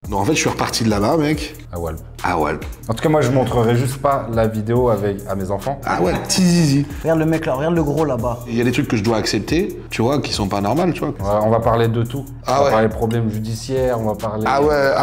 Non, en fait, je suis reparti de là-bas, mec. À Walp. Ah ouais. En tout cas, moi, je montrerai juste pas la vidéo à mes enfants. Ah ouais, petit zizi. Regarde le mec là, regarde le gros là-bas. Il y a des trucs que je dois accepter, tu vois, qui sont pas normaux, tu vois. On va parler de tout. Ah on va ouais. parler problèmes judiciaires, on va parler... Ah ouais,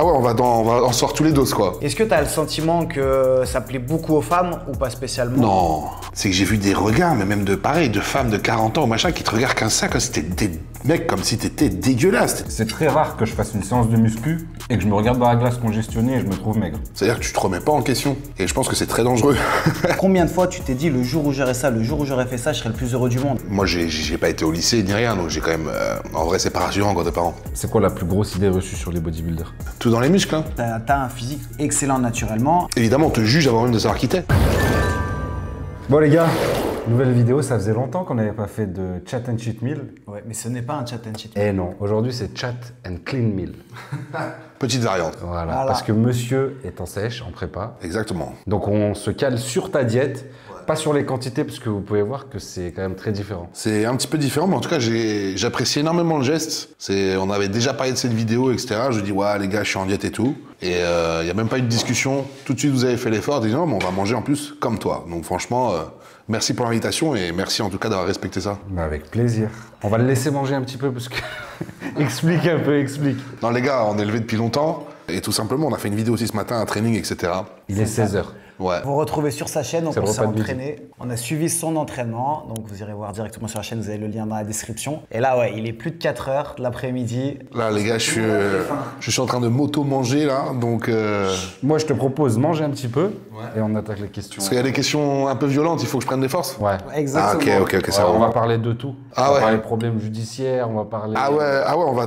on sort tous les doses, quoi. Est-ce que t'as le sentiment que ça plaît beaucoup aux femmes ou pas spécialement? Non, c'est que j'ai vu des regards, mais même de femmes de 40 ans ou machin, qui te regardent comme ça, comme si t'étais des mecs, comme si t'étais dégueulasse. C'est très rare que je fasse une séance de muscu et que je me regarde dans la glace congestionnée et je me trouve maigre. C'est-à-dire que tu te remets pas en question. Et je pense que c'est très dangereux. Combien de fois tu t'es dit le jour où j'aurais ça, le jour où j'aurais fait ça, je serais le plus heureux du monde? Moi, j'ai pas été au lycée ni rien, donc j'ai quand même... en vrai, c'est pas rassurant quand t'es parent. C'est quoi la plus grosse idée reçue sur les bodybuilders? Tout dans les muscles, hein. T'as un physique excellent naturellement. Évidemment, on te juge avant même de savoir qui t'es. Bon les gars, nouvelle vidéo, ça faisait longtemps qu'on n'avait pas fait de chat and cheat meal. Ouais, mais ce n'est pas un chat and cheat. Eh non, aujourd'hui c'est chat and clean meal. Petite variante. Voilà, parce que monsieur est en sèche, en prépa. Exactement. Donc on se cale sur ta diète, pas sur les quantités, parce que vous pouvez voir que c'est quand même très différent. C'est un petit peu différent, mais en tout cas, j'apprécie énormément le geste. On avait déjà parlé de cette vidéo, etc. Je dis, ouais, les gars, je suis en diète et tout. Et il n'y a même pas eu de discussion. Tout de suite, vous avez fait l'effort. Dit, non, mais on va manger en plus comme toi. Donc franchement, merci pour l'invitation et merci en tout cas d'avoir respecté ça. Bah avec plaisir. On va le laisser manger un petit peu, parce que... explique un peu, explique. Non, les gars, on est levés depuis longtemps. Et tout simplement, on a fait une vidéo aussi ce matin, un training, etc. Il est 16h. Ouais. Vous retrouvez sur sa chaîne, donc C'est le on s'est repas de midi. entraîné. On a suivi son entraînement, donc vous irez voir directement sur la chaîne, vous avez le lien dans la description. Et là, ouais, il est plus de 4 heures de l'après-midi. Là, les gars, je suis en train de m'auto-manger, là. Donc, Moi je te propose manger un petit peu et on attaque les questions. parce qu'il y a des questions un peu violentes, il faut que je prenne des forces. Ouais. Exactement. Ah, ok, ça On va. va parler de tout. Ah on va ouais. parler problèmes judiciaires, on va parler... Ah ouais,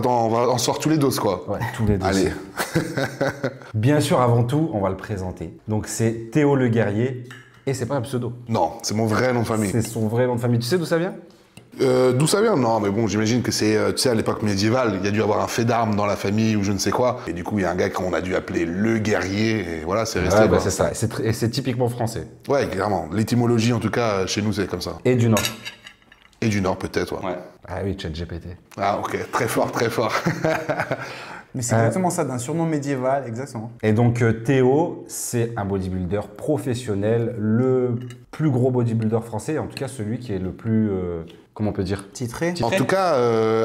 on sort tous les doses, quoi. Ouais, tous les dossiers. Allez. Bien sûr, avant tout, on va le présenter. Donc c'est Théo le Guerrier et c'est pas un pseudo. Non, c'est mon vrai nom de famille. C'est son vrai nom de famille. Tu sais d'où ça vient? D'où ça vient? Non, mais bon, j'imagine que c'est, tu sais, à l'époque médiévale, il y a dû avoir un fait d'armes dans la famille ou je ne sais quoi. Et du coup, il y a un gars qu'on a dû appeler le guerrier, et voilà, c'est resté. Ouais, bah, quoi. c'est ça. Et c'est typiquement français. Ouais, clairement. L'étymologie, en tout cas, chez nous, c'est comme ça. Et du Nord. Et du Nord, peut-être, ouais. Ah oui, ChatGPT. Ah, ok, très fort, très fort. Mais c'est exactement ça, d'un surnom médiéval, exactement. Et donc Théo, c'est un bodybuilder professionnel, le plus gros bodybuilder français, en tout cas celui qui est le plus, comment on peut dire? Titré. En tout cas,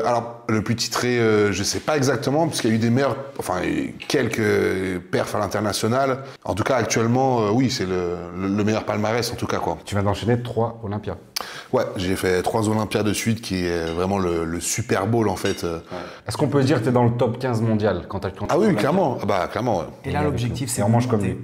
alors, le plus titré, je sais pas exactement, parce qu'il y a eu des meilleurs, enfin, il y a eu quelques perfs à l'international. En tout cas, actuellement, oui, c'est le meilleur palmarès, en tout cas, quoi. Tu viens d'enchaîner 3 Olympias. Ouais, j'ai fait 3 Olympiades de suite, qui est vraiment le Super Bowl, en fait. Est-ce qu'on peut dire que tu es dans le top 15 mondial quand tu Ah oui, clairement. Ah bah, clairement, ouais. Et là, l'objectif, c'est Et on de mange comme monter.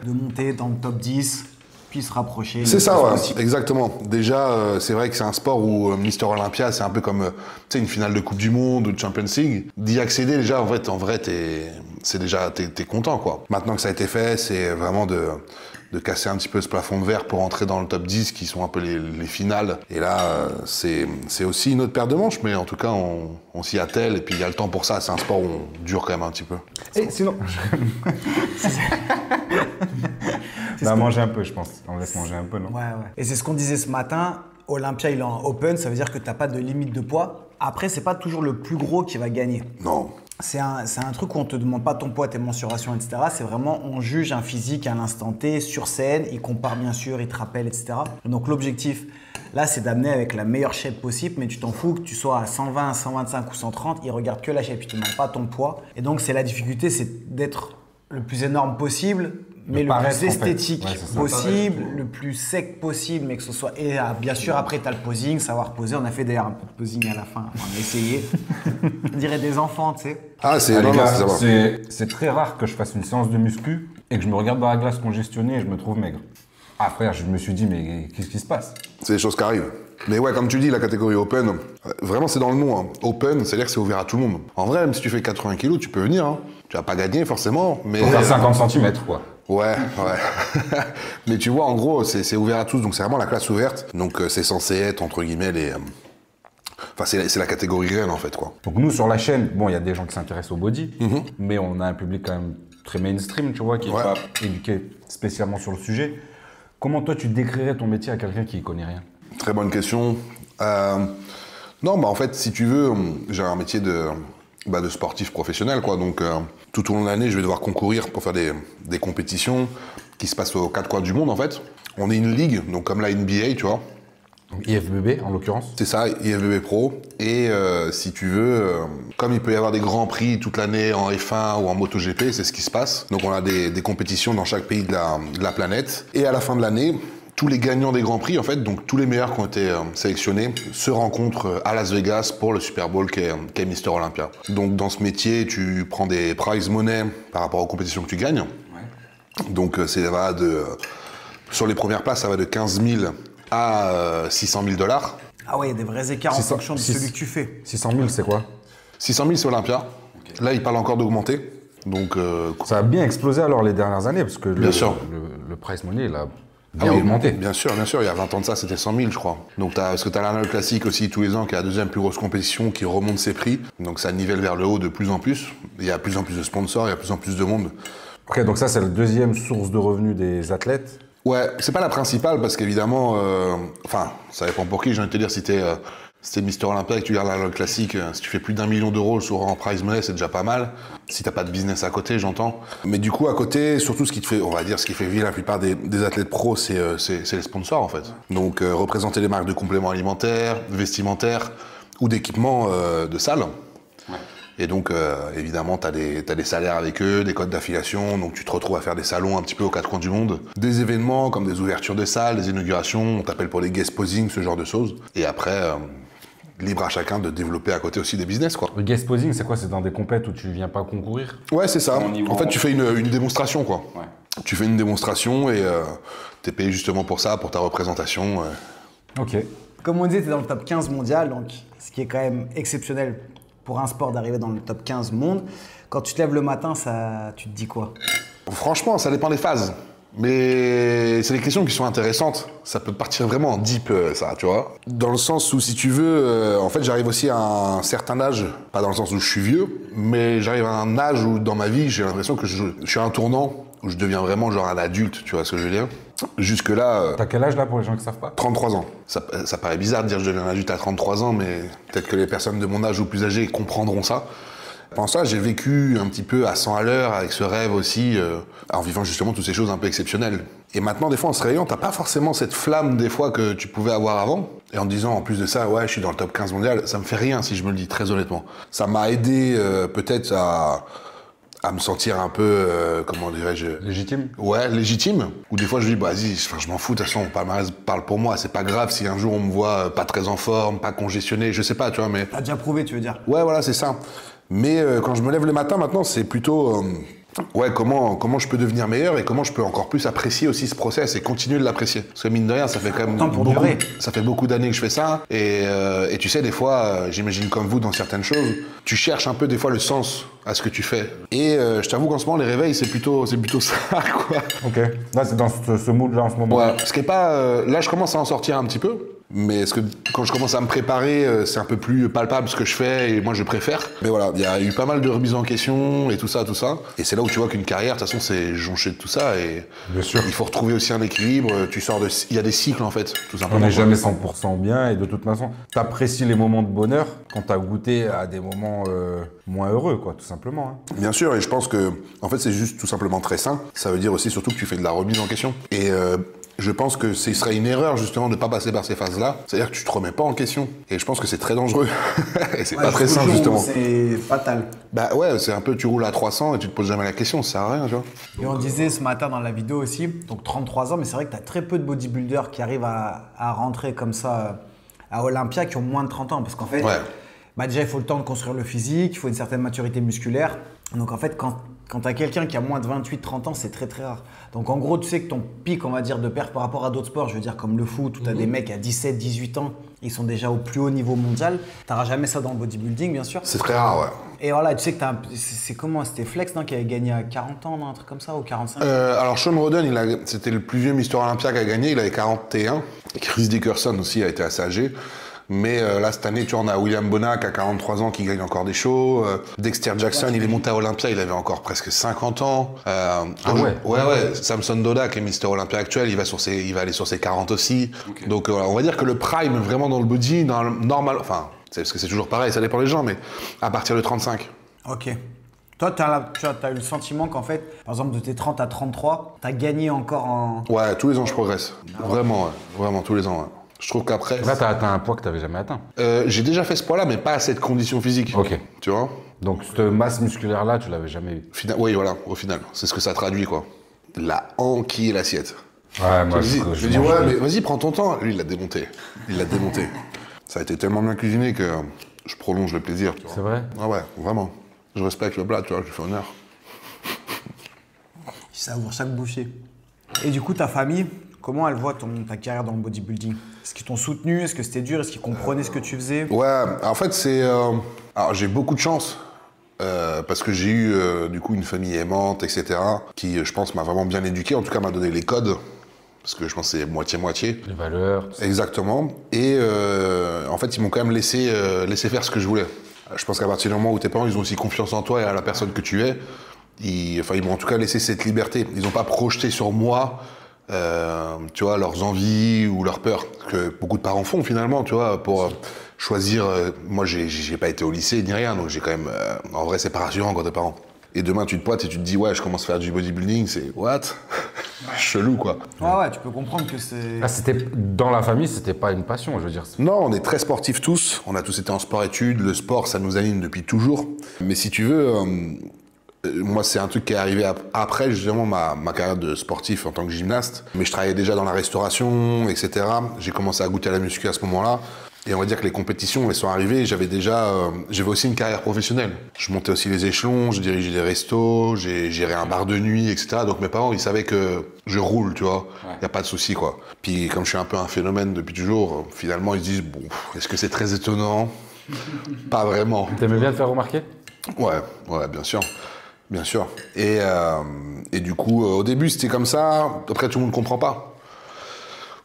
De monter dans le top 10, puis se rapprocher. C'est ça, le plus ouais, possible. exactement. Déjà, c'est vrai que c'est un sport où Mister Olympia, c'est un peu comme tu sais, une finale de Coupe du Monde ou de Champions League. D'y accéder, déjà, en vrai, t'es content, quoi. Maintenant que ça a été fait, c'est vraiment de casser un petit peu ce plafond de verre pour entrer dans le top 10, qui sont un peu les finales. Et là, c'est aussi une autre paire de manches, mais en tout cas, on s'y attelle, et puis il y a le temps pour ça. C'est un sport où on dure quand même un petit peu. Et sinon... On va manger un peu, je pense. On laisse manger un peu, non? Ouais, ouais. Et c'est ce qu'on disait ce matin. Olympia, il est en open, ça veut dire que tu n'as pas de limite de poids. Après, c'est pas toujours le plus gros qui va gagner. Non. C'est un truc où on te demande pas ton poids, tes mensurations, etc. C'est vraiment, on juge un physique à l'instant T, sur scène, il compare bien sûr, il te rappelle, etc. Donc l'objectif, là, c'est d'amener avec la meilleure shape possible, mais tu t'en fous que tu sois à 120, 125 ou 130, il regarde que la shape, il te demande pas ton poids. Et donc, c'est la difficulté, c'est d'être le plus énorme possible, mais le paraître, plus en fait. esthétique Ouais, c'est ça. possible, le plus sec possible, mais que ce soit... Et bien sûr, après, tu as le posing, savoir poser. On a fait d'ailleurs un peu de posing à la fin, enfin, on a essayé. On dirait des enfants, tu sais. Ah, c'est Ah, non, les non, gars, c'est ça va. c'est très rare que je fasse une séance de muscu et que je me regarde dans la glace congestionnée et je me trouve maigre. Ah frère, je me suis dit, mais qu'est-ce qui se passe? C'est des choses qui arrivent. Mais ouais, comme tu dis, la catégorie open, vraiment c'est dans le nom. Hein. Open, c'est-à-dire que c'est ouvert à tout le monde. En vrai, même si tu fais 80 kilos, tu peux venir. Hein. Tu vas pas gagner forcément, mais... Faut faire 50 cm, quoi. Ouais, ouais. Mais tu vois, en gros, c'est ouvert à tous, donc c'est vraiment la classe ouverte. Donc c'est censé être, entre guillemets, les... Enfin, c'est la catégorie reine, en fait, quoi. Donc nous, sur la chaîne, bon, il y a des gens qui s'intéressent au body, mais on a un public quand même très mainstream, tu vois, qui n'est Ouais. pas éduqué spécialement sur le sujet. Comment toi, tu décrirais ton métier à quelqu'un qui ne connaît rien? Très bonne question. Non, bah en fait, si tu veux, j'ai un métier de de sportif professionnel, quoi. Donc, tout au long de l'année, je vais devoir concourir pour faire des compétitions qui se passent aux 4 coins du monde, en fait. On est une ligue, donc comme la NBA, tu vois. Donc IFBB en l'occurrence. C'est ça, IFBB Pro. Et si tu veux, comme il peut y avoir des grands prix toute l'année en F1 ou en MotoGP, c'est ce qui se passe. Donc on a des compétitions dans chaque pays de la planète. Et à la fin de l'année, tous les gagnants des grands prix, en fait, donc tous les meilleurs qui ont été sélectionnés, se rencontrent à Las Vegas pour le Super Bowl qui est Mister Olympia. Donc dans ce métier, tu prends des prize money par rapport aux compétitions que tu gagnes. Ouais. Donc sur les premières places, ça va de 15 000 à 600 000 $. Ah ouais, il y a des vrais écarts en fonction de celui que tu fais. 600 000, c'est quoi? 600 000, c'est Olympia. Okay. Là, ils parlent encore d'augmenter. Donc, ça a bien explosé alors les dernières années, parce que bien sûr. Le price money, il a bien augmenté. Bien sûr, bien sûr. Il y a 20 ans de ça, c'était 100 000, je crois. Donc, parce que tu as l'Arnold Classic aussi tous les ans, qui est la deuxième plus grosse compétition, qui remonte ses prix. Donc, ça nivelle vers le haut de plus en plus. Il y a plus en plus de sponsors, il y a plus en plus de monde. Ok, donc ça, c'est la deuxième source de revenus des athlètes. Ouais, c'est pas la principale parce qu'évidemment, ça dépend pour qui. J'ai envie de te dire, si t'es Mister Olympia et que tu gardes la classique, si tu fais plus d'1 million d'euros en prize money, c'est déjà pas mal. Si t'as pas de business à côté, j'entends. Mais du coup, à côté, surtout ce qui te fait, on va dire, ce qui fait vivre la plupart des athlètes pros, c'est les sponsors en fait. Donc, représenter les marques de compléments alimentaires, vestimentaires ou d'équipements de salle. Et donc, évidemment, t'as des salaires avec eux, des codes d'affiliation, donc tu te retrouves à faire des salons un petit peu aux 4 coins du monde. Des événements comme des ouvertures de salles, des inaugurations, on t'appelle pour des guest posing, ce genre de choses. Et après, libre à chacun de développer à côté aussi des business, quoi. Le guest posing, c'est quoi? C'est dans des compètes où tu viens pas concourir? Ouais, c'est ça. En fait, tu fais une démonstration, quoi. Ouais. Tu fais une démonstration et t'es payé justement pour ça, pour ta représentation. Ok. Comme on disait, t'es dans le top 15 mondial, donc ce qui est quand même exceptionnel pour un sport d'arriver dans le top 15 monde. Quand tu te lèves le matin, tu te dis quoi? Franchement, ça dépend des phases. Mais c'est des questions qui sont intéressantes. Ça peut partir vraiment en deep, ça, tu vois. Dans le sens où, si tu veux, en fait, j'arrive aussi à un certain âge, pas dans le sens où je suis vieux, mais j'arrive à un âge où, dans ma vie, j'ai l'impression que je suis à un tournant où je deviens vraiment genre un adulte, tu vois ce que je veux dire. Jusque-là... T'as quel âge là pour les gens qui savent pas? 33 ans. Ça paraît bizarre de dire que je deviens un adulte à 33 ans, mais peut-être que les personnes de mon âge ou plus âgées comprendront ça. Pendant ça, j'ai vécu un petit peu à 100 à l'heure avec ce rêve aussi, en vivant justement toutes ces choses un peu exceptionnelles. Et maintenant, des fois, en se réveillant, t'as pas forcément cette flamme des fois que tu pouvais avoir avant. Et en disant, en plus de ça, ouais, je suis dans le top 15 mondial, ça me fait rien si je me le dis très honnêtement. Ça m'a aidé peut-être à me sentir un peu, comment dirais-je... Légitime? Ouais, légitime. Ou des fois, je dis, bah, vas-y, je m'en fous, de toute façon, le palmarès parle pour moi. C'est pas grave si un jour on me voit pas très en forme, pas congestionné, je sais pas, tu vois, mais... T'as déjà prouvé, tu veux dire? Ouais, voilà, c'est ça. Mais quand je me lève le matin, maintenant, c'est plutôt... ouais, comment je peux devenir meilleur et comment je peux encore plus apprécier aussi ce process et continuer de l'apprécier. Parce que mine de rien, ça fait quand même ça fait beaucoup d'années que je fais ça. Et tu sais, des fois, j'imagine comme vous dans certaines choses, tu cherches un peu des fois le sens à ce que tu fais. Et je t'avoue qu'en ce moment, les réveils, c'est plutôt ça, quoi. Ok. Là, c'est dans ce mood-là en ce moment. Ouais. Ce qui est pas... là, je commence à en sortir un petit peu. Mais quand je commence à me préparer, c'est un peu plus palpable ce que je fais et moi je préfère. Mais voilà, il y a eu pas mal de remises en question et tout ça. Et c'est là où tu vois qu'une carrière, de toute façon, c'est jonché de tout ça. Et bien sûr. Il faut retrouver aussi un équilibre. Il y a des cycles en fait, tout simplement. On n'est jamais 100% bien et de toute façon, t'apprécies les moments de bonheur quand t'as goûté à des moments moins heureux, quoi, tout simplement. Hein. Bien sûr, et je pense que, en fait, c'est juste tout simplement très sain. Ça veut dire aussi surtout que tu fais de la remise en question. Et je pense que ce serait une erreur justement de ne pas passer par ces phases-là. C'est-à-dire que tu te remets pas en question. Et je pense que c'est très dangereux. Et c'est pas très sain justement. C'est fatal. Bah ouais, c'est un peu tu roules à 300 et tu te poses jamais la question, ça sert à rien, tu vois. Et on disait ce matin dans la vidéo aussi, donc 33 ans, mais c'est vrai que tu as très peu de bodybuilders qui arrivent à rentrer comme ça à Olympia qui ont moins de 30 ans. Parce qu'en fait, bah déjà il faut le temps de construire le physique, il faut une certaine maturité musculaire. Donc en fait, quand tu as quelqu'un qui a moins de 28-30 ans, c'est très très rare. Donc en gros, tu sais que ton pic, on va dire, de perf par rapport à d'autres sports, je veux dire comme le foot, où tu as des mecs à 17-18 ans, ils sont déjà au plus haut niveau mondial. Tu n'auras jamais ça dans le bodybuilding, bien sûr. C'est très rare, ouais. Et voilà, tu sais que c'est comment? C'était Flex, non, qui avait gagné à 40 ans, non, un truc comme ça, ou 45? Alors Sean Roden, c'était le plus vieux Mister Olympia qui a gagné, il avait 41. Et Chris Dickerson aussi a été assez âgé. Mais là, cette année, tu vois, on a William Bonac à 43 ans qui gagne encore des shows. Dexter Jackson, il est monté à Olympia, il avait encore presque 50 ans. Ouais. Samson Doda, qui est Mister Olympia actuel, il va aller sur ses 40 aussi. Okay. Donc, on va dire que le prime, vraiment dans le body, normal, enfin, parce que c'est toujours pareil, ça dépend des gens, mais à partir de 35. Ok. Toi, tu as eu le sentiment qu'en fait, par exemple, de tes 30 à 33, tu as gagné encore en... Ouais, tous les ans, je progresse. Vraiment, ouais. Vraiment, tous les ans, ouais. Je trouve qu'après... Là, t'as atteint un poids que t'avais jamais atteint. J'ai déjà fait ce poids-là, mais pas à cette condition physique. Ok. Tu vois? Donc, cette masse musculaire-là, tu l'avais jamais eu. Oui, voilà, au final. C'est ce que ça traduit, quoi. La hanquille et l'assiette. Ouais, moi, Je lui dis, ouais, mais vas-y, prends ton temps. Lui, il l'a démonté. Il l'a démonté. Ça a été tellement bien cuisiné que je prolonge le plaisir. Tu vois. C'est vrai? Ah ouais, vraiment. Je respecte le plat, tu vois, je lui fais honneur. Il savoure chaque bouchée. Et du coup, ta famille, comment elle voit ta carrière dans le bodybuilding? Est-ce qu'ils t'ont soutenu? Est-ce que c'était dur? Est-ce qu'ils comprenaient ce que tu faisais? Ouais, en fait, c'est... Alors, j'ai beaucoup de chance. Parce que j'ai eu du coup une famille aimante, etc. qui, je pense, m'a vraiment bien éduqué, en tout cas m'a donné les codes, parce que je pense que c'est moitié-moitié. Les valeurs. Exactement. Et en fait, ils m'ont quand même laissé faire ce que je voulais. Je pense qu'à partir du moment où tes parents, ils ont aussi confiance en toi et à la personne que tu es, ils m'ont en tout cas laissé cette liberté. Ils n'ont pas projeté sur moi, tu vois, leurs envies ou leurs peurs, que beaucoup de parents font finalement, tu vois, pour choisir. Moi, j'ai pas été au lycée ni rien, donc j'ai quand même. En vrai, c'est pas rassurant quand t'es parent. Et demain, tu te poites et tu te dis, ouais, je commence à faire du bodybuilding, c'est what? Chelou, quoi. Ouais, tu peux comprendre que c'est... Ah, c'était dans la famille, c'était pas une passion, je veux dire. Non, on est très sportifs tous. On a tous été en sport-études. Le sport, ça nous anime depuis toujours. Mais si tu veux, moi, c'est un truc qui est arrivé après, justement, ma carrière de sportif en tant que gymnaste. Mais je travaillais déjà dans la restauration, etc. J'ai commencé à goûter à la muscu à ce moment-là. Et on va dire que les compétitions, elles sont arrivées. J'avais aussi une carrière professionnelle. Je montais aussi les échelons, je dirigeais des restos, j'ai géré un bar de nuit, etc. Donc mes parents, ils savaient que je roule, tu vois. Y a pas de souci, quoi. Puis comme je suis un peu un phénomène depuis toujours, finalement, ils se disent, bon, est-ce que c'est très étonnant? Pas vraiment. T'aimais bien te faire remarquer? Ouais, bien sûr. Bien sûr. Et du coup, au début, c'était comme ça. Après, tout le monde ne comprend pas.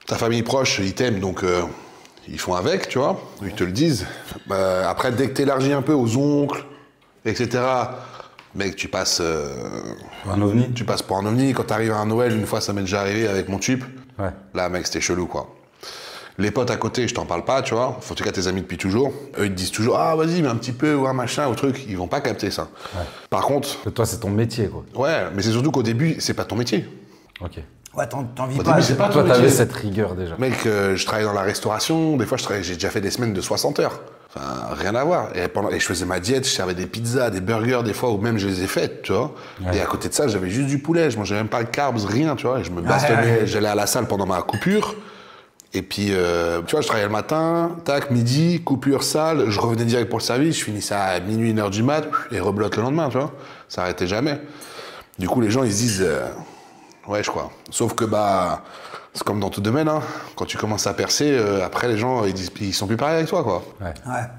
Ta famille proche, ils t'aiment, donc ils font avec, tu vois. Ils te le disent. Après, dès que tu élargis un peu aux oncles, etc., mec, tu passes... Un ovni? Tu passes pour un ovni. Quand tu arrives à un Noël, une fois, ça m'est déjà arrivé avec mon tube. Ouais. Là, mec, c'était chelou, quoi. Les potes à côté, je t'en parle pas, tu vois. En tout cas, tes amis depuis toujours. Eux, ils te disent toujours, ah, vas-y, mais un petit peu, ou un machin, ou truc. Ils vont pas capter ça. Ouais. Par contre... Toi, c'est ton métier, quoi. Ouais, mais c'est surtout qu'au début, c'est pas ton métier. Ok. Ouais, t'en vis Au pas. début, c'est pas Toi, ton t'avais métier. cette rigueur déjà. Mec, je travaillais dans la restauration. Des fois, j'ai déjà fait des semaines de 60 heures. Enfin, rien à voir. Et je faisais ma diète, je servais des pizzas, des burgers, des fois, ou même je les ai faites, tu vois. Ouais. Et à côté de ça, j'avais juste du poulet. Je mangeais même pas de carbs, rien, tu vois. Et je me bastonnais. J'allais à la salle pendant ma coupure. Et puis, tu vois, je travaillais le matin, tac, midi, coupure, salle, je revenais direct pour le service, je finissais à minuit, 1h du mat, et rebloque le lendemain, tu vois. Ça arrêtait jamais. Du coup, les gens, ils se disent, ouais, je crois. Sauf que, c'est comme dans tout domaine, hein. Quand tu commences à percer, après, les gens, ils sont plus pareils avec toi, quoi. Ouais.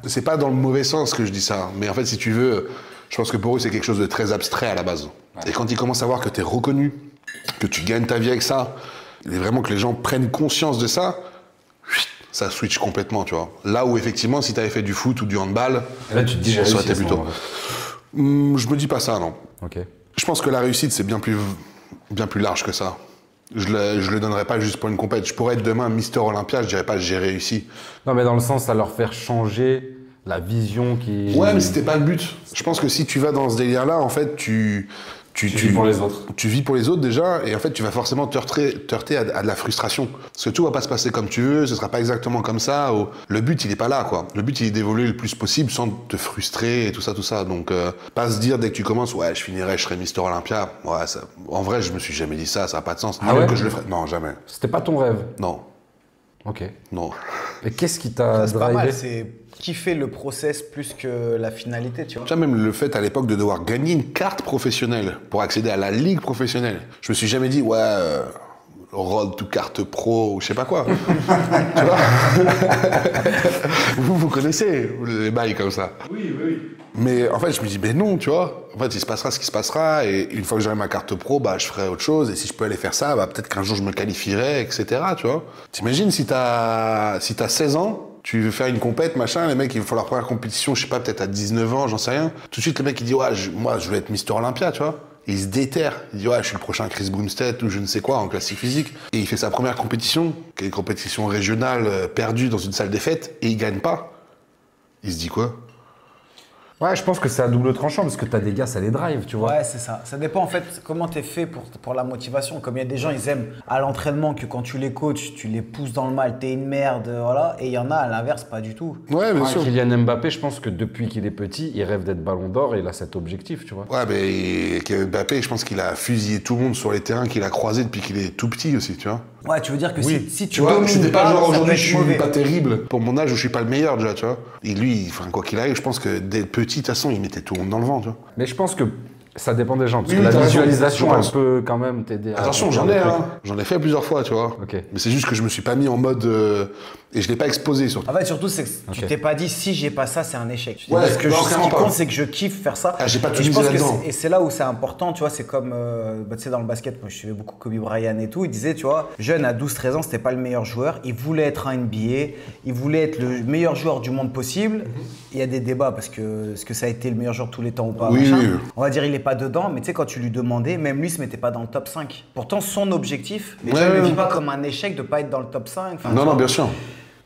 C'est pas dans le mauvais sens que je dis ça, mais en fait, si tu veux, je pense que pour eux, c'est quelque chose de très abstrait à la base. Ouais. Et quand ils commencent à voir que t'es reconnu, que tu gagnes ta vie avec ça, il est vraiment que les gens prennent conscience de ça, ça switch complètement, tu vois. Là où effectivement, si t'avais fait du foot ou du handball, là, tu te dis, ça aurait été plus tôt. Je me dis pas ça, non. Ok. Je pense que la réussite, c'est bien plus large que ça. Je le donnerais pas juste pour une compète. Je pourrais être demain Mister Olympia, je dirais pas j'ai réussi. Non, mais dans le sens à leur faire changer la vision qui... Ouais, mais c'était pas le but. Je pense que si tu vas dans ce délire-là, en fait, tu vis pour les autres. Tu vis pour les autres déjà, et en fait, tu vas forcément te heurter à de la frustration. Parce que tout va pas se passer comme tu veux, ce sera pas exactement comme ça. Le but, il est pas là, quoi. Le but, il est d'évoluer le plus possible sans te frustrer et tout ça. Donc, pas se dire dès que tu commences, ouais, je finirai, je serai Mister Olympia. Ouais, ça, en vrai, je me suis jamais dit ça a pas de sens. Ah ouais? Que je le ferais. Non, jamais. C'était pas ton rêve? Non. Ok. Non. Et qu'est-ce qui t'a C'est pas mal, drivé? c'est kiffer le process plus que la finalité, tu vois. Tu vois, même le fait à l'époque de devoir gagner une carte professionnelle pour accéder à la ligue professionnelle, je me suis jamais dit, ouais, road to carte pro ou je sais pas quoi. Tu vois. vous connaissez les bails comme ça. Oui. Mais en fait, je me dis, mais non, tu vois. En fait, il se passera ce qui se passera. Et une fois que j'aurai ma carte pro, je ferai autre chose. Et si je peux aller faire ça, peut-être qu'un jour je me qualifierai, etc. Tu vois. T'imagines si t'as 16 ans, tu veux faire une compète, machin, les mecs, il va falloir leur première compétition, je sais pas, peut-être à 19 ans, j'en sais rien. Tout de suite, le mec, il dit, ouais, moi, je veux être Mister Olympia, tu vois. Et il se déterre. Il dit, ouais, je suis le prochain Chris Bumstead ou je ne sais quoi en classique physique. Et il fait sa première compétition, qui est une compétition régionale perdue dans une salle des fêtes, et il gagne pas. Il se dit quoi? Ouais, je pense que c'est à double tranchant parce que t'as des gars, ça les drive, tu vois. Ouais, c'est ça. Ça dépend en fait comment tu es fait pour la motivation. Comme il y a des gens, ils aiment à l'entraînement que quand tu les coaches, tu les pousses dans le mal, t'es une merde, voilà. Et il y en a à l'inverse, pas du tout. Ouais, bien Ouais, sûr. Kylian Mbappé, je pense que depuis qu'il est petit, il rêve d'être ballon d'or et il a cet objectif, tu vois. Ouais, mais Mbappé, je pense qu'il a fusillé tout le monde sur les terrains qu'il a croisé depuis qu'il est tout petit aussi, tu vois. Ouais, tu veux dire que Oui. si tu Tu vois, domines c'était pas genre ça peut aujourd'hui être je suis mauvais. pas terrible pour mon âge où je suis pas le meilleur déjà, tu vois. Et lui, enfin quoi qu'il arrive, je pense que dès petit, de toute façon, il mettait tout le monde dans le vent, tu vois. Mais je pense que ça dépend des gens, parce Oui, que la t'as raison, visualisation, je elle pense. peut quand même t'aider à... Attention, faire j'en des ai, trucs. hein. J'en ai fait plusieurs fois, tu vois. Ok. Mais c'est juste que je me suis pas mis en mode et je l'ai pas exposé surtout. En fait, surtout, c'est que tu Ok. t'es pas dit si j'ai pas ça, c'est un échec. Tu t'es Ouais, dit, parce que non, ce clairement qui pas. compte, c'est que je kiffe faire ça. Ah, j'ai pas Et tout je misé pense que là-dedans. et c'est là où c'est important, tu vois, c'est comme, bah, tu sais, dans le basket, moi je suivais beaucoup Kobe Bryant et tout, il disait, tu vois, jeune à 12-13 ans, c'était pas le meilleur joueur, il voulait être un NBA, il voulait être le meilleur joueur du monde possible. Il y a des débats parce que est-ce que ça a été le meilleur joueur de tous les temps ou pas, Oui, machin. oui, oui. On va dire il est pas dedans, mais tu sais, quand tu lui demandais, même lui se mettait pas dans le top 5. Pourtant, son objectif, Ouais, déjà, il ne ouais. vit pas comme un échec de pas être dans le top 5. Enfin, tu Non, non, vois. bien sûr.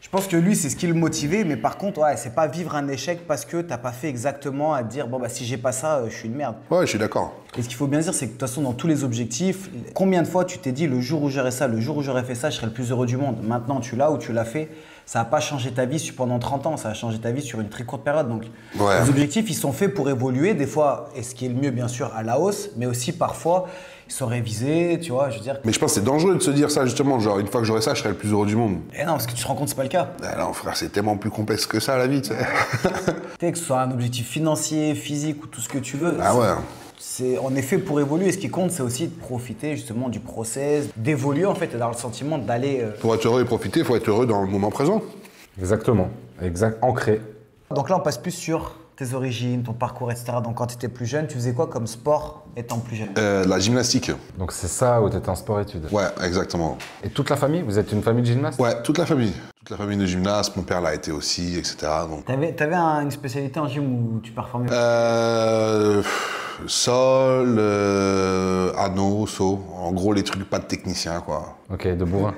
Je pense que lui, c'est ce qui le motivait, mais par contre, ouais, c'est pas vivre un échec parce que t'as pas fait exactement à te dire, bon, bah, si j'ai pas ça, je suis une merde. Ouais, je suis d'accord. Et ce qu'il faut bien dire, c'est que de toute façon, dans tous les objectifs, combien de fois tu t'es dit, le jour où j'aurai ça, le jour où j'aurai fait ça, je serai le plus heureux du monde. Maintenant, tu l'as ou tu l'as fait, ça n'a pas changé ta vie pendant 30 ans, ça a changé ta vie sur une très courte période. Donc, Ouais. les objectifs, ils sont faits pour évoluer, des fois, et ce qui est le mieux, bien sûr, à la hausse, mais aussi parfois, ils sont révisés, tu vois, je veux dire. Mais je pense que c'est dangereux de se dire ça justement, genre une fois que j'aurai ça, je serai le plus heureux du monde. Et non, parce que tu te rends compte, c'est pas le cas. Ah non, frère, c'est tellement plus complexe que ça la vie, tu sais. Tu sais, que ce soit un objectif financier, physique ou tout ce que tu veux. Ah ouais. On est fait pour évoluer. Ce qui compte, c'est aussi de profiter justement du process, d'évoluer en fait, et d'avoir le sentiment d'aller. Pour être heureux et profiter, il faut être heureux dans le moment présent. Exactement. Ancré. Donc là, on passe plus sur tes origines, ton parcours, etc. Donc quand tu étais plus jeune, tu faisais quoi comme sport étant plus jeune? La gymnastique. Donc c'est ça où t'étais en sport-études. Ouais, exactement. Et toute la famille, vous êtes une famille de gymnastes? Ouais, toute la famille. Toute la famille de gymnastes, mon père l'a été aussi, etc. Donc, T'avais une spécialité en gym où tu performais? sol, anneau, saut. En gros, les trucs pas de technicien, quoi. Ok, de bourrin.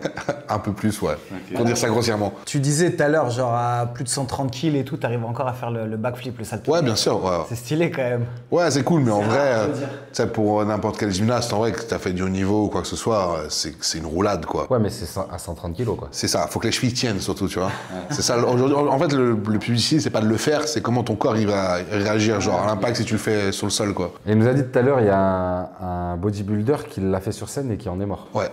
Un peu plus, ouais. Pour dire ça grossièrement. Tu disais tout à l'heure, genre à plus de 130 kills et tout, t'arrives encore à faire le backflip, le salto. Ouais, bien sûr. Ouais, C'est stylé quand même. ouais c'est cool, mais en C'est vrai, rare, je veux dire. tu sais, pour n'importe quel gymnaste, en vrai, que t'as fait du haut niveau ou quoi que ce soit, c'est une roulade, quoi. Ouais, mais c'est à 130 kilos, quoi. C'est ça, faut que les chevilles tiennent surtout, tu vois. C'est ça, aujourd'hui, en fait, le plus difficile, c'est pas de le faire, c'est comment ton corps il va réagir, genre à l'impact si tu le fais sur le sol, quoi. Et il nous a dit tout à l'heure, il y a un bodybuilder qui l'a fait sur scène et qui en est mort. Ouais,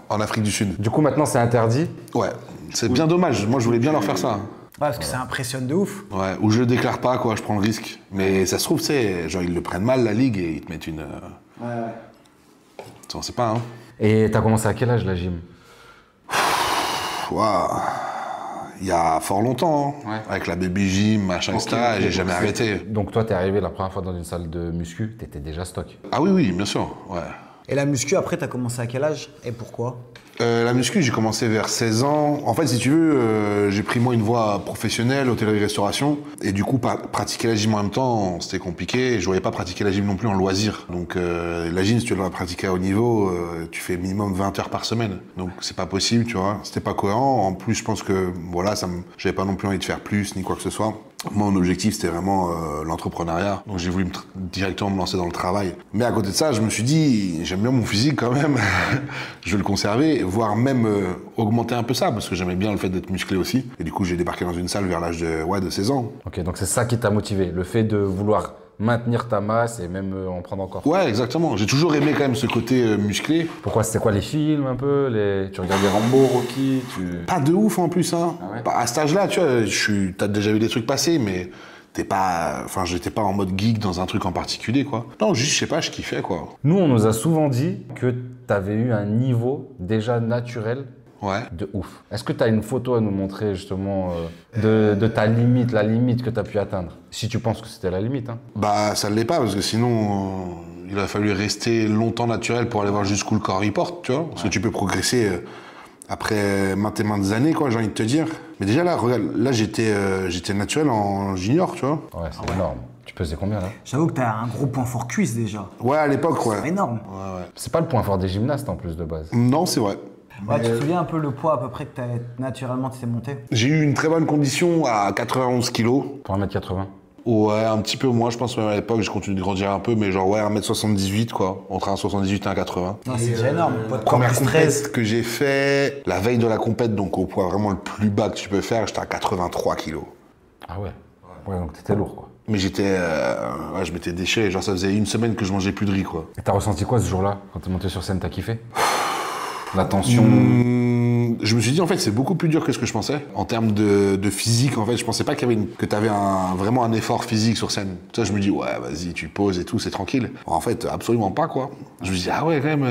en Afrique du Sud. Du coup, maintenant, c'est interdit. Ouais, c'est bien dommage, moi je voulais bien leur faire ça. Ouais, parce que ça impressionne de ouf. Ouais, ou je le déclare pas, quoi, je prends le risque. Mais ça se trouve, tu sais, genre ils le prennent mal, la ligue, et ils te mettent une... Ouais. On sait pas, hein. Et t'as commencé à quel âge la gym? Waouh. Il y a fort longtemps, hein. Ouais. Avec la baby gym, machin, etc. Et j'ai jamais arrêté. Donc toi, t'es arrivé la première fois dans une salle de muscu, t'étais déjà stock. Ah oui, oui, bien sûr, ouais. Et la muscu, après, t'as commencé à quel âge et pourquoi? La muscu, j'ai commencé vers 16 ans. En fait, si tu veux, j'ai pris moi une voie professionnelle, hôtellerie-restauration. Et du coup, pratiquer la gym en même temps, c'était compliqué. Et je voyais pas pratiquer la gym non plus en loisir. Donc la gym, si tu dois la pratiquer à haut niveau, tu fais minimum 20 heures par semaine. Donc c'est pas possible, tu vois. C'était pas cohérent. En plus, je pense que voilà, j'avais pas non plus envie de faire plus ni quoi que ce soit. Moi, mon objectif, c'était vraiment l'entrepreneuriat. Donc, j'ai voulu directement me lancer dans le travail. Mais à côté de ça, je me suis dit, j'aime bien mon physique quand même. Je vais le conserver, voire même augmenter un peu ça, parce que j'aimais bien le fait d'être musclé aussi. Et du coup, j'ai débarqué dans une salle vers l'âge de 16 ans. Ok, donc c'est ça qui t'a motivé, le fait de vouloir maintenir ta masse et même en prendre encore. Ouais, exactement. J'ai toujours aimé quand même ce côté musclé. Pourquoi? C'était quoi les films un peu Tu regardais Rambo, Rocky Pas de ouf en plus, hein. Ah ouais. Pas à cet âge-là, tu vois, t'as déjà vu des trucs passer, mais j'étais pas en mode geek dans un truc en particulier, quoi. Non, juste, je sais pas, je kiffais, quoi. Nous, on nous a souvent dit que t'avais eu un niveau déjà naturel Ouais. de ouf. Est-ce que tu as une photo à nous montrer justement de ta limite, la limite que tu as pu atteindre? Si tu penses que c'était la limite. Hein. Bah, ça ne l'est pas, parce que sinon, il a fallu rester longtemps naturel pour aller voir jusqu'où le corps y porte, tu vois. Parce que tu peux progresser après maintes et maintes années, quoi, j'ai envie de te dire. Mais déjà, là, regarde, là, j'étais naturel en junior, tu vois. Ouais, c'est énorme. Tu pesais combien là? J'avoue que t'as un gros point fort cuisse déjà. Ouais, à l'époque, ouais. C'est énorme. Ouais, ouais. C'est pas le point fort des gymnastes en plus de base. Non, c'est vrai. Ouais, tu te souviens un peu le poids à peu près que naturellement tu t'es monté? J'ai eu une très bonne condition à 91 kilos. Pour 1m80. Ouais, un petit peu moins, je pense même à l'époque, je continue de grandir un peu, mais genre ouais, 1m78 quoi, entre 1m78 et 1m80. Non, c'est déjà énorme. Poids de corps Première plus 13. compète que j'ai fait, la veille de la compète, donc au poids vraiment le plus bas que tu peux faire, j'étais à 83 kilos. Ah ouais. Ouais, donc t'étais lourd, quoi. Mais j'étais, ouais, je m'étais déchiré, genre ça faisait une semaine que je mangeais plus de riz quoi. Et t'as ressenti quoi ce jour-là, quand t'es monté sur scène, t'as kiffé? La tension. Je me suis dit en fait c'est beaucoup plus dur que ce que je pensais en termes de physique. En fait je pensais pas qu'il y avait que t'avais vraiment un effort physique sur scène. Tu vois, je me dis ouais vas-y tu poses et tout c'est tranquille. En fait absolument pas quoi. Je me dis ah ouais quand même.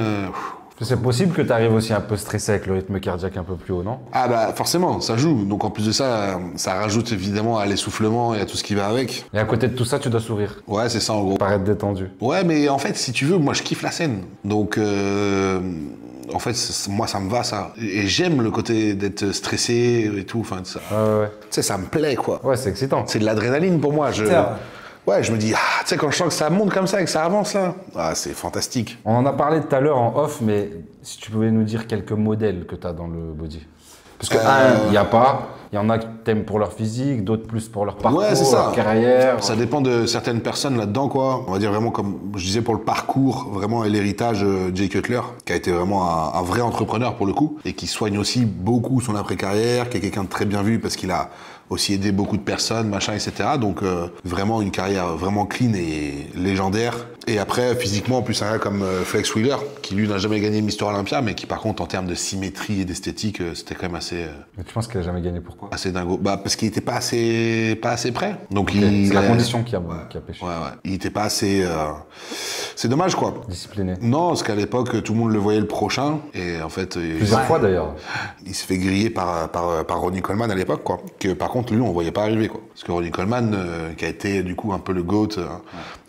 C'est possible que t'arrives aussi un peu stressé avec le rythme cardiaque un peu plus haut, non? Ah bah forcément ça joue. Donc en plus de ça ça rajoute évidemment à l'essoufflement et à tout ce qui va avec. Et à côté de tout ça, tu dois sourire. Ouais c'est ça en gros. Paraître détendu. Ouais mais en fait si tu veux moi je kiffe la scène. Donc en fait, moi, ça me va, ça. Et j'aime le côté d'être stressé et tout. Enfin, ça. Ouais. Tu sais, ça me plaît, quoi. Ouais, c'est excitant. C'est de l'adrénaline pour moi. Ouais, je me dis, ah, tu sais, quand je sens que ça monte comme ça et que ça avance, là, ah, c'est fantastique. On en a parlé tout à l'heure en off, mais si tu pouvais nous dire quelques modèles que t'as dans le body. Parce que, il y en a que t'aimes pour leur physique, d'autres plus pour leur parcours, ouais, c'est ça. leur carrière. Ça dépend de certaines personnes là-dedans, quoi. On va dire vraiment, comme je disais, pour le parcours, vraiment, et l'héritage, Jay Cutler, qui a été vraiment un vrai entrepreneur pour le coup, et qui soigne aussi beaucoup son après-carrière, qui est quelqu'un de très bien vu parce qu'il a aussi aidé beaucoup de personnes, machin, etc. Donc, vraiment une carrière vraiment clean et légendaire. Et après, physiquement, en plus, un gars comme Flex Wheeler, qui lui n'a jamais gagné Mister Olympia, mais qui par contre, en termes de symétrie et d'esthétique, c'était quand même assez... Mais tu penses qu'il a jamais gagné, pourquoi? Assez dingo. Bah, parce qu'il était pas assez prêt. Donc, Okay. C'est la condition qui a pêché. Ouais. Il était pas assez... C'est dommage, quoi. Discipliné. Non, parce qu'à l'époque, tout le monde le voyait le prochain. Et en fait... Plusieurs fois, d'ailleurs. Il s'est fait griller par Ronnie Coleman à l'époque, quoi. Que par contre, lui, on voyait pas arriver, quoi. Parce que Ronnie Coleman, qui a été, du coup, un peu le GOAT,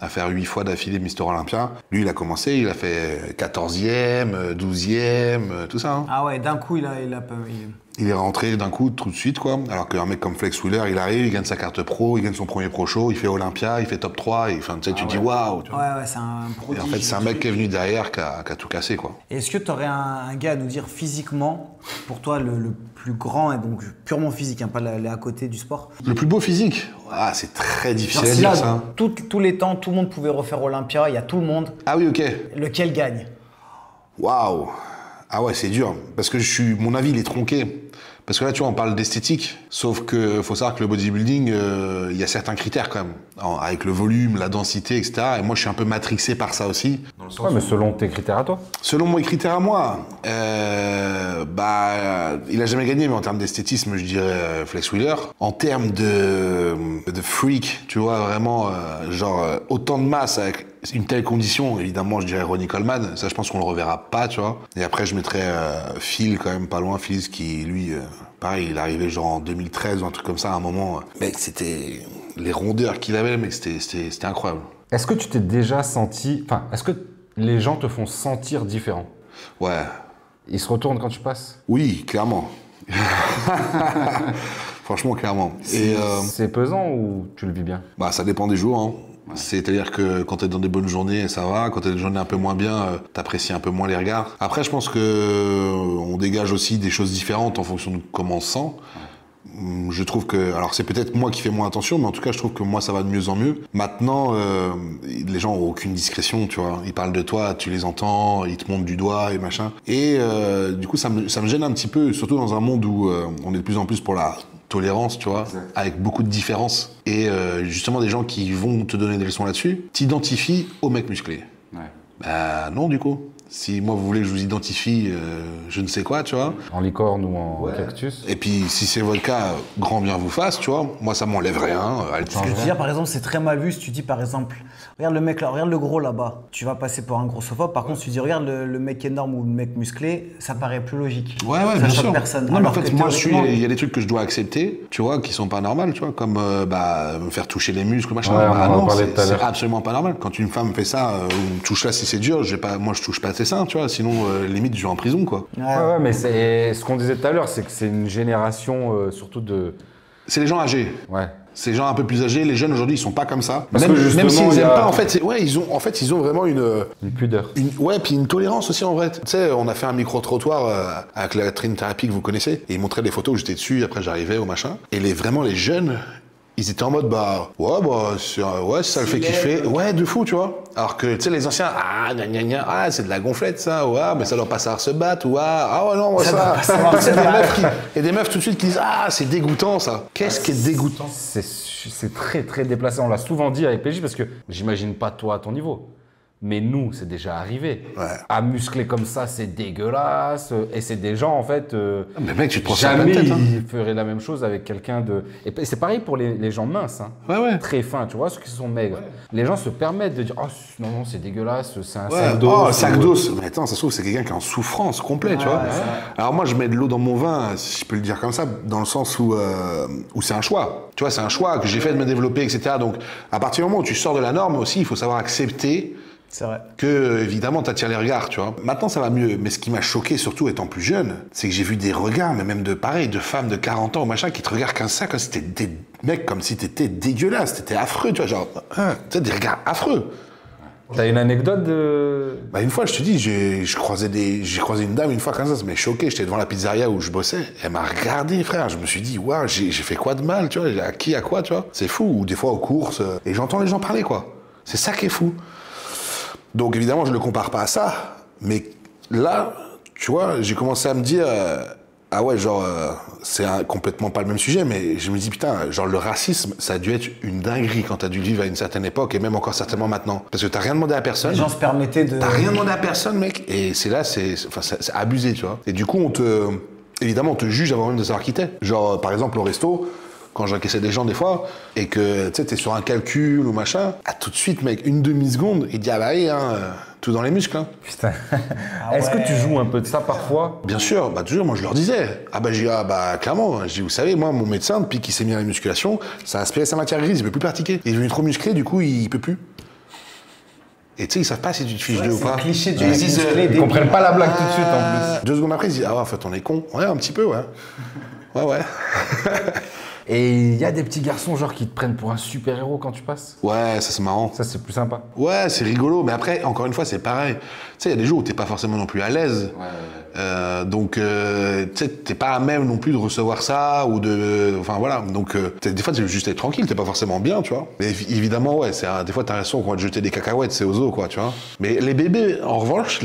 à faire 8 fois d'affilée Mister Olympia, lui, il a commencé, il a fait 14e, 12e, tout ça. Hein. Ah ouais, d'un coup, Il est rentré d'un coup, tout de suite, quoi. Alors qu'un mec comme Flex Wheeler, il arrive, il gagne sa carte pro, il gagne son premier pro show, il fait Olympia, il fait top 3, et enfin, tu sais, tu dis waouh. Ouais, c'est un prodige. Et en fait, c'est un mec qui est venu derrière, qui a tout cassé, quoi. Est-ce que tu aurais un gars à nous dire physiquement, pour toi, le plus grand, et donc purement physique, hein, pas les à côté du sport? Le plus beau physique? Ah, c'est très difficile Genre, à si dire, là, ça. tous les temps, tout le monde pouvait refaire Olympia, il y a tout le monde. Ah oui, ok. Lequel gagne? Waouh. Ah ouais, c'est dur. Parce que mon avis, il est tronqué. Parce que là, tu vois, on parle d'esthétique, sauf que faut savoir que le bodybuilding, il y a certains critères quand même, avec le volume, la densité, etc. Et moi, je suis un peu matrixé par ça aussi. Ouais, mais selon tes critères à toi. Selon mes critères à moi, il a jamais gagné, mais en termes d'esthétisme, je dirais Flex Wheeler. En termes de freak, tu vois, vraiment, autant de masse avec une telle condition, évidemment, je dirais Ronnie Coleman. Ça, je pense qu'on le reverra pas, tu vois. Et après, je mettrais Phil quand même pas loin. Phil, qui lui, pareil, il est arrivé genre en 2013 ou un truc comme ça à un moment. Mec, c'était les rondeurs qu'il avait, mec, c'était incroyable. Est-ce que tu t'es déjà senti... Enfin, est-ce que les gens te font sentir différent? Ouais. Ils se retournent quand tu passes? Oui, clairement. Franchement, clairement. C'est pesant ou tu le vis bien? Bah, ça dépend des jours, hein. C'est-à-dire que quand t'es dans des bonnes journées, ça va. Quand t'as des journées un peu moins bien, t'apprécies un peu moins les regards. Après, je pense que on dégage aussi des choses différentes en fonction de comment on se sent. Je trouve que... Alors, c'est peut-être moi qui fais moins attention, mais en tout cas, je trouve que moi, ça va de mieux en mieux. Maintenant, les gens ont aucune discrétion, tu vois. Ils parlent de toi, tu les entends, ils te montrent du doigt et machin. Et du coup, ça me gêne un petit peu, surtout dans un monde où on est de plus en plus pour la tolérance, tu vois, exact. Avec beaucoup de différences. Et justement, des gens qui vont te donner des leçons là-dessus, t'identifies au mec musclé. Ouais. Bah non, du coup. Si moi, vous voulez que je vous identifie, je ne sais quoi, tu vois. En licorne ou en cactus. Et puis, si c'est votre cas, grand bien vous fasse, tu vois. Moi, ça m'enlève rien. Ce que je veux dire, par exemple, c'est très mal vu si tu dis, par exemple, regarde le mec là, regarde le gros là-bas. Tu vas passer pour un grossophobe. Par contre, si tu dis, regarde le mec énorme ou le mec musclé, ça paraît plus logique. Ouais, bien sûr. Personne. Non, mais en fait, moi, il y a des trucs que je dois accepter, tu vois, qui sont pas normaux, tu vois, comme me faire toucher les muscles, machin. Ouais, non, c'est absolument pas normal. Quand une femme fait ça, ou me touche là si c'est dur, moi, je touche pas tes seins, tu vois, sinon, limite, je vais en prison, quoi. Ouais, mais c'est ce qu'on disait tout à l'heure, c'est que c'est une génération surtout de... C'est les gens âgés. Ouais. C'est les gens un peu plus âgés. Les jeunes aujourd'hui, ils sont pas comme ça. Parce même que même s'ils aiment pas, en fait, ils ont vraiment une pudeur. Puis une tolérance aussi en vrai. Tu sais, on a fait un micro-trottoir avec la Trine Thérapie que vous connaissez, et ils montraient des photos où j'étais dessus, après j'arrivais au machin. Et vraiment les jeunes, ils étaient en mode, ouais, ça le fait kiffer. Ouais, de fou, tu vois. Alors que, tu sais, les anciens, c'est de la gonflette, ça, ouais, mais ça doit pas savoir se battre, ouais, non, moi, ça. Il y a des meufs tout de suite qui disent, c'est dégoûtant, ça. Qu'est-ce qui est dégoûtant? C'est très, très déplacé. On l'a souvent dit avec PJ parce que j'imagine pas toi à ton niveau. Mais nous, c'est déjà arrivé. Ouais. À muscler comme ça, c'est dégueulasse. Et c'est des gens, en fait, Mais mec, tu te prends ça à la jamais tête, hein. ils feraient la même chose avec quelqu'un de... Et c'est pareil pour les gens minces, hein. Ouais. Très fins, tu vois, ceux qui sont maigres. Les gens se permettent de dire « Oh, non, c'est dégueulasse, c'est un Ouais, sac d'os. » sac d'os. Mais attends, ça se trouve, c'est quelqu'un qui est en souffrance complète, tu vois. Alors moi, je mets de l'eau dans mon vin, si je peux le dire comme ça, dans le sens où c'est un choix. Tu vois, c'est un choix que j'ai fait de me développer, etc. Donc, à partir du moment où tu sors de la norme aussi, il faut savoir accepter C'est vrai. que, évidemment, t'attires les regards, tu vois. Maintenant, ça va mieux. Mais ce qui m'a choqué, surtout étant plus jeune, c'est que j'ai vu des regards, mais même de femmes de 40 ans ou machin, qui te regardent comme ça, comme si t'étais des mecs, comme si t'étais dégueulasse, t'étais affreux, tu vois, genre, tu sais, des regards affreux. T'as une anecdote de... Une fois, je te dis, j'ai croisé une dame une fois comme ça m'est choqué. J'étais devant la pizzeria où je bossais. Elle m'a regardé, frère. Je me suis dit, waouh, j'ai fait quoi de mal, tu vois? À qui, à quoi, tu vois? C'est fou. Ou des fois aux courses. Et j'entends les gens parler, quoi. C'est ça qui est fou. Donc évidemment, je le compare pas à ça. Mais là, tu vois, j'ai commencé à me dire, c'est complètement pas le même sujet, mais je me dis, putain, genre le racisme, ça a dû être une dinguerie quand t'as dû le vivre à une certaine époque, et même encore certainement maintenant. Parce que t'as rien demandé à personne. Les gens se permettaient de... T'as rien demandé à personne, mec. Et c'est abusé, tu vois. Et du coup, évidemment, on te juge avant même de savoir qui t'es. Genre, par exemple, au resto, quand j'encaissais des gens des fois, et que, tu sais, t'es sur un calcul ou machin, tout de suite, mec, une demi-seconde, il dit, oui, tout dans les muscles, hein. Putain. Est-ce que tu joues un peu de ça parfois? Bien sûr, toujours, moi je leur disais. Clairement, je dis, vous savez, moi, mon médecin, depuis qu'il s'est mis à la musculation, ça a aspiré sa matière grise, il peut plus pratiquer. Il est devenu trop musclé, du coup, il peut plus. Et tu sais, ils savent pas si tu te fiches d'eux ou pas. C'est le cliché du Ils mec disent, musclé. Ils comprennent pas la blague tout de suite en plus. 2 secondes après, ils disent, en fait, on est con. Ouais, un petit peu, ouais. Ouais. Et il y a des petits garçons genre qui te prennent pour un super-héros quand tu passes? Ouais, ça c'est marrant. Ça, c'est plus sympa. Ouais, c'est rigolo, mais après, encore une fois, c'est pareil. Tu sais, il y a des jours où t'es pas forcément non plus à l'aise. Donc, tu sais, t'es pas à même non plus de recevoir ça ou de... Enfin, voilà. Donc, des fois, tu veux juste être tranquille, t'es pas forcément bien, tu vois. Mais évidemment, ouais, des fois, t'as l'impression qu'on va te jeter des cacahuètes, c'est aux os, quoi, tu vois. Mais les bébés, en revanche,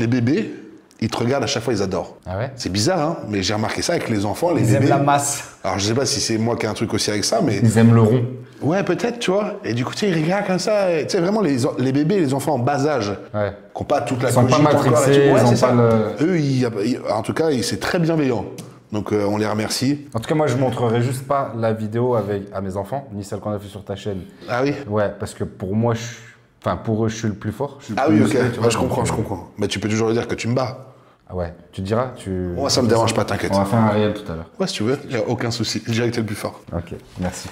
ils te regardent à chaque fois, ils adorent. Ah ouais? C'est bizarre, hein, mais j'ai remarqué ça avec les enfants, les Ils bébés. aiment la masse. Alors, je sais pas si c'est moi qui ai un truc aussi avec ça, mais... Ils aiment le rond. Ouais, peut-être, tu vois. Et du coup, tu sais, ils regardent comme ça. Tu sais, vraiment, les bébés, les enfants en bas âge, Ouais. qui n'ont pas toute la Ils sont pas cogite encore, matrixés, et tout. Ouais, ils ont c'est pas ça. le... Eux, en tout cas, c'est très bienveillant. Donc, on les remercie. En tout cas, moi, je montrerai juste pas la vidéo à mes enfants, ni celle qu'on a fait sur ta chaîne. Ah oui? Ouais, parce que pour moi, pour eux, je suis le plus fort. Je suis le Ah plus oui, ok. musclé, tu vois, Je comprends, donc, je comprends. Mais tu peux toujours dire que tu me bats. Ah ouais, tu diras, Moi, ça me dérange pas, t'inquiète. On va faire un réel tout à l'heure. Ouais, si tu veux, il n'y a aucun souci. Je dirais que t'es le plus fort. Ok, merci.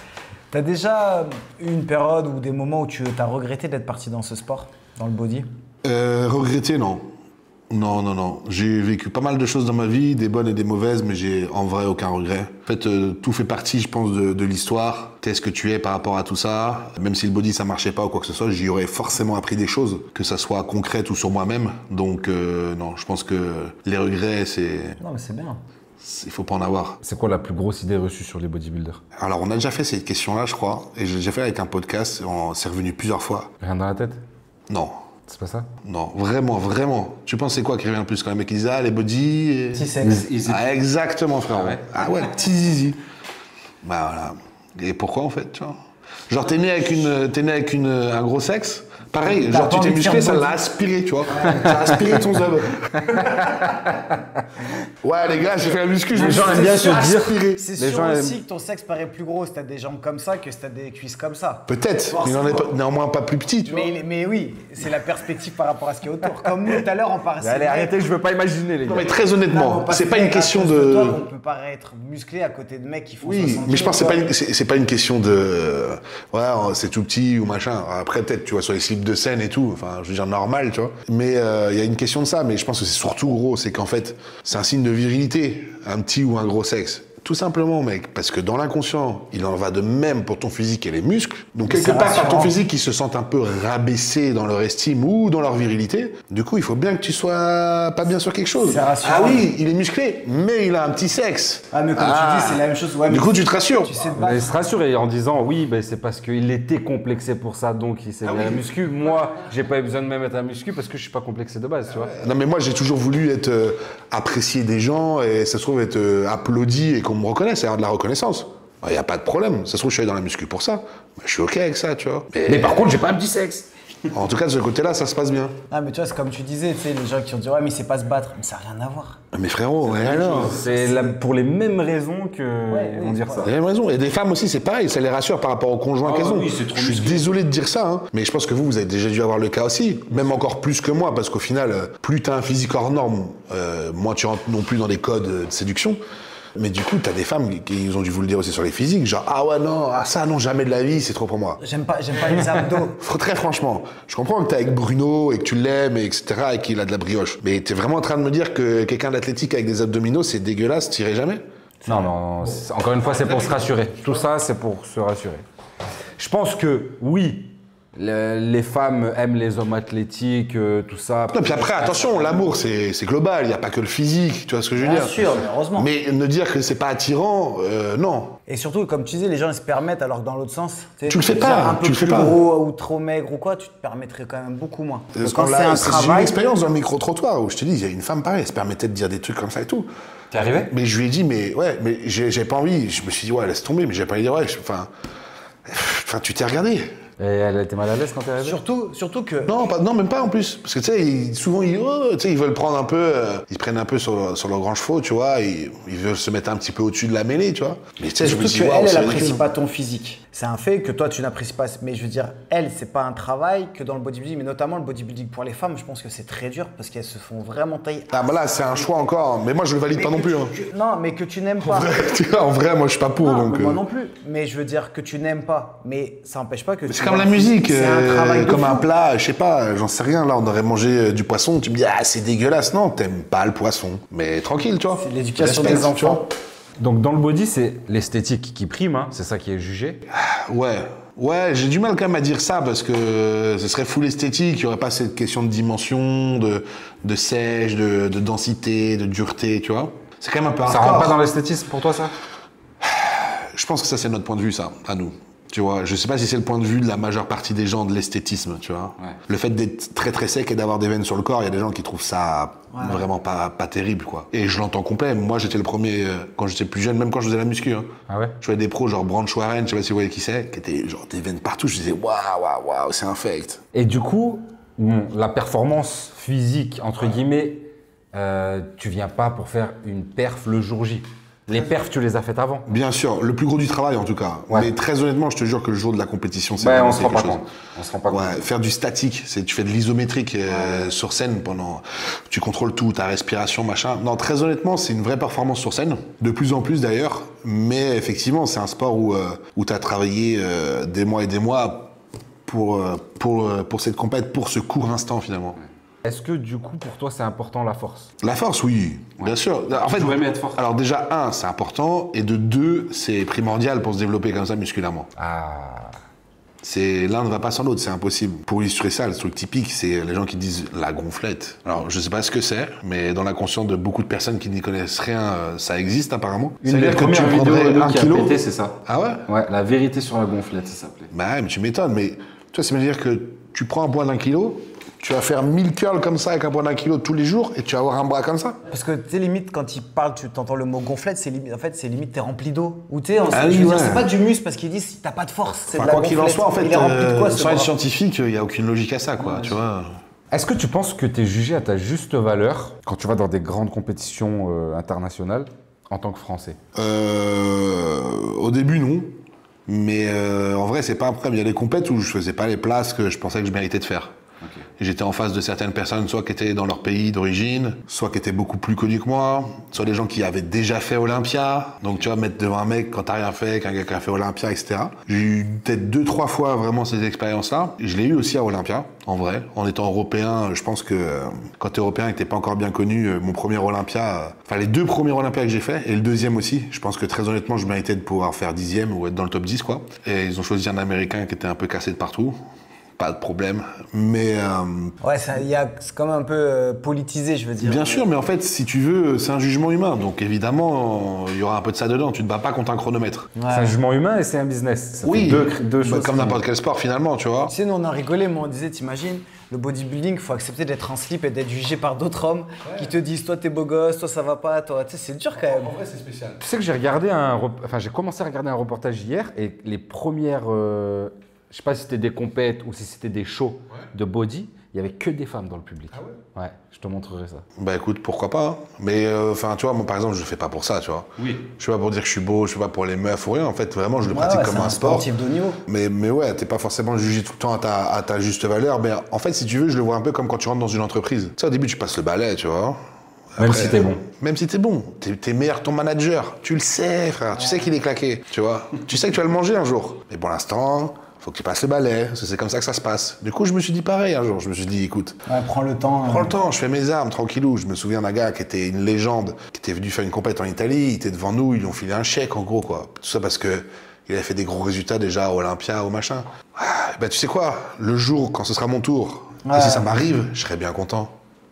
T'as déjà eu une période ou des moments où tu as regretté d'être parti dans ce sport, dans le body? Regretter, non. Non. J'ai vécu pas mal de choses dans ma vie, des bonnes et des mauvaises, mais j'ai en vrai aucun regret. En fait, tout fait partie, je pense, de l'histoire. T'es ce que tu es par rapport à tout ça. Même si le body, ça marchait pas ou quoi que ce soit, j'y aurais forcément appris des choses, que ça soit concrète ou sur moi-même. Donc, non, je pense que les regrets, Non, mais c'est bien. il faut pas en avoir. C'est quoi la plus grosse idée reçue sur les bodybuilders? Alors, on a déjà fait cette question-là, je crois, et j'ai déjà fait avec un podcast, c'est revenu plusieurs fois. Rien dans la tête? Non. C'est pas ça? Non, vraiment. Tu penses c'est quoi qui revient le plus quand les mecs ils disent les body Petit sexe. Exactement, frère. Ah ouais. Ah ouais, petit zizi. Bah voilà. Et pourquoi en fait, tu vois? Genre t'es né avec un gros sexe. Pareil, T'as genre pas tu t'es envie de musclé, faire ça body. l'a aspiré, tu vois. Ça a aspiré ton zob. Ouais, les gars, j'ai fait la muscu, je me Les suis gens aiment bien se dire- aspiré. C'est Les sûr gens aussi que ton sexe paraît plus gros si t'as des jambes comme ça que si t'as des cuisses comme ça. Peut-être, mais il n'en est pas, néanmoins pas plus petit, tu vois. Mais oui, c'est la perspective par rapport à ce qui est autour. Comme nous, tout à l'heure, on paraissait... Allez, arrêtez, je veux pas imaginer, les gars. Non, mais très honnêtement, c'est pas une question de... Toi, on peut paraître musclé à côté de mecs qui font Oui, 60 mais je pense que kilos, c'est pas une question de ouais, c'est tout petit ou machin. Après peut-être tu vois sur les slips de scène et tout, enfin je veux dire normal, tu vois. Mais il y a une question de ça, mais je pense que c'est surtout gros, c'est qu'en fait, c'est un signe de virilité, un petit ou un gros sexe. Tout simplement, mec, parce que dans l'inconscient, il en va de même pour ton physique et les muscles. Donc, quelque part, par ton physique, ils se sentent un peu rabaissés dans leur estime ou dans leur virilité. Du coup, il faut bien que tu sois pas bien sur quelque chose. Ah oui, il est musclé, mais il a un petit sexe. Ah, mais comme tu dis, c'est la même chose. Ouais, du coup, tu te rassures. Tu sais Il se rassure en disant oui, ben, c'est parce qu'il était complexé pour ça, donc il s'est mis à la muscu. Moi, j'ai pas eu besoin de me mettre à la muscu parce que je suis pas complexé de base, tu vois. Non, mais moi, j'ai toujours voulu être apprécié des gens et ça se trouve être applaudi et qu'on me reconnaisse, et avoir de la reconnaissance. Il n'y a pas de problème. Ça se trouve, je suis allé dans la muscu pour ça. Je suis OK avec ça, tu vois. Mais par contre, j'ai pas un petit sexe. En tout cas, de ce côté-là, ça se passe bien. Ah, mais tu vois, c'est comme tu disais, tu sais, les gens qui ont dit ouais, mais il sait pas se battre. Mais ça n'a rien à voir. Mais frérot, ouais, alors. C'est pour les mêmes raisons que vont dire ça. Vous avez raison. Et des femmes aussi, c'est pareil, ça les rassure par rapport au conjoint qu'elles ont. Oui, c'est trop je suis désolé de dire ça, hein, mais je pense que vous avez déjà dû avoir le cas aussi, même encore plus que moi, parce qu'au final, plus t'as un physique hors norme, moins tu rentres non plus dans des codes de séduction. Mais du coup, t'as des femmes qui ont dû vous le dire aussi sur les physiques, genre ah ouais non, ça non, jamais de la vie, c'est trop pour moi. J'aime pas les abdos. Très franchement, je comprends que t'es avec Bruno et que tu l'aimes, etc., et qu'il a de la brioche. Mais t'es vraiment en train de me dire que quelqu'un d'athlétique avec des abdominaux, c'est dégueulasse, t'irais jamais? Non, encore une fois, c'est pour se rassurer. Tout ça, c'est pour se rassurer. Je pense que oui, les femmes aiment les hommes athlétiques, tout ça. Non, puis après, attention, l'amour, c'est global, il n'y a pas que le physique, tu vois ce que je veux dire? Bien sûr, mais heureusement. Mais ne dire que c'est pas attirant, non. Et surtout, comme tu disais, les gens ils se permettent, alors que dans l'autre sens, Tu le fais pas, un peu tu le fais plus pas. gros ou trop maigre ou quoi, tu te permettrais quand même beaucoup moins. Parce Quand qu'on c'est un j'ai eu une travail, expérience dans le micro-trottoir où je te dis, il y a une femme pareille, elle se permettait de dire des trucs comme ça et tout. T'es arrivé? Mais je lui ai dit, mais ouais, mais j'ai pas envie. Je me suis dit, ouais, laisse tomber, mais j'ai pas envie de dire, ouais, enfin, tu t'es regardé. Et elle était mal à l'aise quand t'es arrivé? surtout que. Non, même pas en plus. Parce que tu sais, souvent, ils veulent prendre un peu, ils se prennent un peu sur leurs grands chevaux, tu vois, ils veulent se mettre un petit peu au-dessus de la mêlée, tu vois. Mais tu sais, je me Surtout dis, qu'elle, waouh, elle apprécie pas ton physique. C'est un fait que toi, tu n'apprécies pas. Mais je veux dire, elle, c'est pas un travail que dans le bodybuilding, mais notamment le bodybuilding pour les femmes, je pense que c'est très dur parce qu'elles se font vraiment tailler. Ah, bah là, c'est un choix encore. Mais moi, je le valide pas non plus. Hein. Non, mais que tu n'aimes pas. En vrai, moi, je suis pas pour. Non, donc, moi non plus. Mais je veux dire que tu n'aimes pas. Mais ça n'empêche pas que. c'est comme la musique. C'est un travail de comme fou. un plat, je sais pas, j'en sais rien. Là, on aurait mangé du poisson. Tu me dis, ah, c'est dégueulasse. Non, t'aimes pas le poisson. Mais tranquille, tu vois. C'est l'éducation Respect, des tu vois. enfants. Donc dans le body, c'est l'esthétique qui prime, hein, c'est ça qui est jugé. Ouais, j'ai du mal quand même à dire ça parce que ce serait full esthétique, il n'y aurait pas cette question de dimension, de sèche, de densité, de dureté, tu vois. C'est quand même un peu Ça hardcore. rentre pas dans l'esthétisme pour toi, ça? Je pense que ça, c'est notre point de vue, ça, à nous. Tu vois, je sais pas si c'est le point de vue de la majeure partie des gens de l'esthétisme, tu vois. Ouais. Le fait d'être très très sec et d'avoir des veines sur le corps, il y a des gens qui trouvent ça vraiment pas terrible, quoi. Et je l'entends complet. Moi, j'étais le premier, quand j'étais plus jeune, même quand je faisais la muscu, hein. Ah ouais? Je voyais des pros, genre Branch Warren, je sais pas si vous voyez qui c'est, qui étaient genre des veines partout. Je disais, waouh, c'est un fake. Et du coup, la performance physique, entre guillemets, tu viens pas pour faire une perf le jour J. Les perfs, tu les as faites avant. Bien sûr, le plus gros du travail en tout cas. Ouais. Mais très honnêtement, je te jure que le jour de la compétition, c'est Ouais, vraiment on se rend quelque pas chose. compte. On se rend pas compte. Ouais, faire du statique, tu fais de l'isométrique sur scène pendant, tu contrôles tout, ta respiration, machin. Non, très honnêtement, c'est une vraie performance sur scène, de plus en plus d'ailleurs. Mais effectivement, c'est un sport où tu as travaillé des mois et des mois pour cette compète, pour ce court instant finalement. Est-ce que du coup, pour toi, c'est important la force? La force, oui, bien sûr. En fait, J'aurais aimé être fort. alors déjà, un, c'est important, et de deux, c'est primordial pour se développer comme ça musculairement. Ah. L'un ne va pas sans l'autre, c'est impossible. Pour illustrer ça, le truc typique, c'est les gens qui disent la gonflette. Alors, je sais pas ce que c'est, mais dans l'inconscient de beaucoup de personnes qui n'y connaissent rien, ça existe apparemment. Une des premières vidéos qui a pété, c'est ça. Ah ouais? Ouais, la vérité sur la gonflette, ça s'appelait. Bah ouais, mais tu m'étonnes, mais toi, ça veut dire que tu prends un poids d'1 kilo, tu vas faire 1000 curls comme ça avec un poids d'1 kilo tous les jours et tu vas avoir un bras comme ça. Parce que tu sais, limite, quand il parle, tu t'entends le mot gonflette, c'est limite, en fait, c'est limite, t'es rempli d'eau. Ou tu sais, Ah je veux oui, dire, ouais. c'est pas du muscle parce qu'ils disent t'as pas de force, c'est de la Quoi qu'il en gonflette. soit, en fait, Il est rempli de quoi, ce sans être bras scientifique, il n'y a aucune logique à ça, quoi, tu vois. Est-ce que tu penses que tu es jugé à ta juste valeur quand tu vas dans des grandes compétitions internationales en tant que Français? Au début, non. Mais en vrai, c'est pas un problème. Il y a des compètes où je faisais pas les places que je pensais que je méritais de faire. Ok. J'étais en face de certaines personnes, soit qui étaient dans leur pays d'origine, soit qui étaient beaucoup plus connus que moi, soit des gens qui avaient déjà fait Olympia. Donc tu vois, mettre devant un mec quand t'as rien fait, qu'un gars qui a fait Olympia, etc. J'ai eu peut-être 2-3 fois vraiment ces expériences-là. Je l'ai eu aussi à Olympia, en vrai. En étant européen, je pense que quand t'es européen et que t'es pas encore bien connu, mon premier Olympia, enfin les 2 premiers Olympias que j'ai fait, et le deuxième aussi, je pense que très honnêtement, je méritais de pouvoir faire 10e ou être dans le top 10, quoi. Et ils ont choisi un Américain qui était un peu cassé de partout. Pas de problème, mais... Ouais, c'est quand même un peu politisé, je veux dire. Bien sûr, mais en fait, si tu veux, c'est un jugement humain. Donc évidemment, il y aura un peu de ça dedans. Tu te bats pas contre un chronomètre. C'est un jugement humain et c'est un business. Ça Oui, fait deux choses. comme n'importe quel sport finalement, tu vois. Tu sais, nous on en rigolait, mais on disait, t'imagines, le bodybuilding, il faut accepter d'être en slip et d'être jugé par d'autres hommes qui te disent, toi t'es beau gosse, toi ça va pas, toi, tu sais, c'est dur quand même. En vrai, c'est spécial. Tu sais que j'ai commencé à regarder un reportage hier et les premières, je sais pas si c'était des compètes ou si c'était des shows de body, il y avait que des femmes dans le public. Ah ouais? Ouais, je te montrerai ça. Bah écoute, pourquoi pas, hein. Mais enfin, tu vois, moi par exemple, je le fais pas pour ça, tu vois. Oui. Je suis pas pour dire que je suis beau, je suis pas pour les meufs ou rien. En fait, vraiment, je le pratique comme un sport. Sportif de haut niveau. Mais ouais, t'es pas forcément jugé tout le temps à ta juste valeur. Mais en fait, si tu veux, je le vois un peu comme quand tu rentres dans une entreprise. Tu sais, au début, tu passes le balai, tu vois. Même si t'es bon. Même si t'es bon. T'es meilleur que ton manager. Tu le sais, frère. Tu sais qu'il est claqué, tu vois. Tu sais que tu vas le manger un jour. Mais pour l'instant, faut que tu passes le balai. Parce que c'est comme ça que ça se passe. Du coup, je me suis dit pareil un jour. Je me suis dit, écoute. Ouais, prends le temps. Prends le temps, je fais mes armes, tranquillou. Je me souviens d'un gars qui était une légende, qui était venu faire une compète en Italie. Il était devant nous, ils lui ont filé un chèque, en gros, quoi. Tout ça parce que il avait fait des gros résultats déjà à Olympia, au machin. Ah, ben, tu sais quoi, le jour, quand ce sera mon tour, et si ça m'arrive, je serai bien content.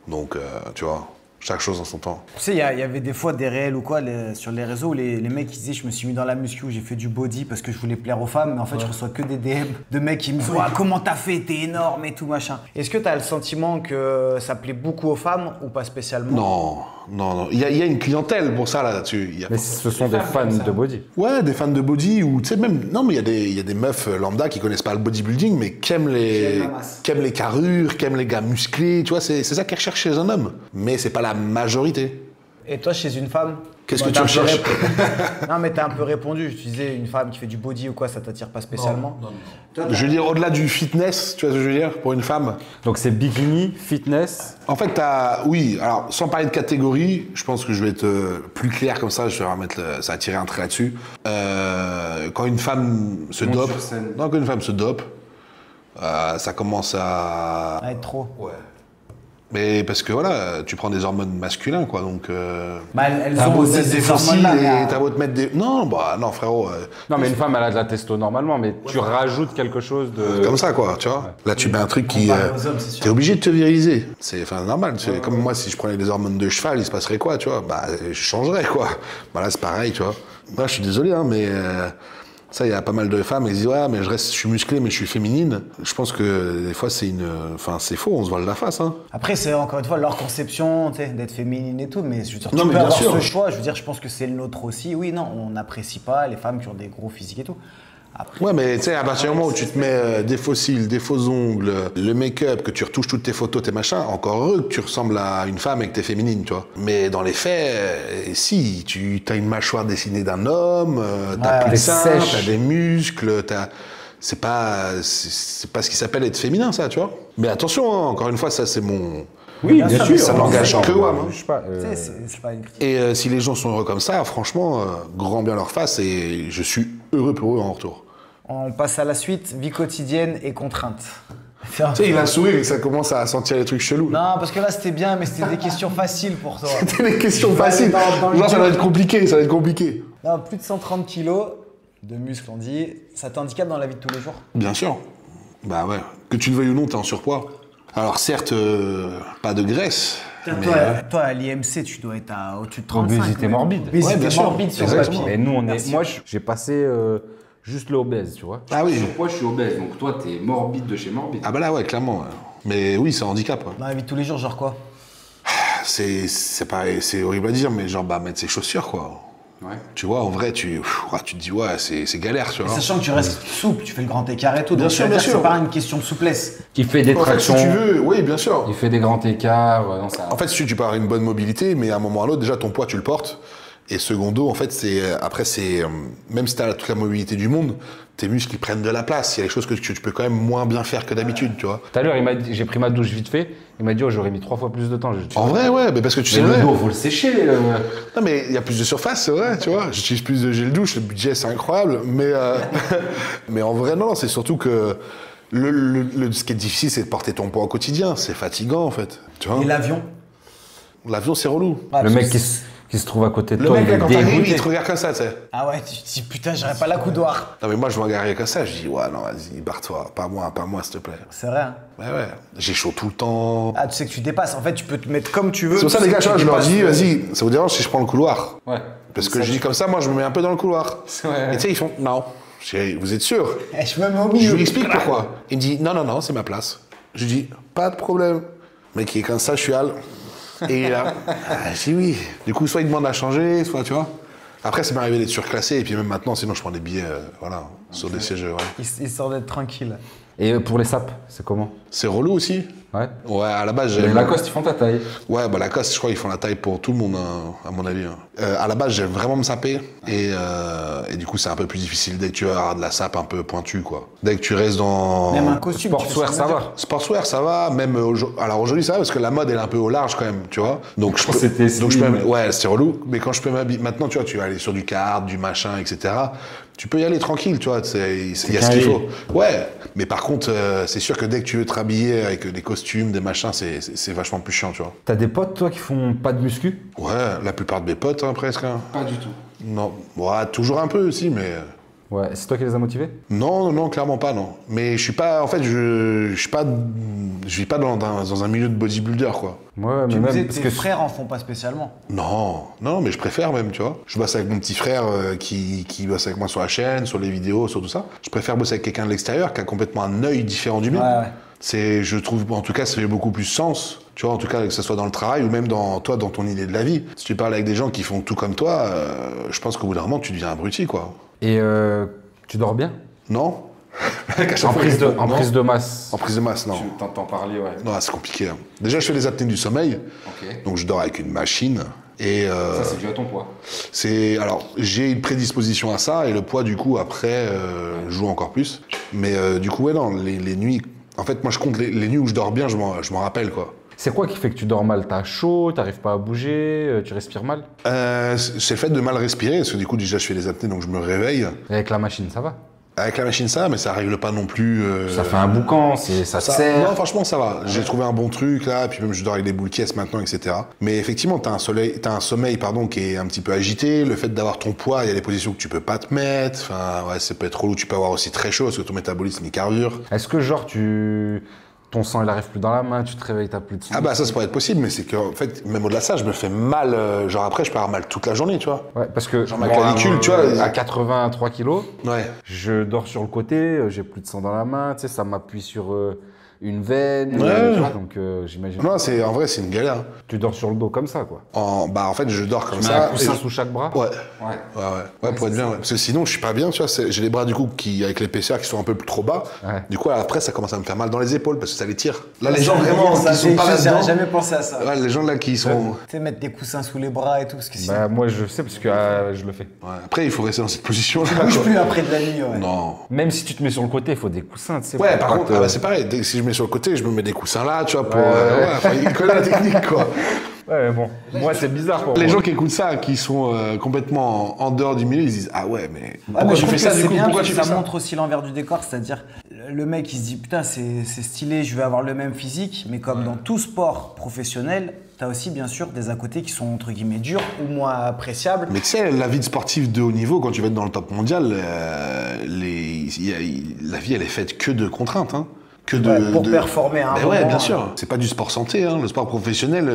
Donc, tu vois. Chaque chose en son temps. Tu sais, il y avait des fois des réels ou quoi sur les réseaux où les mecs ils disaient je me suis mis dans la muscu, j'ai fait du body parce que je voulais plaire aux femmes, mais en fait je reçois que des DM de mecs qui me disent comment t'as fait, t'es énorme et tout machin. Est-ce que t'as le sentiment que ça plaît beaucoup aux femmes ou pas spécialement? Non. Il y a une clientèle pour ça là-dessus. Mais ce sont des fans de body. Ouais, des fans de body ou tu sais même. Non, mais il y a des meufs lambda qui connaissent pas le bodybuilding, mais qui aiment les carrures, qui aiment les gars musclés. Tu vois, c'est ça qu'ils recherchent chez un homme. Mais c'est pas la majorité. Et toi, chez une femme? Qu'est-ce que tu recherches? Non, mais t'as un peu répondu. Tu disais une femme qui fait du body ou quoi, ça t'attire pas spécialement? Non. Je veux dire, au-delà du fitness, tu vois ce que je veux dire, pour une femme. Donc c'est bikini, fitness. En fait, oui, alors sans parler de catégorie, je pense que je vais être plus clair comme ça, je vais remettre ça va tirer un trait là-dessus. Quand une femme se dope, ça commence à être trop. Ouais. Mais parce que voilà, tu prends des hormones masculins, quoi, donc... Bah, elles t'as ont beau aussi mettre des ces fossiles hormones-là, et t'as beau te mettre des... Non, frérot... Non, mais une femme, elle a de la testo normalement, mais tu rajoutes quelque chose de... Comme ça, quoi, tu vois. Ouais. Là, tu mets un truc qui... t'es obligé de te viriliser. C'est normal. Comme moi, si je prenais des hormones de cheval, il se passerait quoi, tu vois? Bah, je changerais, quoi. Bah là, c'est pareil, tu vois. Moi, je suis désolé, hein, mais... Ça, il y a pas mal de femmes, elles disent ouais, mais je suis musclé, mais je suis féminine. Je pense que des fois, c'est faux, on se voile la face. Hein. Après, c'est encore une fois leur conception, tu sais, d'être féminine et tout, mais je veux dire, tu peux avoir ce choix. Je veux dire, je pense que c'est le nôtre aussi. Oui, non, on n'apprécie pas les femmes qui ont des gros physiques et tout. Après, ouais, mais tu sais, à partir du moment où tu te mets des faux cils, des faux ongles, le make-up, que tu retouches toutes tes photos, tes machins, encore heureux que tu ressembles à une femme et que t'es féminine, tu vois. Mais dans les faits, si, tu as une mâchoire dessinée d'un homme, t'as plus de seins, t'as des muscles, c'est pas ce qui s'appelle être féminin, ça, tu vois. Mais attention, hein, encore une fois, ça c'est mon... Oui, bien sûr, ça n'engage que WAM. C'est pas une critique. Et si les gens sont heureux comme ça, franchement, grand bien leur face et je suis heureux pour eux en retour. On passe à la suite, vie quotidienne et contraintes. Tu sais, il a souri et ça commence à sentir les trucs chelous. Non, parce que là c'était bien, mais c'était des questions faciles pour toi. C'était des questions faciles. Genre, ça va être compliqué, Non, plus de 130 kilos de muscles, on dit. Ça t'handicape dans la vie de tous les jours? Bien sûr. Bah ouais. Que tu le veuilles ou non, t'es en surpoids. Alors certes, pas de graisse. Toi, à l'IMC, tu dois être au-dessus de 35. Obésité morbide. Ouais, bien sûr. Morbide sur le papier. Et nous, moi, j'ai passé juste l'obèse, tu vois. Ah oui. Moi, je suis obèse, donc toi, t'es morbide de chez morbide. Ah bah là, ouais, clairement. Ouais. Mais oui, c'est un handicap. Ouais. Dans la vie de tous les jours, genre quoi? C'est horrible à dire, mais genre, mettre ses chaussures, quoi. Ouais. Tu vois, en vrai, tu te dis, ouais, c'est galère, tu vois. Et sachant que tu restes souple, tu fais le grand écart et tout. Bien sûr. C'est pas une question de souplesse. Il fait des tractions. En fait, si tu veux, oui, bien sûr. Il fait des grands écarts. En fait, si tu peux avoir une bonne mobilité, mais à un moment ou à l'autre, déjà, ton poids, tu le portes. Et secondo, en fait, après, même si tu as toute la mobilité du monde, tes muscles, ils prennent de la place. Il y a des choses que tu peux quand même moins bien faire que d'habitude, tu vois. Tout à l'heure, j'ai pris ma douche vite fait. Il m'a dit, oh, j'aurais mis 3 fois plus de temps. En vrai, ouais, mais parce que tu sais. Le dos, faut le sécher. Non, mais il y a plus de surface, c'est vrai, tu vois. J'utilise plus de gel douche, le budget, c'est incroyable. Mais en vrai, non, c'est surtout que ce qui est difficile, c'est de porter ton poids au quotidien. C'est fatigant, en fait. Tu vois. Et l'avion? L'avion, c'est relou. Le mec qui se trouve à côté de Le toi, mec, il est quand t'arrives, dégoûté. il te regarde comme ça, tu sais. Ah ouais, tu te dis putain, j'aurais pas la coudoir. Non, mais moi, je me regarde comme ça, je dis, ouais, non, vas-y, barre-toi. Pas moi, s'il te plaît. C'est vrai. Hein. Ouais. J'ai chaud tout le temps. Ah, tu sais que tu dépasses. En fait, tu peux te mettre comme tu veux. C'est pour ça, tu les sais gars, que tu je leur dépasses. dis, vas-y, ça vous dérange si je prends le couloir? Ouais. Parce que je dis comme ça, moi, je me mets un peu dans le couloir. Ouais. Et tu sais, ils font, non. Je dis, vous êtes sûr? Eh, je me mets au Je milieu. lui explique pourquoi. Il me dit, non, c'est ma place. Je lui dis, pas de problème. Le mec, il est comme ça, je suis Al. Et il est là. Je dis oui. Du coup, soit il demande à changer, soit, tu vois. Après, ça m'est arrivé d'être surclassé, et puis même maintenant, sinon, je prends des billets, voilà, sur des sièges, ouais. Histoire d'être tranquille. Et pour les sapes, c'est comment? C'est relou aussi. Ouais. Ouais, à la base, j'ai. Les Lacoste, ils font ta taille. Ouais, bah Lacoste, je crois qu'ils font la taille pour tout le monde, hein, à mon avis. Hein. À la base, j'aime vraiment me saper. Et du coup, c'est un peu plus difficile dès que tu as de la sape un peu pointue, quoi. Dès que tu restes dans. Même un costume. tu Sportswear, fais ça dire. va. Sportswear, ça va. Même alors aujourd'hui, ça va parce que la mode, elle est un peu au large quand même, tu vois. Donc je peux. C'était Donc je peux. slim. Ouais, c'est relou. Mais quand je peux m'habiller. Maintenant, tu vois, tu vas aller sur du kart, du machin, etc. Tu peux y aller tranquille, tu vois. Il y a ce qu'il carré. faut. Ouais. Mais par contre, c'est sûr que dès que tu veux te rhabiller avec des costumes, des machins, c'est vachement plus chiant, tu vois. T'as des potes, toi, qui font pas de muscu? Ouais, la plupart de mes potes, hein, presque. Hein. Pas du tout. Non. Ouais, toujours un peu aussi, mais. Ouais, c'est toi qui les as motivés? Non, clairement pas, non. Mais je suis pas. En fait, je suis pas. Je vis pas dans un milieu de bodybuilder, quoi. Ouais, Tu mais me disais, même parce tes que frères en font pas spécialement. Non, mais je préfère même, tu vois. Je bosse avec mon petit frère qui bosse avec moi sur la chaîne, sur les vidéos, sur tout ça. Je préfère bosser avec quelqu'un de l'extérieur qui a complètement un œil différent du mien. Ouais. Je trouve, en tout cas, ça fait beaucoup plus sens. Tu vois, en tout cas, que ce soit dans le travail ou même dans ton idée de la vie. Si tu parles avec des gens qui font tout comme toi, je pense qu'au bout d'un moment, tu deviens abruti, quoi. Et tu dors bien? Non. En prise de masse. En prise de masse, non. Tu t'entends parler, ouais. Non, c'est compliqué. Hein. Déjà, je fais les apnées du sommeil. Ok. Donc, je dors avec une machine. Et Ça, c'est dû à ton poids. alors, j'ai une prédisposition à ça. Et le poids, du coup, après, joue encore plus. Mais du coup, ouais, non, les nuits... En fait, moi, je compte les nuits où je dors bien, je m'en rappelle, quoi. C'est quoi qui fait que tu dors mal? T'as chaud, t'arrives pas à bouger, tu respires mal? C'est le fait de mal respirer. Parce que du coup, déjà, je fais les apnées, donc je me réveille. Et avec la machine, ça va? Avec la machine, ça va, mais ça règle pas non plus... Ça fait un boucan, ça te sert. Non, franchement, ça va. J'ai trouvé un bon truc, là, puis même je dors avec des boules caisses maintenant, etc. Mais effectivement, t'as un sommeil, qui est un petit peu agité. Le fait d'avoir ton poids, il y a des positions que tu peux pas te mettre. Enfin, ouais, ça peut être relou. Tu peux avoir aussi très chaud, parce que ton métabolisme, il carbure. Est-ce que genre ton sang il arrive plus dans la main, tu te réveilles, t'as plus de sang? Ah bah ça pourrait être possible, mais c'est qu'en fait, même au-delà de ça, je me fais mal, genre après je peux avoir mal toute la journée, tu vois. Ouais, parce que Genre ma clavicule, tu vois. à 83 kilos, Ouais. je dors sur le côté, j'ai plus de sang dans la main, tu sais, ça m'appuie sur une veine, Ouais. tu vois, donc j'imagine. Non, en vrai, c'est une galère. Tu dors sur le dos comme ça, quoi. En fait, je dors comme Tu mets ça. un coussin et- sous chaque bras? Ouais. Ouais. Ouais, pour être bien, ouais. Parce que sinon, je suis pas bien, tu vois. J'ai les bras, du coup, avec l'épaisseur qui sont un peu trop bas. Ouais. Du coup, après, ça commence à me faire mal dans les épaules parce que ça les tire. Là, les gens vraiment ça, qui sont pas j'aurais là-dedans. jamais pensé à ça. Ouais, les gens là qui sont. Tu sais, mettre des coussins sous les bras et tout, parce que sinon, Bah, moi, je sais parce que je le fais. Ouais. Après, il faut rester dans cette position-là. tu bouges quoi. plus après de la nuit, ouais. Non. Même si tu te mets sur le côté, il faut des coussins, tu sais. Ouais, pour par pas contre, te- c'est pareil. Dès que si je mets sur le côté, je me mets des coussins là, tu vois, pour. Ouais. Enfin, il connaît la technique, quoi. Ouais, bon. Moi, c'est bizarre pour Les moi. gens qui écoutent ça, qui sont complètement en dehors du milieu, ils se disent ah ouais, mais Ouais, pourquoi mais je tu trouve fais que ça du c'est coup bien Pourquoi parce tu que fais ça ça montre aussi l'envers du décor, c'est-à-dire le mec il se dit putain c'est stylé, je vais avoir le même physique, mais comme dans tout sport professionnel, t'as aussi bien sûr des à côté qui sont entre guillemets durs ou moins appréciables. Mais tu sais, la vie de sportif de haut niveau, quand tu vas être dans le top mondial, la vie elle est faite que de contraintes, hein. Que Pour performer à un Mais ouais, moment, bien sûr. C'est pas du sport santé, hein. Le sport professionnel,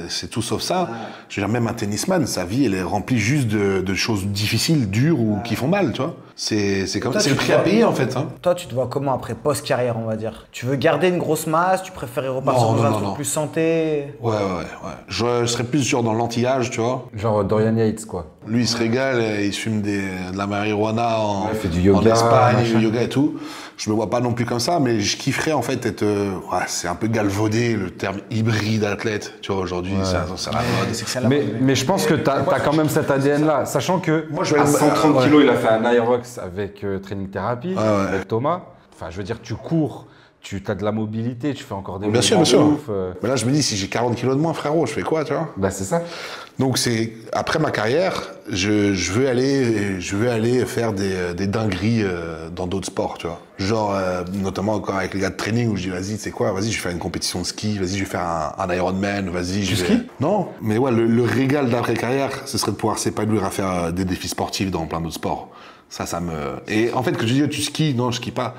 c'est tout sauf ça. Je veux dire, même un tennisman, sa vie, elle est remplie juste de choses difficiles, dures ou qui font mal, tu vois. C'est comme ça. Toi, C'est le tu prix à vois- payer, en fait. Hein. Toi tu te vois comment après post-carrière on va dire? Tu veux garder une grosse masse, tu préférais repartir Non, dans non, un non, truc non. plus santé? Ouais. Je serais plus genre dans l'anti-âge, tu vois. Genre Dorian Yates, quoi. Lui, il se régale, il fume de la marijuana Il fait du yoga, en Espagne, machin. du yoga et tout. Je me vois pas non plus comme ça, mais je kifferais en fait être... c'est un peu galvaudé, le terme hybride athlète. Tu vois, aujourd'hui, c'est la mode. C'est que ça, là, Mais je pense que tu as quand même cet ADN-là, sachant que Moi, je vais à aller- 130 ouais. kilos, il a fait un Aerox avec Training Therapy, ouais. avec Thomas. Enfin, je veux dire, tu cours, tu as de la mobilité, tu fais encore des Bien sûr, mouvements bien de sûr. ouf, Mais là, je me dis, si j'ai 40 kilos de moins, frérot, je fais quoi, tu vois? Bah, c'est ça. Donc c'est après ma carrière, je veux aller faire des dingueries dans d'autres sports, tu vois. Genre notamment encore avec les gars de training où je dis vas-y, c'est quoi, vas-y, je vais faire une compétition de ski, vas-y, je vais faire un Ironman, vas-y, je vais... skis? Non, mais ouais, le régal d'après carrière, ce serait de pouvoir s'épanouir à faire des défis sportifs dans plein d'autres sports. Ça me... Et en fait, que je dis tu skis, non, je skie pas.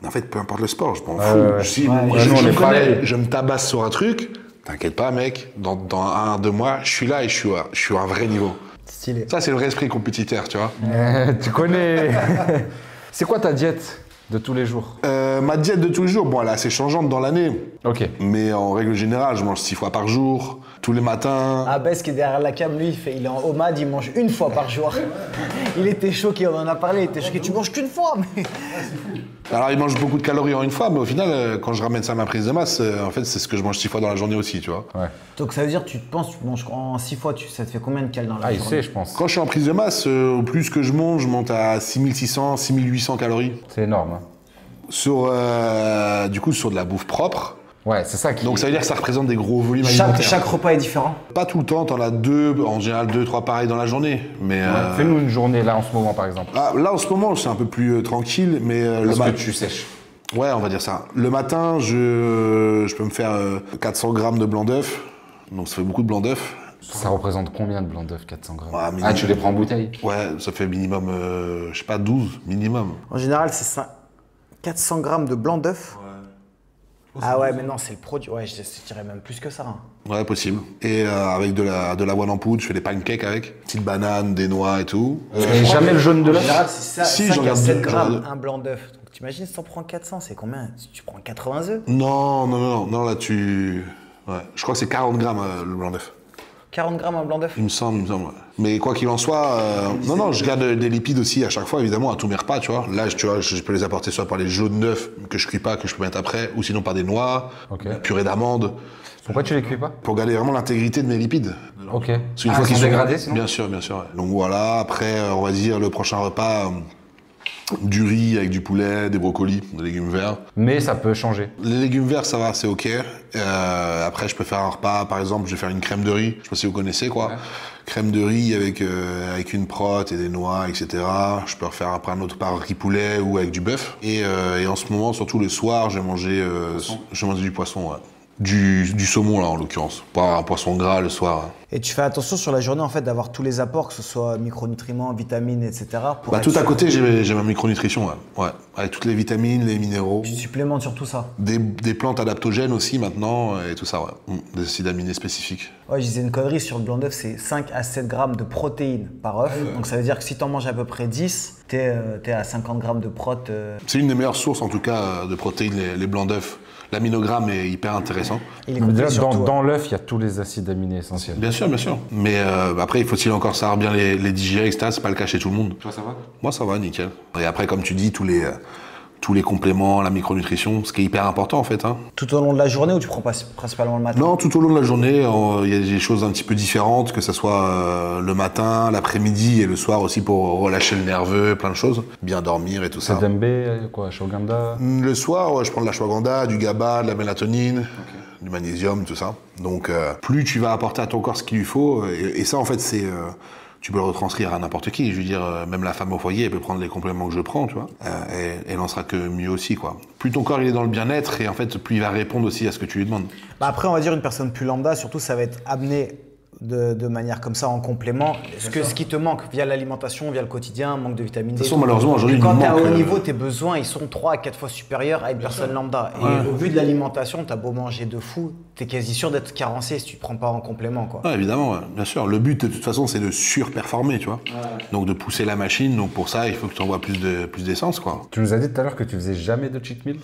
En fait, peu importe le sport, je m'en fous. ouais. Si, Ouais, je nous, on me est connais, pareil. je me tabasse sur un truc. T'inquiète pas, mec, dans 1-2 mois, je suis là et je suis à un vrai niveau. stylé. Ça, c'est le vrai esprit compétiteur, tu vois. Tu connais. C'est quoi ta diète de tous les jours? Ma diète de tous les jours, bon, elle est assez changeante dans l'année. Ok. Mais en règle générale, je mange 6 fois par jour, tous les matins. Ah, Bess qui est derrière la cam, lui, il est en homade, il mange 1 fois par jour. Il était choqué, on en a parlé, il était choqué. Tu manges qu'une fois, mais. Alors, il mange beaucoup de calories en une fois, mais au final, quand je ramène ça à ma prise de masse, en fait, c'est ce que je mange 6 fois dans la journée aussi, tu vois. Ouais. Donc ça veut dire, tu manges en 6 fois, ça te fait combien de calories dans la Ah, il journée? sait, je pense. Quand je suis en prise de masse, au plus que je monte à 6600, 6800 calories. C'est énorme. Hein. Sur, du coup, sur de la bouffe propre. Ouais, c'est ça qui. Donc, ça veut dire que ça représente des gros volumes Chaque, alimentaires. chaque repas est différent. Pas tout le temps, t'en as 2, en général 2-3 pareils dans la journée. Mais Fais-nous une journée là en ce moment, par exemple. là, en ce moment, c'est un peu plus tranquille, mais le Parce que matin. tu sèches. Ouais, on va dire ça. Le matin, je peux me faire 400 grammes de blanc d'œuf. Donc ça fait beaucoup de blanc d'œuf. Ça représente combien de blanc d'œuf, 400 grammes? Ouais, minimum. Ah, tu les prends en bouteille? Ouais, ça fait minimum, je sais pas, 12 minimum. En général, c'est ça. 400 grammes de blanc d'œuf. Ah ouais, mais non, c'est le produit. Ouais, je dirais même plus que ça. Hein. Ouais, possible. Et avec de l'avoine en poudre, je fais des pancakes avec. Petites bananes, des noix et tout. Et jamais le jaune de En l'œuf? général, c'est ça. Si, 5 j'en à garde 7 deux, grammes, j'en garde un blanc d'œuf. Donc t'imagines si t'en prends 400, c'est combien? Si tu prends 80 œufs? Non, là tu... Ouais, je crois que c'est 40 grammes le blanc d'œuf. 40 grammes un blanc d'œuf? Il me semble, ouais. Mais quoi qu'il en soit, non, je garde des lipides aussi à chaque fois, évidemment, à tous mes repas, tu vois. Là, tu vois, je peux les apporter soit par les jaunes d'œufs que je cuis pas, que je peux mettre après, ou sinon par des noix, Ok. purée d'amandes, Pourquoi tu les cuis pas? pour garder vraiment l'intégrité de mes lipides. Ok. Parce qu'une Ah, fois ils qu'ils sont sont dégradés sinon? Bien sûr, ouais. Donc voilà, après, on va dire le prochain repas, du riz avec du poulet, des brocolis, des légumes verts. Mais ça peut changer. Les légumes verts, ça va, c'est ok. Après, je peux faire un repas, par exemple, je vais faire une crème de riz. Je sais pas si vous connaissez, quoi. Ouais. Crème de riz avec une prot et des noix, etc. Je peux refaire après un autre par riz poulet ou avec du bœuf. Et en ce moment, surtout le soir, je vais manger du poisson, ouais. Du saumon, là, en l'occurrence. Pas un poisson gras le soir. Hein. Et tu fais attention sur la journée en fait d'avoir tous les apports, que ce soit micronutriments, vitamines, etc. pour Bah, être tout à sûr. côté, j'ai ma micronutrition, ouais. Ouais. Avec toutes les vitamines, les minéraux. Tu supplémentes sur tout ça. Des plantes adaptogènes aussi maintenant, et tout ça, ouais. Des acides aminés spécifiques. Ouais, je disais une connerie sur le blanc d'œuf, c'est 5 à 7 grammes de protéines par œuf. Donc ça veut dire que si tu en manges à peu près 10, t'es à 50 grammes de prot. C'est une des meilleures sources, en tout cas, de protéines, les blancs d'œufs. L'aminogramme est hyper intéressant. Et les Mais déjà, copies surtout, dans l'œuf, il y a tous les acides aminés essentiels. Bien sûr, bien sûr. Mais après, il faut-il encore savoir bien les digérer, etc. C'est pas le cas chez tout le monde. Toi, ça va? Moi, ça va, nickel. Et après, comme tu dis, tous les compléments, la micronutrition, ce qui est hyper important, en fait. Hein. Tout au long de la journée ou tu prends pas principalement le matin? Non, tout au long de la journée, il y a des choses un petit peu différentes, que ce soit le matin, l'après-midi et le soir aussi pour relâcher le nerveux, plein de choses. Bien dormir et tout ça. Sedembe, quoi, ashwagandha. Le soir, ouais, je prends de l'ashwagandha, du GABA, de la mélatonine, du magnésium, tout ça. Donc, plus tu vas apporter à ton corps ce qu'il lui faut, et ça, en fait, c'est... tu peux le retranscrire à n'importe qui. Je veux dire, même la femme au foyer, elle peut prendre les compléments que je prends, tu vois. Et elle en sera que mieux aussi, quoi. Plus ton corps il est dans le bien-être, et en fait, plus il va répondre aussi à ce que tu lui demandes. Bah après, on va dire une personne plus lambda, surtout ça va être amené de manière comme ça en complément. Ce qui te manque via l'alimentation, via le quotidien, manque de vitamine D. De toute façon, malheureusement, aujourd'hui, Quand il tu es à manque, haut niveau, tes besoins ils sont 3 à 4 fois supérieurs à une personne lambda. Et au vu de l'alimentation, tu as beau manger de fou, tu es quasi sûr d'être carencé si tu ne prends pas en complément. Quoi. Ouais, évidemment, ouais, bien sûr. Le but, de toute façon, c'est de surperformer, tu vois. Donc, de pousser la machine. Donc, pour ça, il faut que tu envoies plus d'essence, quoi. Tu nous as dit tout à l'heure que tu faisais jamais de cheat meal?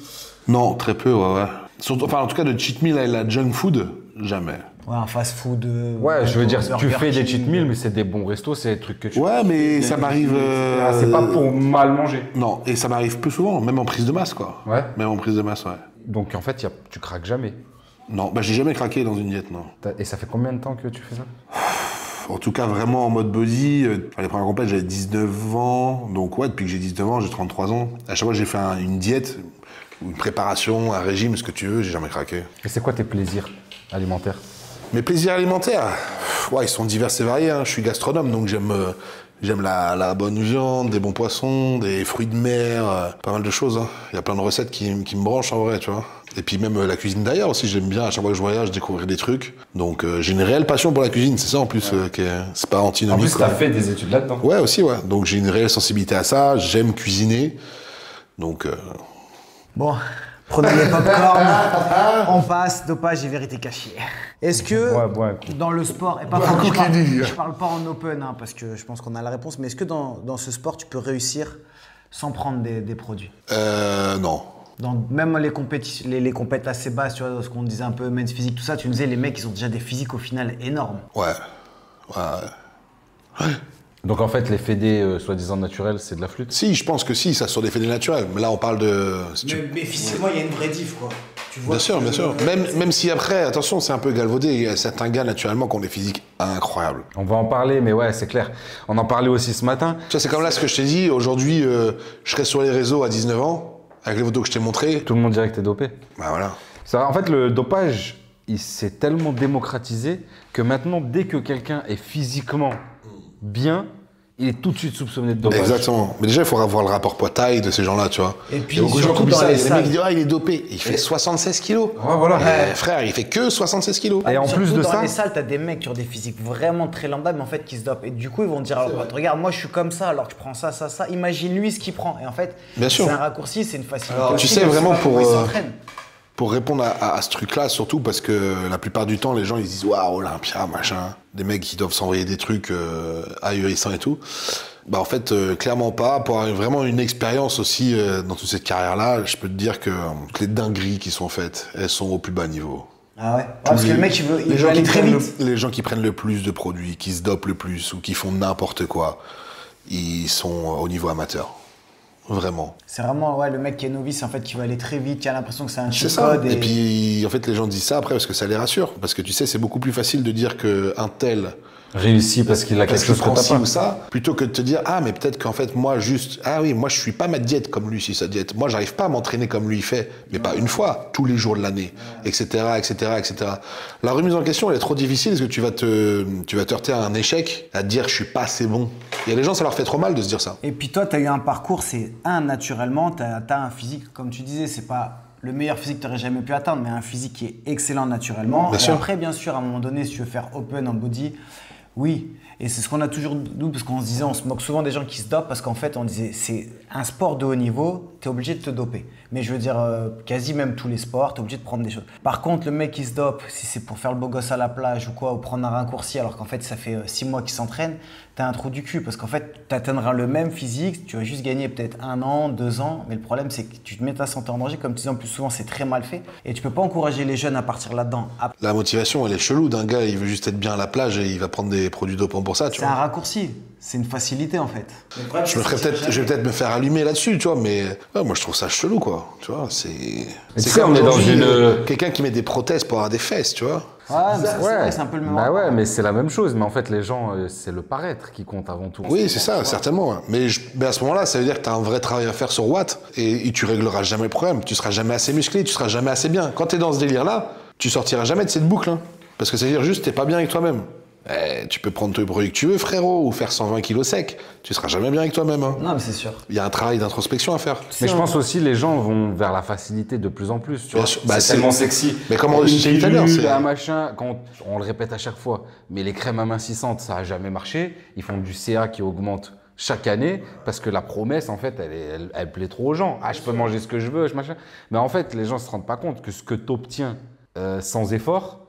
Non, très peu, ouais. Surtout, enfin, en tout cas, de cheat meal à la junk food, Jamais. Ouais, un fast-food. Ouais, je veux dire, tu Burger fais des King. cheat meals, mais c'est des bons restos, c'est des trucs que tu... Ouais, mais ça m'arrive... Ah, c'est pas pour mal manger. Non, et ça m'arrive plus souvent, même en prise de masse, quoi. Ouais. Même en prise de masse, ouais. Donc en fait, tu craques jamais. Non, bah j'ai jamais craqué dans une diète, non. Et ça fait combien de temps que tu fais ça? En tout cas, vraiment en mode body, les premières compètes, j'avais 19 ans. Donc ouais, depuis que j'ai 19 ans, j'ai 33 ans. À chaque fois, j'ai fait une diète, ou une préparation, un régime, ce que tu veux, j'ai jamais craqué. Et c'est quoi tes plaisirs alimentaires? Mes plaisirs alimentaires, ouais, ils sont divers et variés. Hein. Je suis gastronome, donc j'aime la bonne viande, des bons poissons, des fruits de mer, pas mal de choses. Hein. Il y a plein de recettes qui me branchent en vrai, tu vois. Et puis même la cuisine d'ailleurs aussi, j'aime bien. À chaque fois que je voyage, découvrir des trucs. Donc j'ai une réelle passion pour la cuisine, c'est ça en plus, c'est pas En antinomique. plus, t'as fait des études là-dedans. Ouais, aussi, ouais. Donc j'ai une réelle sensibilité à ça, j'aime cuisiner. Donc... Bon, prenons les popcorn. On passe, dopage et vérité cachée. Est-ce que Ouais, un coup. dans le sport, et pas Bois un coup, Kenny. je parle pas en open, hein, parce que je pense qu'on a la réponse, mais est-ce que dans ce sport, tu peux réussir sans prendre des produits? non. Même les compétitions, les compètes assez basses, tu vois, ce qu'on disait un peu men's physique, tout ça, tu nous disais, les mecs, ils ont déjà des physiques au final énormes. Ouais. Donc en fait, les fédés soi-disant naturels, c'est de la flûte? Si, je pense que si, ça sur des fédés naturels. Mais là, on parle de... si tu- Mais physiquement, il y a une vraie diff, quoi. Tu vois Bien sûr, bien sûr. Même si après, attention, c'est un peu galvaudé. Il y a certains gars, naturellement, qui ont des physiques incroyables. On va en parler, mais ouais, c'est clair. On en parlait aussi ce matin. Tu vois, c'est comme là ce que je t'ai dit. Aujourd'hui, je serais sur les réseaux à 19 ans, avec les photos que je t'ai montrées. Tout le monde dirait que t'es dopé. Bah voilà. En fait, le dopage, il s'est tellement démocratisé que maintenant, dès que quelqu'un est physiquement bien, il est tout de suite soupçonné de dopage. Exactement. Mais déjà, il faut avoir le rapport poids-taille de ces gens-là, tu vois. Et puis, Il y a beaucoup de gens qui surtout oublient dans ça. les Il y a des mecs qui salles. disent, ah, il est dopé. Il fait 76 kilos. Ouais, voilà. Frère, il fait que 76 kilos. Et en Surtout plus de dans ça- les salles, t'as des mecs qui ont des physiques vraiment très lambda, mais en fait qui se dopent. Et du coup, ils vont te dire, alors, regarde, moi je suis comme ça, alors je prends ça, ça, ça. Imagine lui ce qu'il prend. Et en fait, Bien sûr. c'est un raccourci, c'est une facilité. Alors, tu aussi, sais, parce vraiment, que pour, ils s'entraînent. Pour répondre à ce truc-là, surtout parce que la plupart du temps, les gens ils se disent waouh, Olympia, machin. Des mecs qui doivent s'envoyer des trucs ahurissants et tout. Bah en fait, clairement pas. Pour avoir vraiment une expérience aussi dans toute cette carrière-là, je peux te dire que les dingueries qui sont faites, elles sont au plus bas niveau. Ah ouais. Parce que le mec, il veut aller très vite. Les gens qui prennent le plus de produits, qui se dopent le plus ou qui font n'importe quoi, ils sont au niveau amateur. Vraiment. C'est vraiment ouais, le mec qui est novice, en fait, qui veut aller très vite, qui a l'impression que c'est un C'est cheat ça. code. Et puis, en fait, les gens disent ça après parce que ça les rassure. Parce que tu sais, c'est beaucoup plus facile de dire qu'un tel Réussi parce qu'il a quelque chose que prend t'as ci pas. ou ça, plutôt que de te dire ah mais peut-être qu'en fait moi juste ah oui moi je suis pas ma diète comme lui si sa diète, moi j'arrive pas à m'entraîner comme lui il fait, mais pas une fois, tous les jours de l'année, etc., etc., etc. La remise en question elle est trop difficile parce que tu vas te heurter à un échec, à te dire je suis pas assez bon. Il y a des gens ça leur fait trop mal de se dire ça. Et puis toi, tu as eu un parcours, c'est naturellement, tu as un physique, comme tu disais, c'est pas le meilleur physique que tu n'aurais jamais pu atteindre, mais un physique qui est excellent naturellement. Bien Et sûr. après, bien sûr, à un moment donné, si tu veux faire open en body, oui. Et c'est ce qu'on a toujours, nous, parce qu'on se disait, on se moque souvent des gens qui se dopent, parce qu'en fait, on disait, c'est un sport de haut niveau, tu es obligé de te doper. Mais je veux dire, quasi même tous les sports, tu es obligé de prendre des choses. Par contre, le mec qui se dope, si c'est pour faire le beau gosse à la plage ou quoi, ou prendre un raccourci, alors qu'en fait, ça fait 6 mois qu'il s'entraîne, t'as un trou du cul, parce qu'en fait, tu atteindras le même physique, tu vas juste gagner peut-être 1 an, 2 ans, mais le problème, c'est que tu te mets ta santé en danger, comme tu disais, en plus souvent, c'est très mal fait, et tu peux pas encourager les jeunes à partir là-dedans. La motivation elle est chelou d'un gars, il veut juste être bien à la plage et il va prendre des produits dopants pour ça, tu C'est un vois. raccourci, c'est une facilité en fait. Je vais peut-être me faire allumer là-dessus, tu vois, mais ouais, moi je trouve ça chelou, quoi. Tu vois, c'est. tu sais, on est dans aujourd'hui, une- quelqu'un qui met des prothèses pour avoir des fesses, tu vois. Ouais, mais c'est vrai, c'est un peu le même Bah rapport. ouais, mais c'est la même chose. Mais en fait, les gens, c'est le paraître qui compte avant tout. Oui, c'est ça, certainement. Ouais. Mais à ce moment-là, ça veut dire que tu as un vrai travail à faire sur Watt et tu régleras jamais le problème. Tu seras jamais assez musclé, tu seras jamais assez bien. Quand tu es dans ce délire-là, tu sortiras jamais de cette boucle. Hein. Parce que ça veut dire juste que tu pas bien avec toi-même. Tu peux prendre tous les produits que tu veux, frérot, ou faire 120 kilos sec. Tu seras jamais bien avec toi-même. Hein. Non, mais c'est sûr. Il y a un travail d'introspection à faire. Mais je pense aussi les gens vont vers la facilité de plus en plus. Tu Bien vois, sûr. Bah, c'est tellement sexy. Mais comme Une je t'ai dit tout à l'heure, pilule, c'est- un machin, quand on le répète à chaque fois. Mais les crèmes amincissantes, ça a jamais marché. Ils font du CA qui augmente chaque année parce que la promesse, en fait, elle plaît trop aux gens. Ah, je peux manger ce que je veux, machin. Mais en fait, les gens se rendent pas compte que ce que tu obtiens sans effort,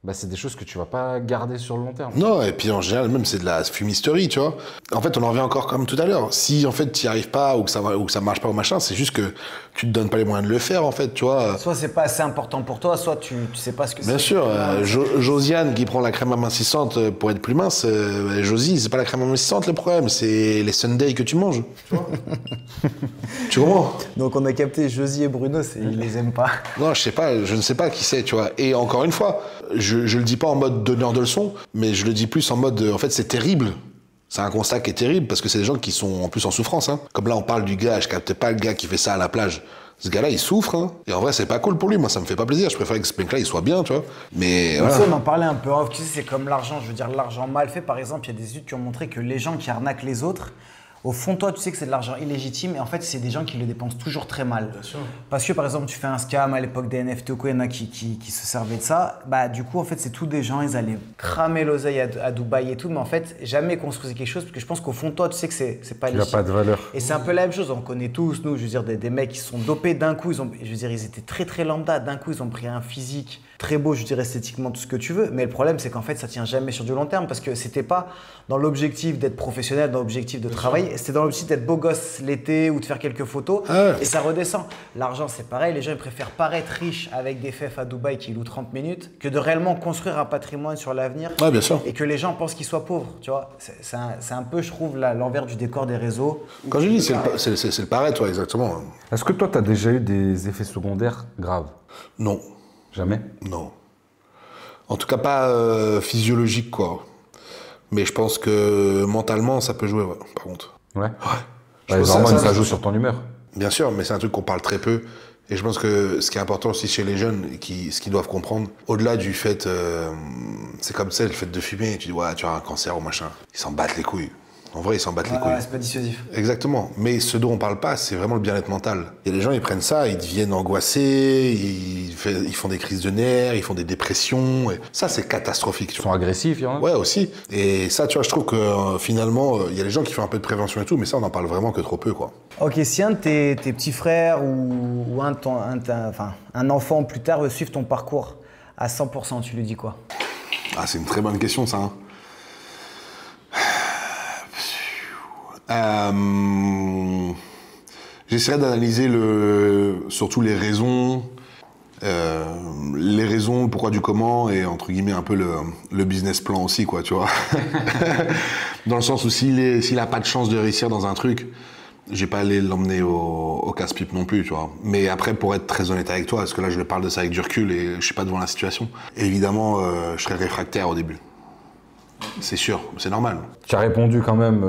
bah, c'est des choses que tu vas pas garder sur le long terme. Non, et puis en général, même c'est de la fumisterie, tu vois. En fait, on en revient encore comme tout à l'heure. Si en fait tu n'y arrives pas ou que ça marche pas ou machin, c'est juste que tu te donnes pas les moyens de le faire, en fait, tu vois. Soit c'est pas assez important pour toi, soit tu sais pas ce que c'est. Bien sûr, Josiane qui prend la crème amincissante pour être plus mince, Josie, c'est pas la crème amincissante le problème, c'est les sundaes que tu manges. Tu vois. Tu comprends? Donc on a capté Josie et Bruno, ils les aiment pas. Non, je ne sais pas qui c'est, tu vois. Et encore une fois, je le dis pas en mode donneur de leçons, mais je le dis plus en mode, en fait, c'est terrible. C'est un constat qui est terrible parce que c'est des gens qui sont en plus en souffrance. Hein. Comme là, on parle du gars, je capte pas le gars qui fait ça à la plage. Ce gars-là, il souffre. Hein. Et en vrai, c'est pas cool pour lui. Moi, ça me fait pas plaisir. Je préfère que ce mec-là, il soit bien, tu vois. Mais Donc voilà. ça, on en parlait un peu off. Tu sais, c'est comme l'argent. Je veux dire, l'argent mal fait, par exemple, il y a des études qui ont montré que les gens qui arnaquent les autres, au fond de toi, tu sais que c'est de l'argent illégitime et en fait, c'est des gens qui le dépensent toujours très mal. Bien sûr. Parce que par exemple, tu fais un scam à l'époque des NFT ou quoi, il y en a qui se servaient de ça. Bah, du coup, en fait, c'est tous des gens, ils allaient cramer l'oseille à Dubaï et tout, mais en fait, jamais construisaient quelque chose parce que je pense qu'au fond de toi, tu sais que c'est pas Tu n'as légitime. pas de valeur. Et c'est un peu la même chose, on connaît tous, nous, je veux dire, des mecs qui se sont dopés d'un coup, je veux dire, ils étaient très très lambda, d'un coup, ils ont pris un physique très beau, je veux dire, esthétiquement, tout ce que tu veux, mais le problème, c'est qu'en fait, ça tient jamais sur du long terme parce que c'était pas dans l'objectif d'être professionnel, dans l'objectif de travailler, c'était dans l'objectif d'être beau gosse l'été ou de faire quelques photos et ça redescend. L'argent, c'est pareil, les gens, ils préfèrent paraître riches avec des fèves à Dubaï qui louent 30 minutes que de réellement construire un patrimoine sur l'avenir Ouais, bien sûr. et que les gens pensent qu'ils soient pauvres, tu vois. C'est un peu, je trouve, l'envers du décor des réseaux. Quand je dis, c'est le paraître, ouais, exactement. Est-ce que toi, tu as déjà eu des effets secondaires graves? Non. Jamais? Non. En tout cas, pas physiologique, quoi. Mais je pense que mentalement, ça peut jouer, ouais, par contre. Ouais. Ouais. Bah, les hormones, ça joue sur ton humeur. Bien sûr, mais c'est un truc qu'on parle très peu. Et je pense que ce qui est important aussi chez les jeunes, ce qu'ils doivent comprendre, au-delà du fait, c'est comme ça, le fait de fumer, tu dis, ouais, tu as un cancer ou machin. Ils s'en battent les couilles. En vrai, ils s'en battent les couilles. Ouais, c'est pas dissuasif. Exactement. Mais ce dont on parle pas, c'est vraiment le bien-être mental. Il y a des gens, ils prennent ça, ils deviennent angoissés, ils font des crises de nerfs, ils font des dépressions. Et ça, c'est catastrophique. Tu Ils vois. sont agressifs, il y en a? Ouais, aussi. Et ça, tu vois, je trouve que finalement, il y a des gens qui font un peu de prévention et tout, mais ça, on en parle vraiment que trop peu, quoi. Ok, si un de tes petits frères ou un enfant plus tard veut suivre ton parcours à 100%, tu lui dis quoi? Ah, c'est une très bonne question, ça. Hein. J'essaierai d'analyser surtout les raisons, le pourquoi du comment et entre guillemets un peu le business plan aussi, quoi, tu vois. Dans le sens où s'il a pas de chance de réussir dans un truc, j'ai pas allé l'emmener au casse-pipe non plus, tu vois. Mais après, pour être très honnête avec toi, parce que là je parle de ça avec du recul et je suis pas devant la situation, évidemment, je serais réfractaire au début. C'est sûr, c'est normal. Tu as répondu quand même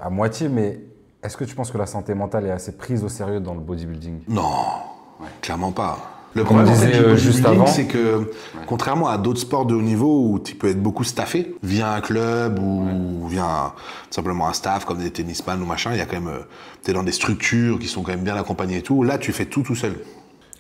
à moitié, mais est-ce que tu penses que la santé mentale est assez prise au sérieux dans le bodybuilding? Non, clairement pas. Le Comme on problème, en fait, disait, du bodybuilding, juste avant. c'est que, contrairement à d'autres sports de haut niveau où tu peux être beaucoup staffé, via un club ou via simplement un staff comme des tennisman ou machin, il y a quand même, t'es dans des structures qui sont quand même bien accompagnées et tout. Là, tu fais tout seul.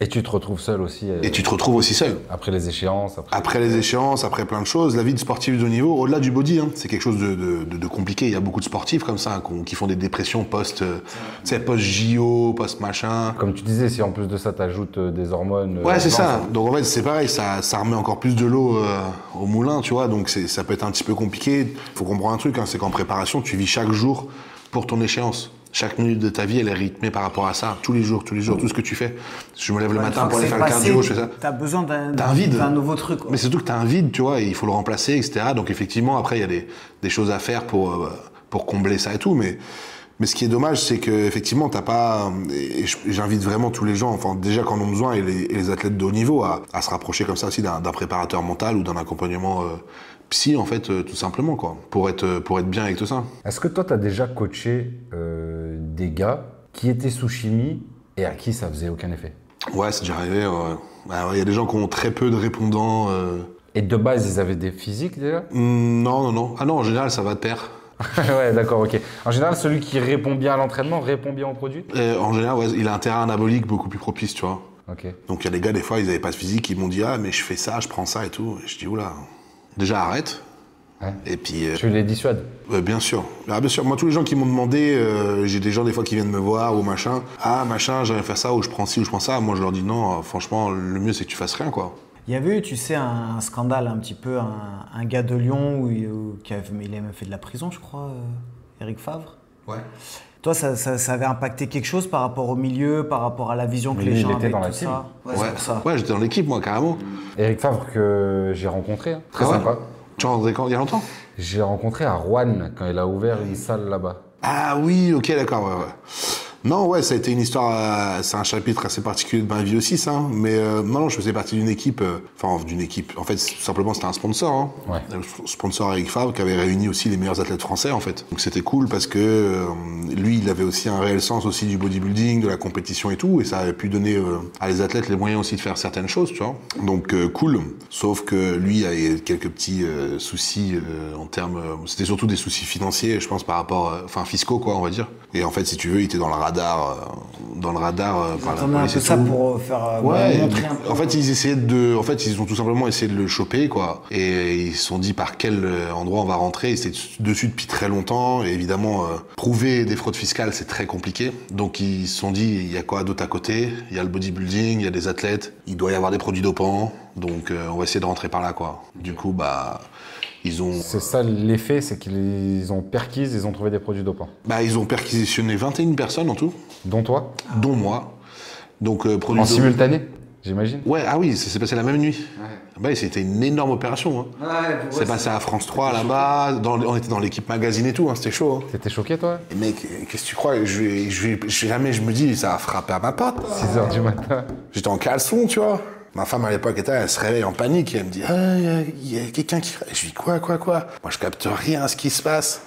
Et tu te retrouves seul aussi. Et tu te retrouves aussi seul. Après les échéances. Après les échéances, après plein de choses, la vie de sportif de haut niveau, au-delà du body, hein, c'est quelque chose de compliqué. Il y a beaucoup de sportifs comme ça qui font des dépressions post-JO, post-machin. Comme tu disais, si en plus de ça, tu ajoutes des hormones. Ouais, c'est ça. Donc en fait, c'est pareil, ça remet encore plus de l'eau au moulin, tu vois. Donc ça peut être un petit peu compliqué. Faut comprendre un truc, hein, c'est qu'en préparation, tu vis chaque jour pour ton échéance. Chaque minute de ta vie, elle est rythmée par rapport à ça. Tous les jours, tout ce que tu fais. Je me lève le matin pour aller faire le cardio, je fais ça. T'as besoin T'as un vide. d'un nouveau truc. Quoi. Mais c'est surtout que t'as un vide, tu vois, et il faut le remplacer, etc. Donc effectivement, après, il y a des choses à faire pour combler ça et tout. Mais ce qui est dommage, c'est que effectivement, t'as pas. Et j'invite vraiment tous les gens, enfin déjà qu'en ont besoin, et les athlètes de haut niveau, à se rapprocher comme ça aussi d'un préparateur mental ou d'un accompagnement psy, en fait, tout simplement, quoi, pour être bien avec tout ça. Est-ce que toi, tu as déjà coaché des gars qui étaient sous chimie et à qui ça faisait aucun effet? Ouais, c'est déjà arrivé. Il y a des gens qui ont très peu de répondants. Et de base, ils avaient des physiques déjà? Non. Ah non, en général, ça va de pair. Ouais, d'accord, ok. En général, celui qui répond bien à l'entraînement répond bien au produit? En général, ouais, il a un terrain anabolique beaucoup plus propice, tu vois. Ok. Donc il y a des gars, des fois, ils n'avaient pas de physique, ils m'ont dit « Ah, mais je fais ça, je prends ça et tout. » Et je dis « Oula, déjà arrête. » Ouais. Et puis... Tu les dissuades? Bien sûr. Bien sûr. Moi, tous les gens qui m'ont demandé, j'ai des gens des fois qui viennent me voir ou machin. « Ah, machin, j'aimerais faire ça ou je prends ci ou je prends ça. » Moi, je leur dis « Non, franchement, le mieux, c'est que tu fasses rien, quoi. » Il y avait eu, tu sais, un scandale un petit peu, un gars de Lyon il a même fait de la prison, je crois, Eric Favre. Ouais. Toi, ça avait impacté quelque chose par rapport au milieu, par rapport à la vision que Mais les il gens était avaient, dans la tout team. ça. Ouais, c'est pour ça. Ouais, j'étais dans l'équipe, moi, carrément. Eric Favre que j'ai rencontré, hein. Très Ah ouais sympa. Tu es rentré quand? Il y a longtemps? J'ai rencontré à Rouen quand il a ouvert une salle là-bas. Ah oui, ok, d'accord, ouais. Non, ouais, ça a été une histoire, c'est un chapitre assez particulier de ma vie aussi, ça. Mais non, je faisais partie d'une équipe, En fait, tout simplement, c'était un sponsor. Hein. Ouais. Le sponsor Eric Favre qui avait réuni aussi les meilleurs athlètes français, en fait. Donc c'était cool parce que lui, il avait aussi un réel sens aussi du bodybuilding, de la compétition et tout, et ça avait pu donner à les athlètes les moyens aussi de faire certaines choses, tu vois. Donc cool. Sauf que lui avait quelques petits soucis en termes, c'était surtout des soucis financiers, je pense, par rapport, fiscaux, quoi, on va dire. Et en fait, si tu veux, il était dans le radar par la On a un police peu et ça tout. pour faire Ouais, montrer un peu. en fait, ils ont tout simplement essayé de le choper, quoi. Et ils se sont dit par quel endroit on va rentrer. Ils étaient dessus depuis très longtemps. Et évidemment, prouver des fraudes fiscales, c'est très compliqué. Donc, ils se sont dit, il y a quoi d'autre à côté? Il y a le bodybuilding, il y a des athlètes. Il doit y avoir des produits dopants. Donc, on va essayer de rentrer par là, quoi. Du coup, ils ont... C'est ça l'effet, c'est qu'ils ont perquise, ils ont trouvé des produits dopants. Ils ont perquisitionné 21 personnes en tout, Dont toi? dont moi. Donc, produits En dopants. simultané, j'imagine? Ouais, ah oui, ça s'est passé la même nuit. Ouais. C'était une énorme opération. Hein. Ouais, C'est passé à France 3 là-bas, on était dans l'équipe magazine et tout, hein, c'était chaud. Hein. T'étais choqué, toi? Et mec, qu'est-ce que tu crois? Jamais je me dis, ça a frappé à ma porte. 6h du matin. J'étais en caleçon, tu vois. Ma femme à l'époque elle se réveille en panique et elle me dit, ah, il y a quelqu'un qui... Je dis, quoi? Moi, je capte rien à ce qui se passe.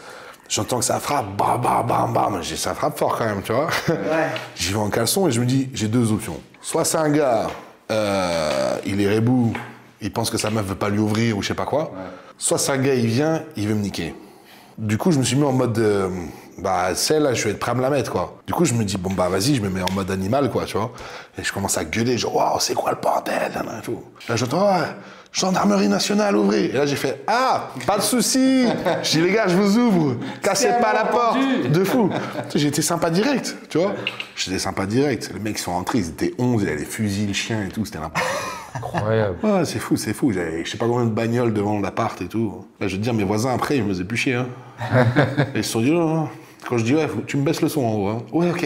J'entends que ça frappe, bam, bam, bam, bam. Je dis, ça frappe fort quand même, tu vois. Ouais. J'y vais en caleçon et je me dis, j'ai deux options. Soit c'est un gars, il est rebou, il pense que sa meuf veut pas lui ouvrir ou je sais pas quoi. Ouais. Soit c'est un gars, il vient, il veut me niquer. Du coup, je me suis mis en mode, celle-là, je vais être prêt à me la mettre, quoi. Du coup, je me dis, vas-y, je me mets en mode animal, quoi, tu vois. Et je commence à gueuler, genre, waouh, c'est quoi le bordel, et tout. Là, j'entends, gendarmerie nationale, ouvrez. Et là, j'ai fait, pas de souci. Je dis, les gars, je vous ouvre. Cassez pas la porte. De fou. J'ai été sympa direct, tu vois. J'étais sympa direct. Les mecs sont rentrés, ils étaient 11, il y avait les fusils, le chien et tout, c'était n'importe quoi. Incroyable. Ouais, c'est fou. J'avais je sais pas combien de bagnoles devant l'appart et tout. Là, je veux te dire, mes voisins, après, ils me faisaient plus chier, hein. Et ils se sont dit, non. Quand je dis, ouais, tu me baisses le son en haut, hein. Ouais, ok.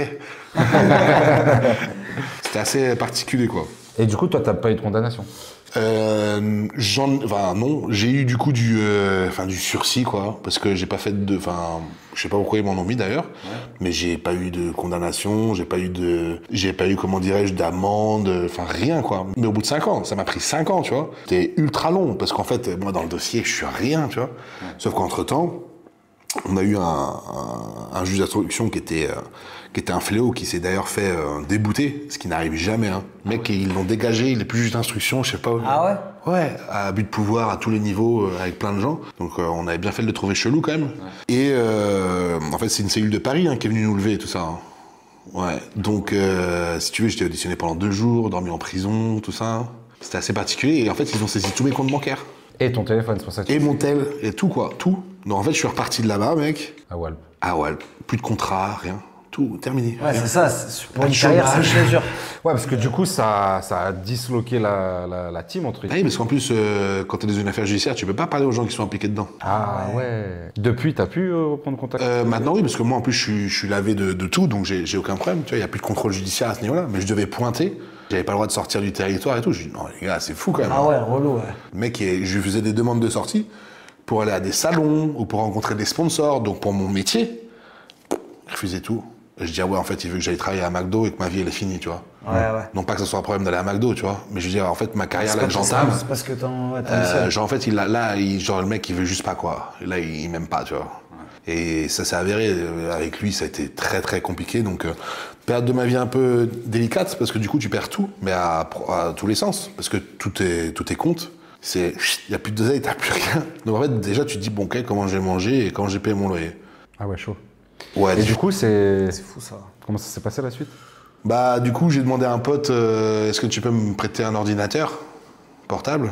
C'était assez particulier, quoi. Et du coup, toi, t'as pas eu de condamnation? Non, j'ai eu du coup du sursis, quoi, parce que j'ai pas fait je sais pas pourquoi ils m'en ont mis d'ailleurs, mais j'ai pas eu de condamnation, j'ai pas eu, comment dirais-je, d'amende, rien, quoi. Mais au bout de 5 ans, ça m'a pris 5 ans, tu vois. C'était ultra long, parce qu'en fait, moi, dans le dossier, je suis rien, tu vois. Sauf qu'entre-temps, on a eu un juge d'instruction qui était un fléau, qui s'est d'ailleurs fait débouter, ce qui n'arrive jamais. Hein. Le mec, ils l'ont dégagé, il est plus juge d'instruction, je sais pas. Ah ouais? Ouais, à abus de pouvoir à tous les niveaux, avec plein de gens. Donc on avait bien fait de le trouver chelou quand même. Ouais. Et en fait, c'est une cellule de Paris qui est venue nous lever et tout ça. Hein. Ouais, donc si tu veux, j'étais auditionné pendant 2 jours, dormi en prison, tout ça. C'était assez particulier et en fait, ils ont saisi tous mes comptes bancaires. Et ton téléphone, c'est pour ça que et mon tel, et tout quoi, tout. Donc en fait, je suis reparti de là-bas, mec. À Walp. Plus de contrat, rien. Tout, terminé. Ouais, rien. c'est ça. Pour une carrière, c'est une mesure. Ouais, parce que du coup, ça a disloqué la team, entre Oui, parce qu'en plus, quand t'es dans une affaire judiciaire, tu peux pas parler aux gens qui sont impliqués dedans. Ah ouais. Depuis, t'as pu reprendre contact? Maintenant, oui, parce que moi, en plus, je suis lavé de tout, donc j'ai aucun problème. Tu vois, il n'y a plus de contrôle judiciaire à ce niveau-là. Mais je devais pointer. J'avais pas le droit de sortir du territoire et tout. Je dis, non, les gars, c'est fou quand même. Ah ouais, relou, ouais. Le mec, je lui faisais des demandes de sortie pour aller à des salons ou pour rencontrer des sponsors. Donc, pour mon métier, il refusait tout. Et je dis, en fait, il veut que j'aille travailler à McDo et que ma vie, elle est finie, tu vois. Ouais. Non pas que ce soit un problème d'aller à McDo, tu vois. Mais je veux dire, en fait, ma carrière, là, que j'entame. C'est parce que genre, en fait, genre, le mec, il veut juste pas, quoi. Et là, il m'aime pas, tu vois. Et ça s'est avéré, avec lui, ça a été très, très compliqué. Donc, période de ma vie un peu délicate, parce que du coup, tu perds tout, mais à tous les sens. Parce que tout est compte. Il n'y a plus de d'oseille, t'as plus rien. Donc, en fait, déjà, tu te dis, bon, ok, comment je vais manger et quand j'ai payé mon loyer. Ah ouais, chaud. Ouais. Et du coup, c'est fou, ça. Comment ça s'est passé, la suite? Du coup, j'ai demandé à un pote, est-ce que tu peux me prêter un ordinateur portable?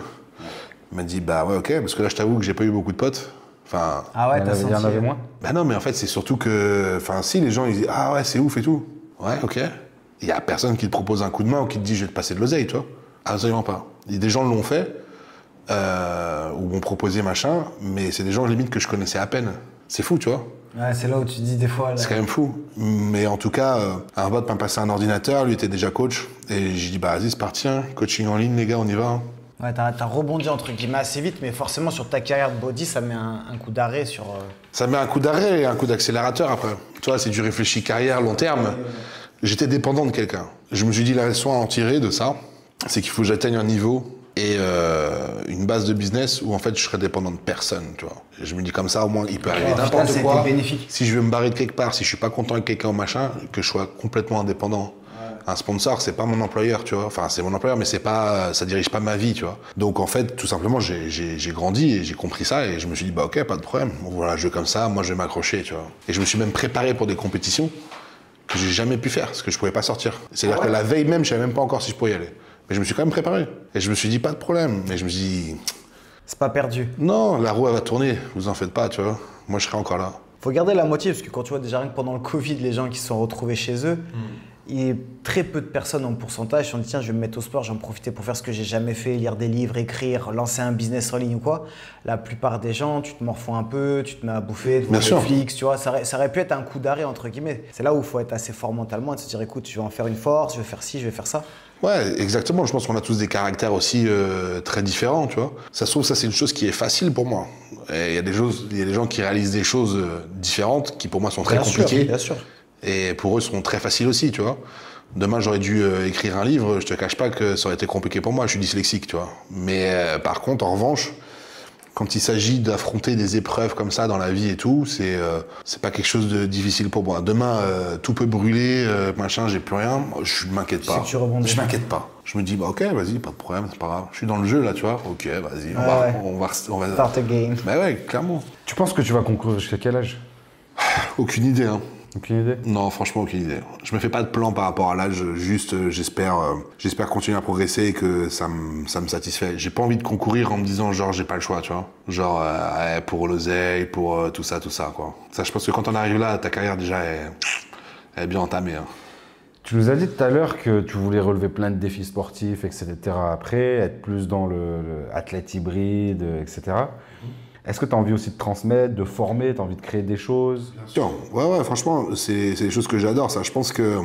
Il m'a dit, ouais, ok, parce que là, je t'avoue que j'ai pas eu beaucoup de potes. Ah ouais, il y en avait moins? Non, mais en fait, c'est surtout que... si, les gens, ils disent, ah ouais, c'est ouf et tout. Ouais, ok. Il y a personne qui te propose un coup de main ou qui te dit, je vais te passer de l'oseille, toi. Absolument pas. Des gens l'ont fait, ou m'ont proposé machin, mais c'est des gens limite que je connaissais à peine. C'est fou, tu vois. Ouais, c'est là où tu dis des fois. Là... C'est quand même fou. Mais en tout cas, un pote m'a passé un ordinateur, lui était déjà coach. Et j'ai dit, bah vas-y, c'est parti, hein. Coaching en ligne, les gars, on y va. Hein. Ouais, t'as rebondi entre guillemets assez vite, mais forcément sur ta carrière de body, ça met un coup d'arrêt sur. Ça met un coup d'arrêt et un coup d'accélérateur après. Tu vois, si tu réfléchis carrière, long terme, j'étais dépendant de quelqu'un. Je me suis dit, la leçon à en tirer de ça, c'est qu'il faut que j'atteigne un niveau et une base de business où en fait je serais dépendant de personne, tu vois. Et je me dis comme ça, au moins, il peut arriver n'importe quoi. Bénéfique. Si je veux me barrer de quelque part, si je suis pas content avec quelqu'un ou machin, que je sois complètement indépendant. Un sponsor, c'est pas mon employeur, tu vois. Enfin, c'est mon employeur, mais c'est pas, ça dirige pas ma vie, tu vois. Donc, en fait, tout simplement, j'ai grandi et j'ai compris ça et je me suis dit, bah, ok, pas de problème. Bon, voilà, je veux comme ça, moi, je vais m'accrocher, tu vois. Et je me suis même préparé pour des compétitions que j'ai jamais pu faire, parce que je pouvais pas sortir. C'est-à-dire que la veille même, je savais même pas encore si je pouvais y aller. Mais je me suis quand même préparé. Et je me suis dit, pas de problème. Mais je me suis dit, c'est pas perdu. non, la roue, elle va tourner, vous en faites pas, tu vois. Moi, je serai encore là. Faut garder la moitié, parce que quand tu vois déjà rien que pendant le Covid, les gens qui se sont retrouvés chez eux, très peu de personnes en pourcentage se sont dit tiens, je vais me mettre au sport, je vais en profiter pour faire ce que j'ai jamais fait, lire des livres, écrire, lancer un business en ligne ou quoi. La plupart des gens, tu te morfonds un peu, tu te mets à bouffer devant Netflix, tu vois, ça aurait pu être un coup d'arrêt entre guillemets. C'est là où il faut être assez fort mentalement et de se dire écoute, je vais en faire une force, je vais faire ci, je vais faire ça. Ouais, exactement. Je pense qu'on a tous des caractères aussi très différents, tu vois. Ça se trouve, ça c'est une chose qui est facile pour moi. Il y a des gens qui réalisent des choses différentes qui pour moi sont très compliquées. Bien sûr. Et pour eux, seront très faciles aussi, tu vois. Demain, j'aurais dû écrire un livre, je te cache pas que ça aurait été compliqué pour moi, je suis dyslexique, tu vois. Mais par contre, en revanche, quand il s'agit d'affronter des épreuves comme ça dans la vie et tout, c'est pas quelque chose de difficile pour moi. Demain, tout peut brûler, machin, j'ai plus rien, je m'inquiète pas. Je m'inquiète pas. Je me dis, bah ok, vas-y, pas de problème, c'est pas grave. Je suis dans le jeu là, tu vois. Ok, vas-y, on va. Start a game. Bah ouais, clairement. Tu penses que tu vas concourir jusqu'à quel âge? Aucune idée, hein. Aucune idée? Non, franchement, aucune idée. Je me fais pas de plan par rapport à l'âge, juste j'espère continuer à progresser et que ça me satisfait. J'ai pas envie de concourir en me disant genre j'ai pas le choix, tu vois. Genre pour l'oseille, pour tout ça, quoi. Ça, je pense que quand on arrive là, ta carrière déjà elle est bien entamée. Hein. Tu nous as dit tout à l'heure que tu voulais relever plein de défis sportifs, etc. après, être plus dans le athlète hybride, etc. Est-ce que tu as envie aussi de transmettre, de former, tu as envie de créer des choses? Bien sûr. Ouais, franchement, c'est des choses que j'adore, ça. Je pense que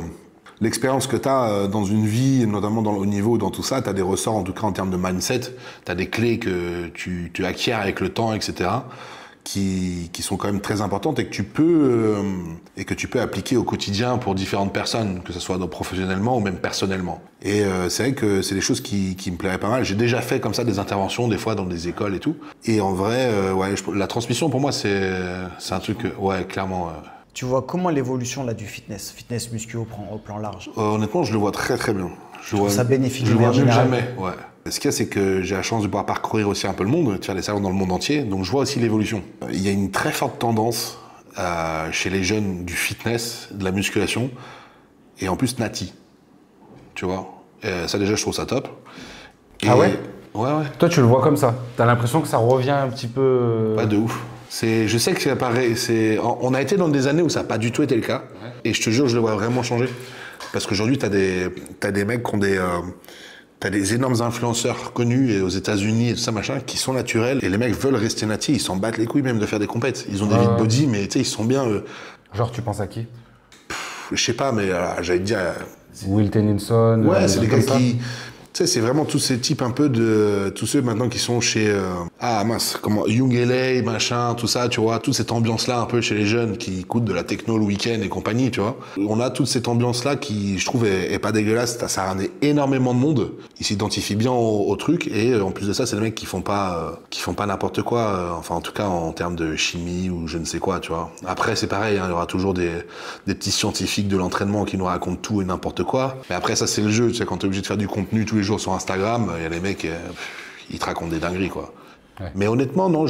l'expérience que tu as dans une vie, notamment dans le haut niveau, dans tout ça, tu as des ressorts, en tout cas en termes de mindset, tu as des clés que tu acquiers avec le temps, etc., qui sont quand même très importantes et que tu peux appliquer au quotidien pour différentes personnes, que ce soit professionnellement ou même personnellement. Et c'est vrai que c'est des choses qui me plairaient pas mal. J'ai déjà fait comme ça des interventions, des fois dans des écoles et tout. Et en vrai, la transmission pour moi, c'est un truc, clairement. Tu vois comment l'évolution là du fitness muscu au plan large? Honnêtement, je le vois très très bien. Je trouve ça bénéfique. Je le vois même jamais, ouais. Ce qu'il y a, c'est que j'ai la chance de pouvoir parcourir aussi un peu le monde, de faire des salons dans le monde entier, donc je vois aussi l'évolution. Il y a une très forte tendance chez les jeunes du fitness, de la musculation, et en plus nati, tu vois. Ça déjà, je trouve ça top. Et ah ouais? Ouais. Toi, tu le vois comme ça? T'as l'impression que ça revient un petit peu... Pas de ouf. Je sais que ça paraît... On a été dans des années où ça n'a pas du tout été le cas, et je te jure, je le vois vraiment changer. Parce qu'aujourd'hui, t'as des mecs qui ont t'as des énormes influenceurs connus et aux États-Unis et tout ça machin qui sont naturels et les mecs veulent rester natifs, ils s'en battent les couilles même de faire des compètes. Ils ont des vides body mais tu sais ils sont bien. Genre tu penses à qui? Je sais pas mais j'allais te dire. Will Tennyson. Ouais, c'est des gars qui. Tu sais, c'est vraiment tous ces types un peu de... Tous ceux maintenant qui sont chez... Young LA, machin, tout ça, tu vois. Toute cette ambiance-là un peu chez les jeunes qui écoutent de la techno le week-end et compagnie, tu vois. On a toute cette ambiance-là qui, je trouve, est pas dégueulasse. Ça ramène énormément de monde. Ils s'identifient bien au truc. Et en plus de ça, c'est des mecs qui font pas n'importe quoi. Enfin, en tout cas, en termes de chimie ou je ne sais quoi, tu vois. Après, c'est pareil, hein, il y aura toujours des petits scientifiques de l'entraînement qui nous racontent tout et n'importe quoi. Mais après, ça, c'est le jeu. Tu sais, quand t'es obligé de faire du contenu tous les jours sur Instagram, il y a les mecs, ils te racontent des dingueries, quoi. Ouais. Mais honnêtement, non,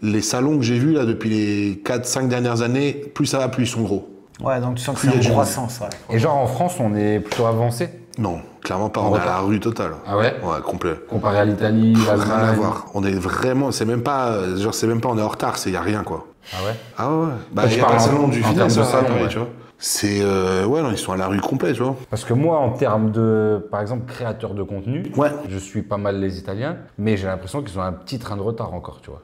les salons que j'ai vus là depuis les 4-5 dernières années, plus ça va, plus ils sont gros. Ouais, donc tu sens que c'est une croissance. Ouais. Et genre en France, on est plutôt avancé? Non, clairement pas. On est à la rue totale. Ah ouais? Ouais, complet. Comparé à l'Italie, l'Allemagne. Rien à voir. On est vraiment, c'est même pas on est en retard, y a rien, quoi. Ah ouais? Ah ouais. Bah, il y a pas le salon du fitness, salon, tu vois. C'est ouais, non, ils sont à la rue complète, tu vois. Parce que moi, en termes de, par exemple, créateur de contenu, Ouais. je suis pas mal les Italiens, mais j'ai l'impression qu'ils ont un petit train de retard encore, tu vois.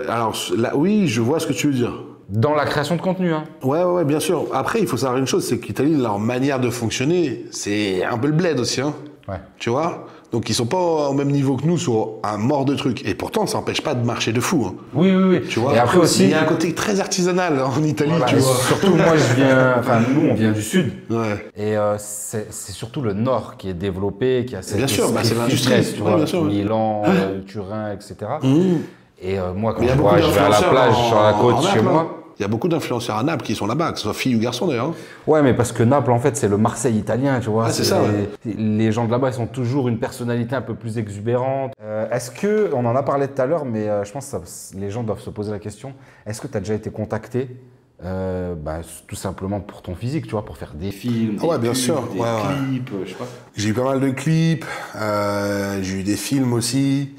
Alors là, oui, je vois ce que tu veux dire. Dans la création de contenu, hein. Ouais, bien sûr. Après, il faut savoir une chose, c'est qu'Italie, leur manière de fonctionner, c'est un peu le bled aussi, hein. Ouais. Tu vois. Donc ils sont pas au même niveau que nous sur un mort de trucs. Et pourtant, ça n'empêche pas de marcher de fou, hein. Oui. Tu vois. Et après aussi, il y a un côté très artisanal en Italie, voilà, tu et vois. surtout, moi, nous, on vient du sud. Ouais. Et c'est surtout le nord qui est développé, qui a cette Bien sûr, bah, c'est esprit l'industrie. fitness, tu Ouais, vois, bien sûr, ouais. Milan, Turin, etc. Et moi, quand Mais il y a je beaucoup vais à la d'influenceurs plage, sur la côte en chez Naples, hein. moi. Il y a beaucoup d'influenceurs à Naples qui sont là-bas, que ce soit filles ou garçons d'ailleurs. Ouais, mais parce que Naples, en fait, c'est le Marseille italien, tu vois. Ah, c'est ça, ouais. Les gens de là-bas, ils sont toujours une personnalité un peu plus exubérante. Est-ce que, on en a parlé tout à l'heure, mais je pense que les gens doivent se poser la question, est-ce que tu as déjà été contacté tout simplement pour ton physique, tu vois, pour faire des films, Ah ouais, des bien pubs, sûr. des Ouais. clips, je sais pas. J'ai eu pas mal de clips, j'ai eu des films aussi.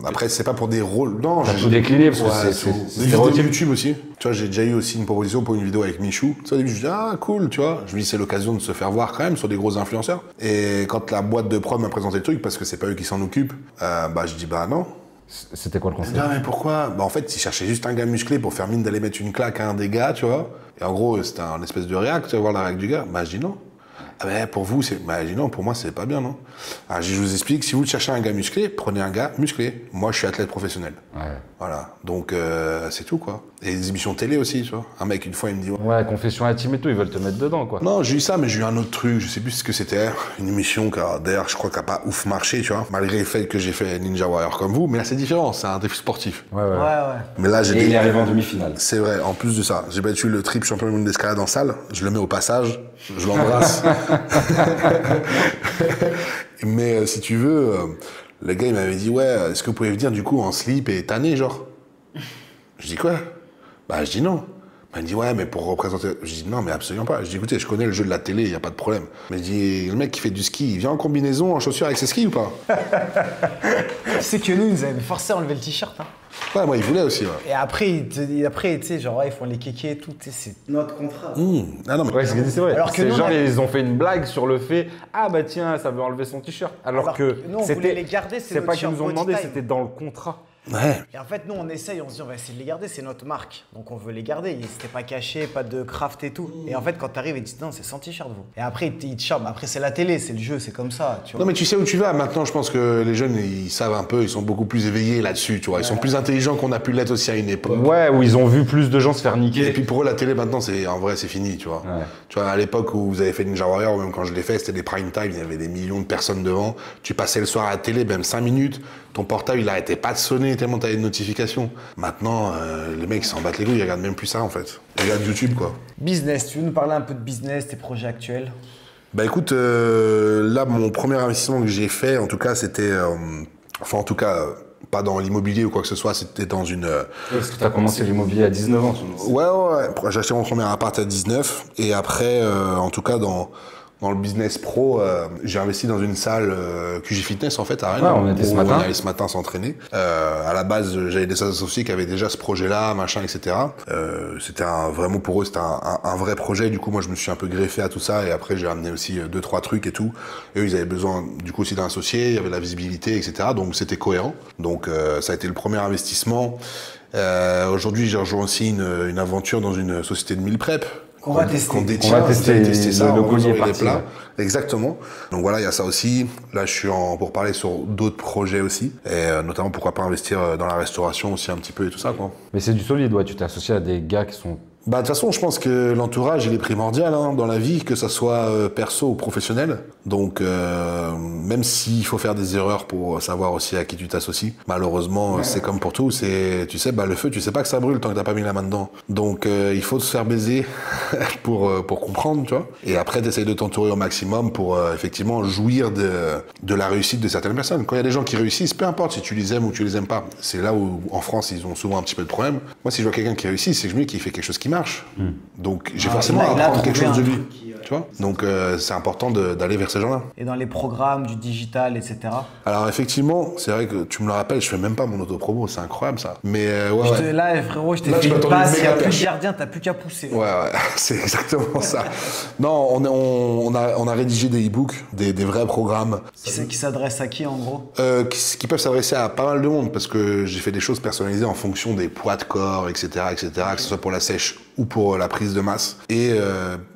Après, c'est pas pour des rôles. Non, T'as j'ai tout décliné parce que Ouais, c'est des vidéos stéréotype. YouTube aussi. Tu vois, j'ai déjà eu aussi une proposition pour une vidéo avec Michou. Tu sais, au début, je me dis, ah, cool, tu vois. Je me dis, c'est l'occasion de se faire voir quand même sur des gros influenceurs. Et quand la boîte de prod m'a présenté le truc, parce que c'est pas eux qui s'en occupent, je dis, bah non. C'était quoi le concept? Ah, mais pourquoi? Bah, en fait, ils cherchaient juste un gars musclé pour faire mine d'aller mettre une claque à un des gars, tu vois. Et en gros, c'était un espèce de réac, tu vas voir la réac du gars. Bah, je dis non. Ah ben pour vous, c'est. Bah, je dis non, pour moi, c'est pas bien, non. Alors, je vous explique, si vous cherchez un gars musclé, prenez un gars musclé. Moi, je suis athlète professionnel. Ouais. Voilà. Donc, c'est tout, quoi. Et des émissions télé aussi, tu vois. Un mec, une fois, il me dit. Ouais, confession intime et tout, ils veulent te mettre dedans, quoi. Non, j'ai eu ça, mais j'ai eu un autre truc, je sais plus ce que c'était. Une émission qui a, d'ailleurs, je crois qu'elle a pas ouf marché, tu vois. Malgré le fait que j'ai fait Ninja Warrior comme vous, mais là, c'est différent, c'est un défi sportif. Ouais. Ouais. Mais là, j'ai Et il est arrivé en demi-finale. C'est vrai, en plus de ça, j'ai battu le triple champion du monde d'escalade en salle, je le mets au passage, je l'embrasse. Mais si tu veux, le gars il m'avait dit, ouais, est-ce que vous pouvez venir du coup en slip et tanner, genre? Je dis quoi? Bah je dis non. Il me dit, ouais, mais pour représenter... Je dis, non, mais absolument pas. Je dis, écoutez, je connais le jeu de la télé, il n'y a pas de problème. Mais je dis, le mec qui fait du ski, il vient en combinaison, en chaussures avec ses skis ou pas? C'est que nous, ils nous avaient forcé à enlever le t-shirt. Hein. Ouais, moi, il voulait aussi, ouais. Et après, tu sais, genre, ouais, ils font les kékés et tout. Tu sais, c'est notre contrat. Ah non, mais... Ouais, c'est vrai. Alors que Ces nous, gens, on a- ils ont fait une blague sur le fait, ah bah tiens, ça veut enlever son t-shirt. Alors que nous, on voulait les garder, c'est c'est notre pas qu'ils nous ont t-shirt demandé, Bodytime. c'était dans le contrat. Ouais. Et en fait, nous, on essaye, on se dit, on va essayer de les garder, c'est notre marque. Donc, on veut les garder. C'était pas caché, pas de craft et tout. Et en fait, quand t'arrives, ils disent, non, c'est sans t-shirt, vous. Et après, ils te chopent. Après, c'est la télé, c'est le jeu, c'est comme ça, tu vois. Non mais tu sais où tu vas. Maintenant, je pense que les jeunes, ils savent un peu, ils sont beaucoup plus éveillés là-dessus, tu vois. Ils sont plus intelligents qu'on a pu l'être aussi à une époque. Ouais, où ils ont vu plus de gens se faire Et niquer. puis pour eux, la télé maintenant, c'est en vrai, c'est fini, tu vois. Ouais. Tu vois, à l'époque où vous avez fait Ninja Warrior, ou même quand je l'ai fait, c'était des prime time, il y avait des millions de personnes devant. Tu passais le soir à la télé, même 5 minutes, ton portable, il arrêtait pas de sonner tellement t'avais de notifications. Maintenant, les mecs, ils s'en battent les couilles, ils regardent même plus ça, en fait. Ils regardent YouTube, quoi. Business, tu veux nous parler un peu de business, tes projets actuels? Bah écoute, là, mon premier investissement que j'ai fait, en tout cas, c'était... enfin, en tout cas, pas dans l'immobilier ou quoi que ce soit, c'était dans une... Parce que t'as commencé l'immobilier à 19 ans. Ouais. J'ai acheté mon premier appart à 19. Et après, en tout cas, dans le business pro, j'ai investi dans une salle QG Fitness, en fait, à Rennes. Ouais, on était ce où matin. On allait ce matin s'entraîner. À la base, j'avais des associés qui avaient déjà ce projet-là, machin, etc. C'était vraiment pour eux, c'était un vrai projet. Du coup, moi, je me suis un peu greffé à tout ça. Et après, j'ai ramené aussi 2-3 trucs et tout. Et eux, ils avaient besoin, du coup, aussi d'un associé. Il y avait la visibilité, etc. Donc, c'était cohérent. Donc, ça a été le premier investissement. Aujourd'hui, j'ai rejoint aussi une aventure dans une société de meal prep. Qu'on va tester. détient. On va tester Vous allez tester ça, le on va vous collier envoyer les parti, plats. ouais. Exactement. Donc voilà, il y a ça aussi. Là, je suis pour parler sur d'autres projets aussi. Et notamment, pourquoi pas investir dans la restauration aussi un petit peu et tout ça, quoi. Mais c'est du solide, ouais. Tu t'es associé à des gars qui sont. Bah, de toute façon, je pense que l'entourage, il est primordial hein, dans la vie, que ça soit perso ou professionnel. Donc, même s'il faut faire des erreurs pour savoir aussi à qui tu t'associes, malheureusement, c'est comme pour tout. C'est, tu sais, bah, le feu, tu sais pas que ça brûle tant que t'as pas mis la main dedans. Donc, il faut se faire baiser pour comprendre, tu vois. Et après, t'essayes de t'entourer au maximum pour effectivement jouir de la réussite de certaines personnes. Quand il y a des gens qui réussissent, peu importe si tu les aimes ou tu les aimes pas. C'est là où, en France, ils ont souvent un petit peu de problème. Moi, si je vois quelqu'un qui réussit, c'est que je me dis qu'il fait quelque chose qui marche. Donc, j'ai forcément à apprendre quelque chose de lui. tu vois. Donc c'est important d'aller vers ces gens-là. Et dans les programmes, du digital, etc. Alors effectivement, c'est vrai que tu me le rappelles, je fais même pas mon autopromo, c'est incroyable ça. Mais ouais. Là, frérot, je t'ai Là, fait tu m'as une tendu passe, il n'y a méga plus de perche. gardien, t'as plus qu'à pousser. Ouais, c'est exactement ça. Non, on a rédigé des e-books, des vrais programmes Qui s'adresse à qui, en gros? qui peuvent s'adresser à pas mal de monde parce que j'ai fait des choses personnalisées en fonction des poids de corps, etc., que ce soit pour la sèche ou pour la prise de masse. Et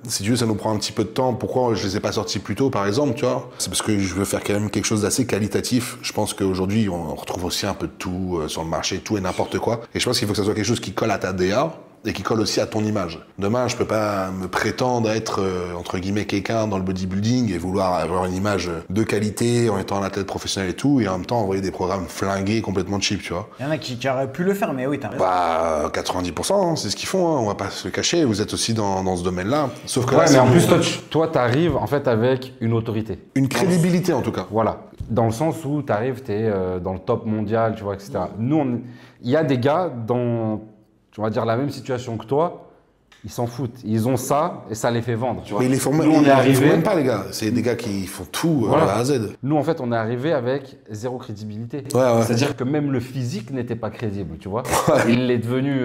si tu veux, ça nous prend un petit peu de temps. Pourquoi je les ai pas sortis plus tôt, par exemple, tu vois? C'est parce que je veux faire quand même quelque chose d'assez qualitatif. Je pense qu'aujourd'hui, on retrouve aussi un peu de tout sur le marché, tout et n'importe quoi. Et je pense qu'il faut que ça soit quelque chose qui colle à ta DA. Et qui colle aussi à ton image. Demain, je peux pas me prétendre être, entre guillemets, quelqu'un dans le bodybuilding et vouloir avoir une image de qualité en étant un athlète professionnel et tout, et en même temps envoyer des programmes flingués complètement cheap, tu vois. Il y en a qui auraient pu le faire, mais oui, t'as raison. Bah, 90%, hein, c'est ce qu'ils font, hein, on va pas se le cacher, vous êtes aussi dans ce domaine-là. Sauf que Ouais, là, mais c'est en plus, toi, t'arrives en fait avec une autorité. une crédibilité en tout cas. Voilà. Dans le sens où t'arrives, t'es dans le top mondial, tu vois, etc. Nous, il y a des gars dans, on va dire, la même situation que toi. Ils s'en foutent. Ils ont ça et ça les fait vendre. Tu vois. Mais ils les font, Nous, ils on est les font arrivé. même pas, les gars. C'est des gars qui font tout Voilà. A à Z. Nous, en fait, on est arrivé avec zéro crédibilité. Ouais. C'est-à-dire que même le physique n'était pas crédible, tu vois. Il l'est devenu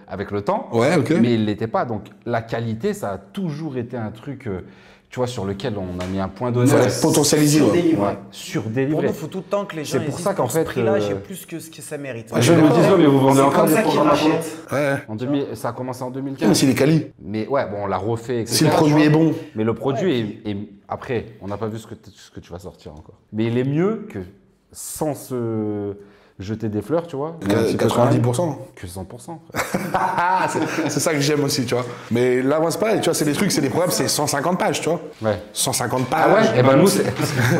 avec le temps, Ouais, ok. mais il l'était pas. Donc, la qualité, ça a toujours été un truc, tu vois, sur lequel on a mis un point d'honneur. Faut potentialiser, ouais. Surdélivré. Ouais, Pour surdélivré. nous, il faut tout le temps que les gens C'est pour hésitent ça qu'en pour ce fait, prix-là, j'ai plus que ce que ça mérite. Ouais, Je me disais, mais vous vendez C'est encore comme des ça qu'ils programmes à combien rachètent. Ouais. Ça a commencé en Mais 2015. s'il est quali, Mais ouais, bon, on l'a refait, etc. si le produit est bon. Mais le produit est. Après, on n'a pas vu ce que tu vas sortir encore. Mais il est mieux que sans se jeter des fleurs, tu vois. Mais un petit peu quand même, 90%. que 100%. Ah, c'est ça que j'aime aussi, tu vois. Mais là, moi, c'est pareil, tu vois, c'est des trucs, c'est des programmes, c'est 150 pages, tu vois. Ouais. 150 pages. Ah ouais. Et ben nous, c'est.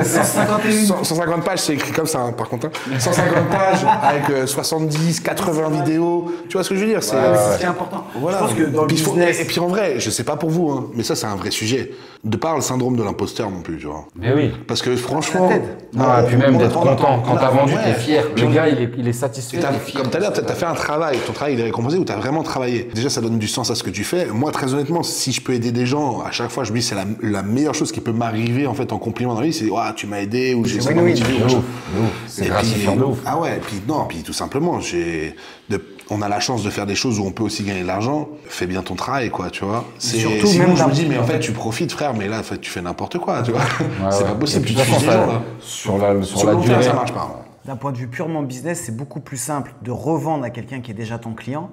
150 pages, c'est écrit comme ça, hein, par contre. Hein. 150 pages avec 70, 80 vidéos. Tu vois ce que je veux dire? C'est C'est ce qui est important. voilà. Je pense que dans le Puis il faut- business, et puis en vrai, je sais pas pour vous, hein, mais ça, c'est un vrai sujet. De par le syndrome de l'imposteur non plus, tu vois. Mais oui. Parce que franchement. Ça t'aide. Non, et puis même d'être content. Quand t'as vendu, ouais. t'es fier. Le gars, il est satisfait. Et il est fier. comme tout à l'heure, t'as fait un travail, ton travail il est récompensé ou t'as vraiment travaillé. Déjà, ça donne du sens à ce que tu fais. Moi, très honnêtement, si je peux aider des gens, à chaque fois, je me dis c'est la meilleure chose qui peut m'arriver en fait en compliment dans la vie, c'est ouah, tu m'as aidé ou j'ai C'est ça m'a win-win. motivé ou De machin. ouf, de ouf. C'est Et gratifiant de ouf. Ah ouais, puis tout simplement, on a la chance de faire des choses où on peut aussi gagner de l'argent. Fais bien ton travail, quoi, tu vois. Surtout, Sinon, même je me dans- dis, mais en fait, tu profites, frère, mais là, en fait, tu fais n'importe quoi, tu vois. Ouais, C'est ouais. pas possible, Et tu puis, de te toute fiches façon, des gens, ça- là. sur la Sur le long terme, durée. ça marche pas. d'un point de vue purement business, c'est beaucoup plus simple de revendre à quelqu'un qui est déjà ton client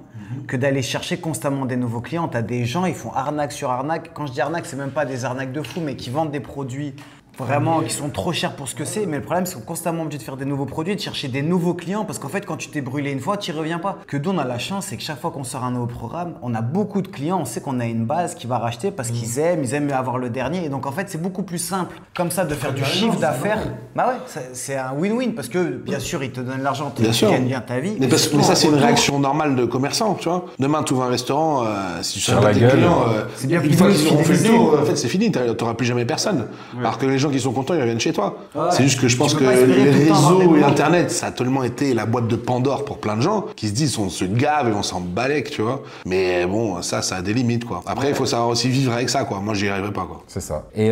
que d'aller chercher constamment des nouveaux clients. Tu as des gens, ils font arnaque sur arnaque. Quand je dis arnaque, c'est même pas des arnaques de fou, mais qui vendent des produits vraiment qui sont trop chers pour ce que c'est. Mais le problème, c'est qu'on est constamment obligé de faire des nouveaux produits, de chercher des nouveaux clients, parce qu'en fait, quand tu t'es brûlé une fois, tu n'y reviens pas. Que nous, on a la chance, c'est que chaque fois qu'on sort un nouveau programme, on a beaucoup de clients, on sait qu'on a une base qui va racheter parce qu'ils aiment avoir le dernier. Et donc, en fait, c'est beaucoup plus simple comme ça de faire du chiffre d'affaires. Bah ouais, c'est un win-win parce que, bien sûr, ils te donnent l'argent, tu Bien sûr. gagnes bien ta vie. Mais, surtout, ça, en c'est une retour, réaction normale de commerçant, tu vois. Demain, tu ouvres un restaurant, si tu Sur sers pas la tes gueule, clients, c'est bien une plus fois de qu'ils auront fait le fidéliser. tour, en fait, c'est fini, t'auras plus jamais personne. Alors que les gens qui sont contents, ils reviennent chez toi. Ouais. C'est juste que je Tu pense peux que pas espérer les tout le temps avoir des réseaux et moments. Internet, ça a tellement été la boîte de Pandore pour plein de gens qui se disent on se gave et on s'en balèque, tu vois. Mais bon, ça a des limites, quoi. Après, il faut savoir aussi vivre avec ça, quoi. Moi, j'y arriverai pas, quoi. C'est ça. Et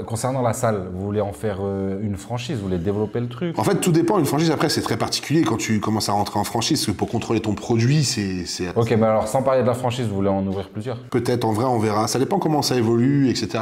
concernant la salle, vous voulez en faire une franchise, vous voulez développer le truc? En fait, tout dépend. Une franchise, après, c'est très particulier quand tu commences à rentrer en franchise, parce que pour contrôler ton produit, c'est Ok, mais alors sans parler de la franchise, vous voulez en ouvrir plusieurs? peut-être en vrai, on verra. Ça dépend comment ça évolue, etc.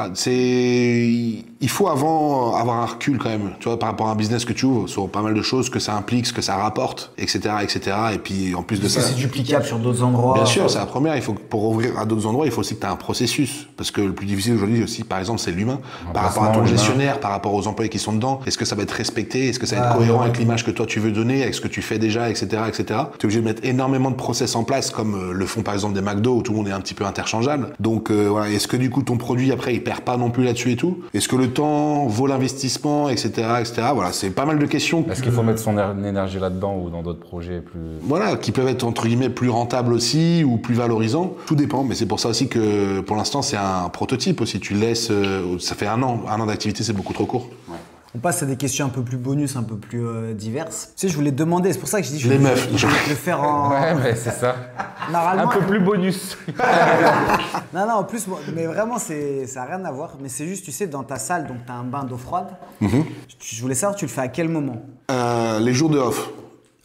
Il faut avant avoir un recul quand même, tu vois, par rapport à un business que tu ouvres, sur pas mal de choses, que ça implique, ce que ça rapporte, etc., etc. Et puis en plus de Parce que ça, c'est duplicable sur d'autres endroits. bien sûr, c'est la première. Il faut que pour ouvrir à d'autres endroits, il faut aussi que tu aies un processus, parce que le plus difficile aujourd'hui aussi, par exemple, c'est l'humain. Par rapport à ton l'humain. gestionnaire, par rapport aux employés qui sont dedans, est-ce que ça va être respecté, est-ce que ça va être cohérent avec l'image que toi tu veux donner, avec ce que tu fais déjà, etc., etc. Tu es obligé de mettre énormément de process en place, comme le font par exemple des McDo où tout le monde est un petit peu interchangeable. Donc voilà, est-ce que du coup ton produit après il perd pas non plus là-dessus et tout? Est-ce que le temps vaut l'investissement, etc., etc. Voilà, c'est pas mal de questions. Est-ce qu'il faut mettre son énergie là-dedans ou dans d'autres projets plus... Voilà, qui peuvent être entre guillemets plus rentables aussi ou plus valorisants. Tout dépend, mais c'est pour ça aussi que pour l'instant c'est un prototype aussi. Tu laisses, ça fait un an d'activité, c'est beaucoup trop court. On passe à des questions un peu plus bonus, un peu plus diverses. Tu sais, je voulais te demander, c'est pour ça que je dis je Les vais meufs. je vais te le faire en. Ouais, mais c'est ça. Normalement, Un peu plus bonus. non, en plus, mais vraiment, ça n'a rien à voir. Mais c'est juste, tu sais, dans ta salle, donc tu as un bain d'eau froide. Je voulais savoir, tu le fais à quel moment? Les jours de off.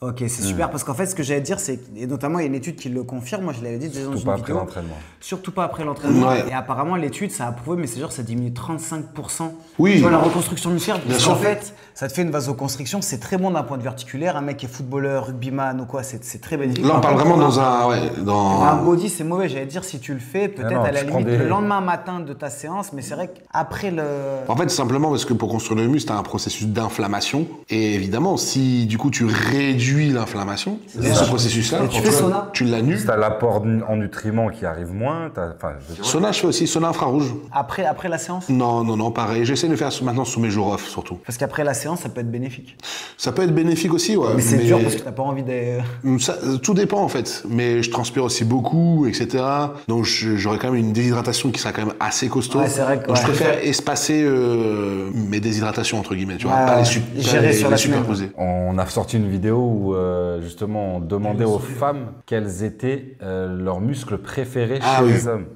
Ok, c'est super parce qu'en fait, ce que j'allais dire, c'est et notamment il y a une étude qui le confirme. Moi, je l'avais dit déjà dans Surtout une pas après vidéo. l'entraînement. Surtout pas après l'entraînement. Ouais. Et apparemment, l'étude, ça a prouvé, mais c'est genre ça diminue 35%. Oui. Tu vois, la reconstruction musculaire. Parce sûr. qu'en fait, ça te fait une vasoconstriction. C'est très bon d'un point de vue articulaire. Un mec qui est footballeur, rugbyman ou quoi, c'est très bénéfique. Là, on parle vraiment dans un. Un body, c'est mauvais. J'allais dire, si tu le fais, peut-être non, à la tu prends limite des- le lendemain matin de ta séance. Mais c'est vrai qu'après le. En fait, simplement parce que pour construire le muscle, tu as un processus d'inflammation. Et évidemment, si du coup tu réduis l'inflammation, ce processus-là, Et tu fais sauna? tu l'annules. Si t'as l'apport en nutriments qui arrive moins, enfin, je veux dire, Sauna, je fais aussi sauna infrarouge. Après la séance. Non, pareil. J'essaie de le faire maintenant sous mes jours off, surtout. Parce qu'après la séance, ça peut être bénéfique. Ça peut être bénéfique aussi, ouais. Mais c'est dur parce que t'as pas envie de. Tout dépend en fait, mais je transpire aussi beaucoup, etc. Donc j'aurais quand même une déshydratation qui sera quand même assez costaud. Ouais, c'est vrai que- Donc je ouais. préfère espacer mes déshydratations entre guillemets, tu vois, Ouais, pas ouais. les, Gérer sur les la semaine. superposer. On a sorti une vidéo où justement on demandait aux femmes quels étaient leurs muscles préférés Ah chez oui. les hommes.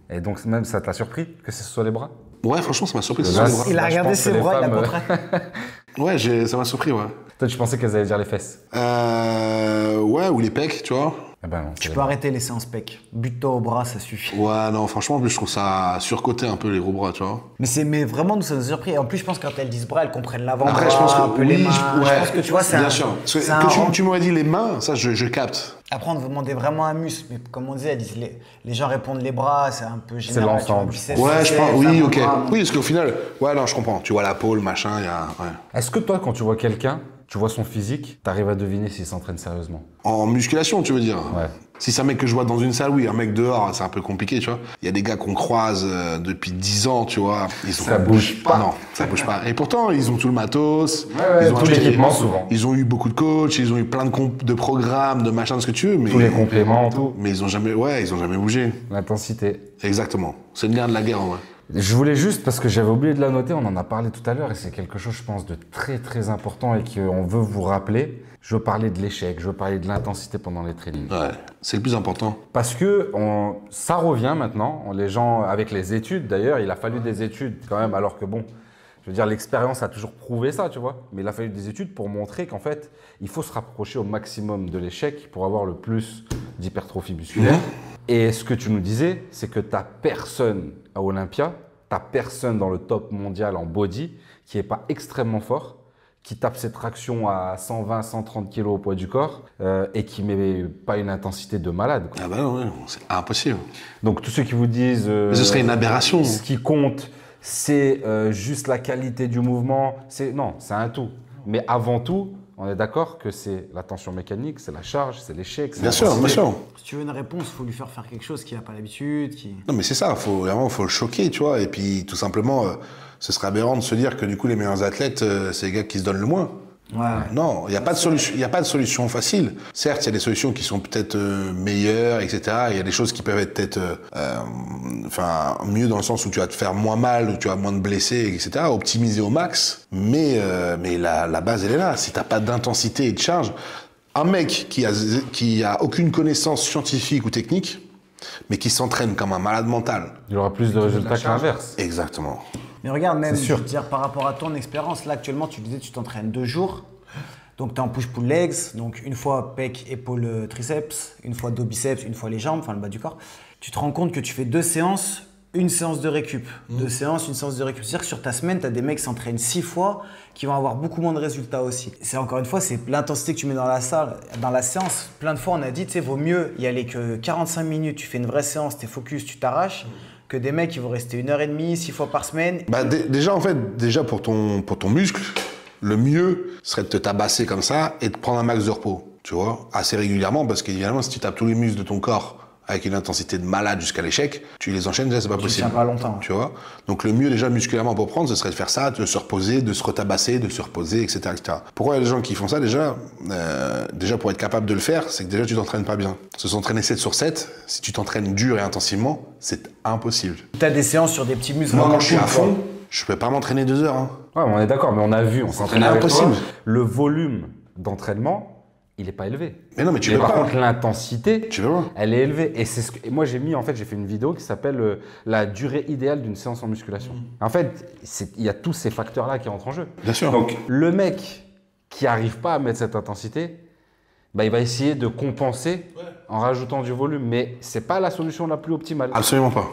Et donc même ça t'a surpris que ce soit les bras? Ouais, franchement, ça m'a surpris. Le ce soit les gars, bras. Il a je regardé pense ses que les bras, il a femmes, contraint. Ouais, ça m'a surpris, ouais. Toi tu pensais qu'elles allaient dire les fesses? Ouais, ou les pecs, tu vois. Eh ben non, Tu c'est peux les arrêter les séances pec. Bute-toi au bras, ça suffit. Ouais, non, franchement, en plus, je trouve ça surcoté un peu les gros bras, tu vois. Mais vraiment, nous, ça nous a surpris. Et en plus, je pense que quand elles disent bras, elles comprennent l'avant-bras, Après, je pense que un peu les oui, mains. ouais, Je pense que tu vois, c'est bien un. sûr. Parce que c'est un- tu m'aurais dit les mains, ça, je capte. Après, on demandait vraiment un muscle. Mais comme on disait, elles disent les gens répondent les bras, c'est un peu général. l'ensemble. tu vois, Ouais, biceps, je pense. triceps, Oui, ok. avant-bras. Oui, parce qu'au final, ouais, non, je comprends. Tu vois la pôle, machin, il y a. Ouais. Est-ce que toi quand tu vois quelqu'un, tu vois son physique, t'arrives à deviner s'il s'entraîne sérieusement? En musculation, tu veux dire? Ouais. Si c'est un mec que je vois dans une salle, oui, un mec dehors, c'est un peu compliqué, tu vois. Il y a des gars qu'on croise depuis 10 ans, tu vois. Ça bouge pas. Non, ça bouge pas. Et pourtant, ils ont tout le matos. ouais, ils ont tout acheté- l'équipement, souvent. Ils ont eu beaucoup de coachs, ils ont eu plein de programmes, de machins, de ce que tu veux. Mais, Tous les compléments, tout. Mais ils ont jamais bougé. L'intensité. Exactement. C'est le lien de la guerre, en vrai. Je voulais juste, parce que j'avais oublié de la noter, on en a parlé tout à l'heure, et c'est quelque chose, je pense, de très très important et qu'on veut vous rappeler. Je veux parler de l'échec, je veux parler de l'intensité pendant les trainings. Ouais, c'est le plus important. Parce que ça revient maintenant, les gens, avec les études d'ailleurs, il a fallu des études quand même, alors que bon, je veux dire, l'expérience a toujours prouvé ça, tu vois. Mais il a fallu des études pour montrer qu'en fait, il faut se rapprocher au maximum de l'échec pour avoir le plus d'hypertrophie musculaire. Et ce que tu nous disais, c'est que tu n'as personne à Olympia, tu n'as personne dans le top mondial en body qui n'est pas extrêmement fort, qui tape ses tractions à 120, 130 kg au poids du corps et qui met pas une intensité de malade, quoi. Ah bah non, ouais, c'est impossible. Donc tous ceux qui vous disent Mais ce serait une aberration. ce qui compte, c'est juste la qualité du mouvement, non, c'est un tout. Mais avant tout, on est d'accord que c'est la tension mécanique, c'est la charge, c'est l'échec. c'est Bien sûr, l'intensité. bien sûr. Si tu veux une réponse, il faut lui faire quelque chose qu'il n'a pas l'habitude. Non, mais c'est ça, faut le choquer, tu vois. Et puis, tout simplement, ce serait aberrant de se dire que du coup, les meilleurs athlètes, c'est les gars qui se donnent le moins. Ouais. Non, il n'y a pas de solution. Il y a pas de solution facile. Certes, il y a des solutions qui sont peut-être meilleures, etc. Il y a des choses qui peuvent être peut-être, mieux dans le sens où tu vas te faire moins mal, où tu as moins de blessés, etc. Optimiser au max. Mais la base, elle est là. Si t'as pas d'intensité et de charge, un mec qui a aucune connaissance scientifique ou technique, mais qui s'entraîne comme un malade mental. Il aura plus de résultats que l'inverse. Exactement. Mais regarde, même, C'est je sûr. veux dire, par rapport à ton expérience, là, actuellement, tu disais, tu t'entraînes 2 jours. Donc, tu es en push-pull legs. Donc, une fois pec, épaule, triceps. Une fois dos, biceps. Une fois les jambes, enfin le bas du corps. Tu te rends compte que tu fais 2 séances, une séance de récup. 2 séances, une séance de récup. C'est-à-dire que sur ta semaine, tu as des mecs qui s'entraînent 6 fois, qui vont avoir beaucoup moins de résultats aussi. C'est encore une fois, c'est l'intensité que tu mets dans la salle, dans la séance. Plein de fois, on a dit, tu sais, vaut mieux y aller que 45 minutes. Tu fais une vraie séance, tu es focus, tu t'arraches. Que des mecs qui vont rester 1h30, 6 fois par semaine. Bah, déjà, en fait, pour ton muscle, le mieux serait de te tabasser comme ça et de prendre un max de repos, tu vois, assez régulièrement, parce qu'évidemment, si tu tapes tous les muscles de ton corps avec une intensité de malade jusqu'à l'échec, tu les enchaînes, déjà, c'est pas possible. tiens pas longtemps. Tu vois. Donc, le mieux, déjà, musculairement pour prendre, ce serait de faire ça, de se reposer, de se retabasser, de se reposer, etc., etc. Pourquoi il y a des gens qui font ça, déjà pour être capable de le faire, c'est que déjà, tu t'entraînes pas bien. Se s'entraîner 7 sur 7, si tu t'entraînes dur et intensivement, c'est impossible. Tu as des séances sur des petits muscles. Moi, vraiment quand je suis à cool, fond, quoi. je peux pas m'entraîner 2 heures, hein. Ouais, on est d'accord, mais on a vu, on s'entraîne avec toi, impossible. le volume d'entraînement il n'est pas élevé. Mais non, mais tu Mais veux par pas. contre, l'intensité, Tu veux pas. elle est élevée. Et c'est et moi, j'ai fait une vidéo qui s'appelle la durée idéale d'une séance en musculation. En fait, il y a tous ces facteurs-là qui rentrent en jeu. Bien sûr. Donc, le mec qui n'arrive pas à mettre cette intensité, bah, il va essayer de compenser en rajoutant du volume. Mais ce n'est pas la solution la plus optimale. Absolument pas.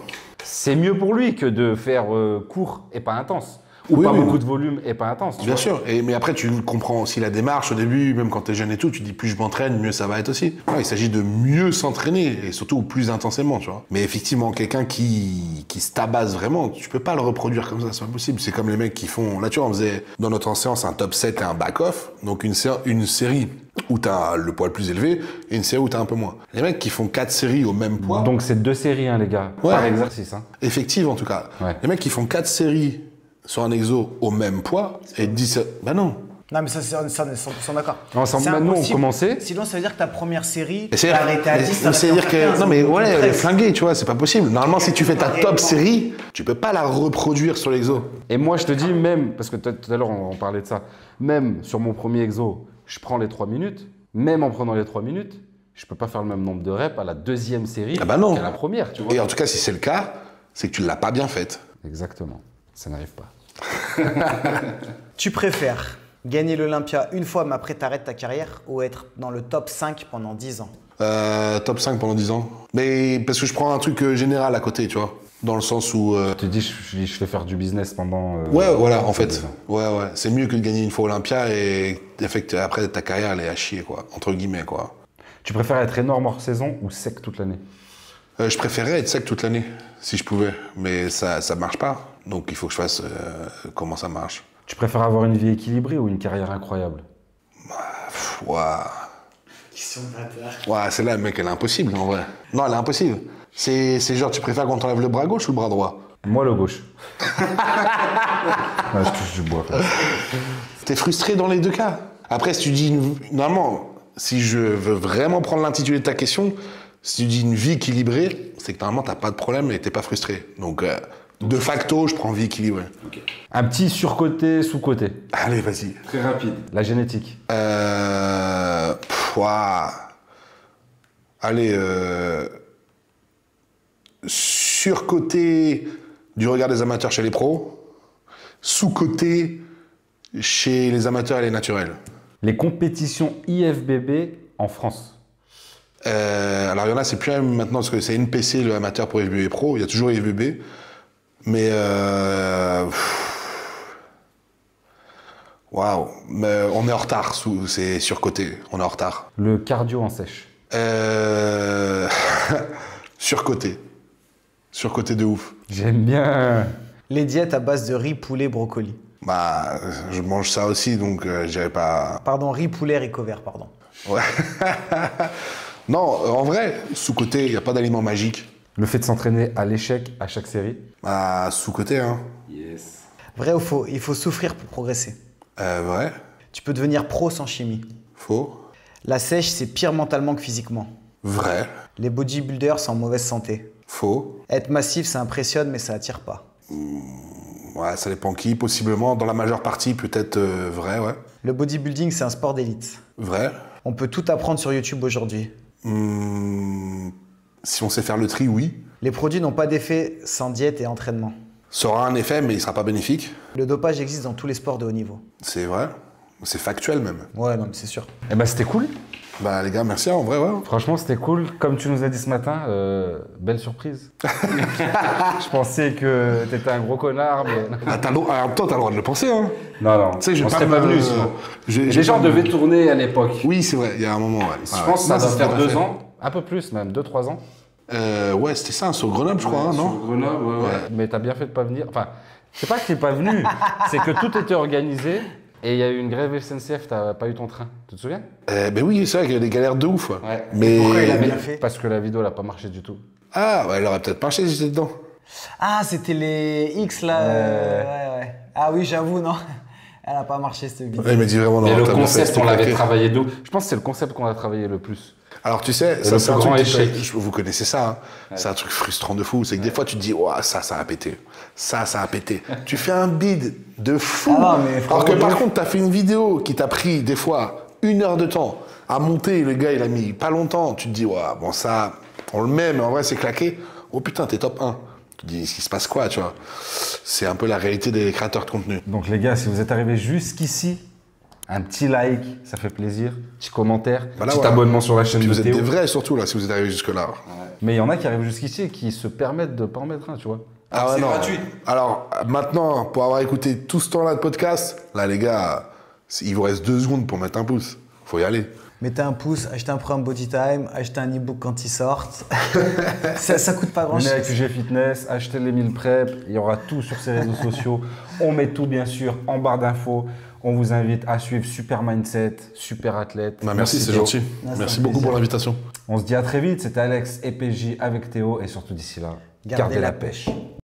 C'est mieux pour lui que de faire court et pas intense. Ou Oui, pas oui, beaucoup oui. de volume et pas intense. tu Bien vois. sûr. Mais après, tu comprends aussi la démarche au début, même quand tu es jeune et tout, tu dis plus je m'entraîne, mieux ça va être aussi. Ouais, il s'agit de mieux s'entraîner et surtout plus intensément, tu vois. Mais effectivement, quelqu'un qui se tabasse vraiment, tu peux pas le reproduire comme ça, c'est pas possible. C'est comme les mecs qui font, là tu vois, on faisait dans notre séance un top 7 et un back-off, donc une série où tu as le poids le plus élevé et une série où tu as un peu moins. Les mecs qui font 4 séries au même poids, Donc, c'est 2 séries, hein, les gars, Ouais. par exercice. Hein. effectives en tout cas, Ouais. les mecs qui font 4 séries sur un exo au même poids et 10... Bah non. Non, mais ça, c'est 100% d'accord. Non, C'est maintenant, on impossible. commençait. Sinon, ça veut dire que ta première série, Et t'as arrêté à 10, t'as c'est-à-dire arrêté à que 15, non mais ou ouais, 13. flingué, tu vois, c'est pas possible. Normalement, si tu fais ta top série, tu peux pas la reproduire sur l'exo. Et moi, je te dis même, parce que tout à l'heure, on parlait de ça, même sur mon premier exo, je prends les 3 minutes. Même en prenant les 3 minutes, je peux pas faire le même nombre de reps à la deuxième série Ah bah non. qu'à la première, tu vois. Et en tout cas, si c'est le cas, c'est que tu l'as pas bien faite. Exactement. Ça n'arrive pas. Tu préfères gagner l'Olympia une fois, mais après t'arrêtes ta carrière, ou être dans le top 5 pendant 10 ans? Top 5 pendant 10 ans. Mais parce que je prends un truc général à côté, tu vois. Dans le sens où... Je te dis, je vais faire du business pendant. Ouais, voilà, en fait. 10 ans. Ouais. C'est mieux que de gagner une fois Olympia et après ta carrière, elle est à chier, quoi. Entre guillemets, quoi. Tu préfères être énorme hors saison ou sec toute l'année? Je préférerais être sec toute l'année, si je pouvais. Mais ça marche pas. Donc il faut que je fasse comment ça marche. Tu préfères avoir une vie équilibrée ou une carrière incroyable? Ouah. Question de bâtard. Ouais, celle-là, mec, elle est impossible, en vrai. Non, elle est impossible. C'est genre, tu préfères qu'on t'enlève le bras gauche ou le bras droit? Moi, le gauche. Ouais, je touche du bois. T'es frustré dans les deux cas. Après, si tu dis... Normalement, si je veux vraiment prendre l'intitulé de ta question, si tu dis une vie équilibrée, c'est que normalement, t'as pas de problème et t'es pas frustré. Donc, de facto, je prends vie équilibrée. Un petit surcoté, sous-côté. Allez, vas-y. Très rapide. La génétique. Ouah. Allez, surcoté du regard des amateurs chez les pros, sous-coté chez les amateurs et les naturels. Les compétitions IFBB en France. Alors il y en a, c'est plus la même maintenant parce que c'est NPC le amateur pour IFBB pro, il y a toujours IFBB, mais waouh, mais on est en retard, c'est surcoté, on est en retard. Le cardio en sèche. Surcoté. Surcoté de ouf. J'aime bien. Les diètes à base de riz, poulet, brocoli. Bah, je mange ça aussi, donc je dirais pas... Pardon, riz, poulet, haricots verts, pardon. Ouais. Non, en vrai, sous-côté, il n'y a pas d'aliment magique. Le fait de s'entraîner à l'échec à chaque série. Bah, sous-côté, hein. Yes. Vrai ou faux? Il faut souffrir pour progresser. Vrai. Tu peux devenir pro sans chimie. Faux. La sèche, c'est pire mentalement que physiquement. Vrai. Les bodybuilders sont en mauvaise santé. Faux. Être massif, ça impressionne, mais ça attire pas. Ouais, ça dépend qui, possiblement. Dans la majeure partie, peut-être vrai, ouais. Le bodybuilding, c'est un sport d'élite. Vrai. On peut tout apprendre sur YouTube aujourd'hui. Si on sait faire le tri, oui. Les produits n'ont pas d'effet sans diète et entraînement. Ça aura un effet, mais il sera pas bénéfique. Le dopage existe dans tous les sports de haut niveau. C'est vrai. C'est factuel, même. Ouais, non, mais c'est sûr. Eh ben, c'était cool. Bah, les gars, merci, en vrai, ouais. Franchement, c'était cool. Comme tu nous as dit ce matin, belle surprise. Je pensais que t'étais un gros connard, mais... Ah, en même temps, t'as le droit de le penser, hein. Non. Tu sais, je on vais serait pas pas me- venus, sinon. j'ai Les gens pas me- devaient tourner à l'époque. Oui, c'est vrai, il y a un moment, ouais. Je pense que ça Non, doit s'était faire pas 2 fait. ans. Un peu plus, même. 2-3 ans. Ouais, c'était ça, sur Grenoble, je crois, hein, non? Grenoble, ouais. Mais t'as bien fait de pas venir. Enfin, c'est pas que t'es pas venu, c'est que tout était organisé et il y a eu une grève SNCF, t'as pas eu ton train. Tu te souviens? Ben oui, c'est vrai qu'il y a des galères de ouf. Ouais. Mais... Pourquoi il a bien fait? Parce que la vidéo elle a pas marché du tout. Ah, ouais, elle aurait peut-être marché si j'étais dedans. Ah, c'était les X là. Ouais. Ah oui, j'avoue, non. Elle a pas marché cette vidéo. Ouais, il m'a dit vraiment, non, Mais le t'as bien fait, concept, c'était on l'avait claqué. travaillé d'où? Je pense que c'est le concept qu'on a travaillé le plus. Alors tu sais, le ça c'est un plus grand truc, échec. vous connaissez ça, hein. C'est un truc frustrant de fou. C'est que des fois tu te dis, ouah, ça a pété. Ça a pété. Tu fais un bid de fou. Ah non, mais Alors que franchement, par contre, t'as fait une vidéo qui t'a pris des fois 1 heure de temps à monter, le gars, il a mis pas longtemps. Tu te dis, ouais, bon, ça, on le met, mais en vrai, c'est claqué. Oh putain, t'es top 1. Tu te dis, il se passe quoi, tu vois? C'est un peu la réalité des créateurs de contenu. Donc les gars, si vous êtes arrivés jusqu'ici, un petit like, ça fait plaisir. Petit commentaire, Bah là, petit voilà. abonnement sur la chaîne Puis de vous êtes Théo. des vrais, surtout, là, si vous êtes arrivés jusque-là. Mais il y en a qui arrivent jusqu'ici et qui se permettent de pas en mettre un, tu vois. Ah ouais, c'est non. gratuit. Alors, maintenant, pour avoir écouté tout ce temps-là de podcast, là, les gars, il vous reste 2 secondes pour mettre un pouce. Faut y aller. Mettez un pouce, achetez un programme Body Time, achetez un e-book quand il sortent. ça coûte pas grand Venez avec chose. UG Fitness, achetez les 1000 prep, il y aura tout sur ces réseaux sociaux. On met tout bien sûr en barre d'infos. On vous invite à suivre Super Mindset, Super Athlète. Bah, merci, c'est Théo. gentil. c'est Merci un beaucoup plaisir. pour l'invitation. On se dit à très vite. C'était Alex et PJ avec Théo. Et surtout d'ici là, Gardez gardez la la pêche.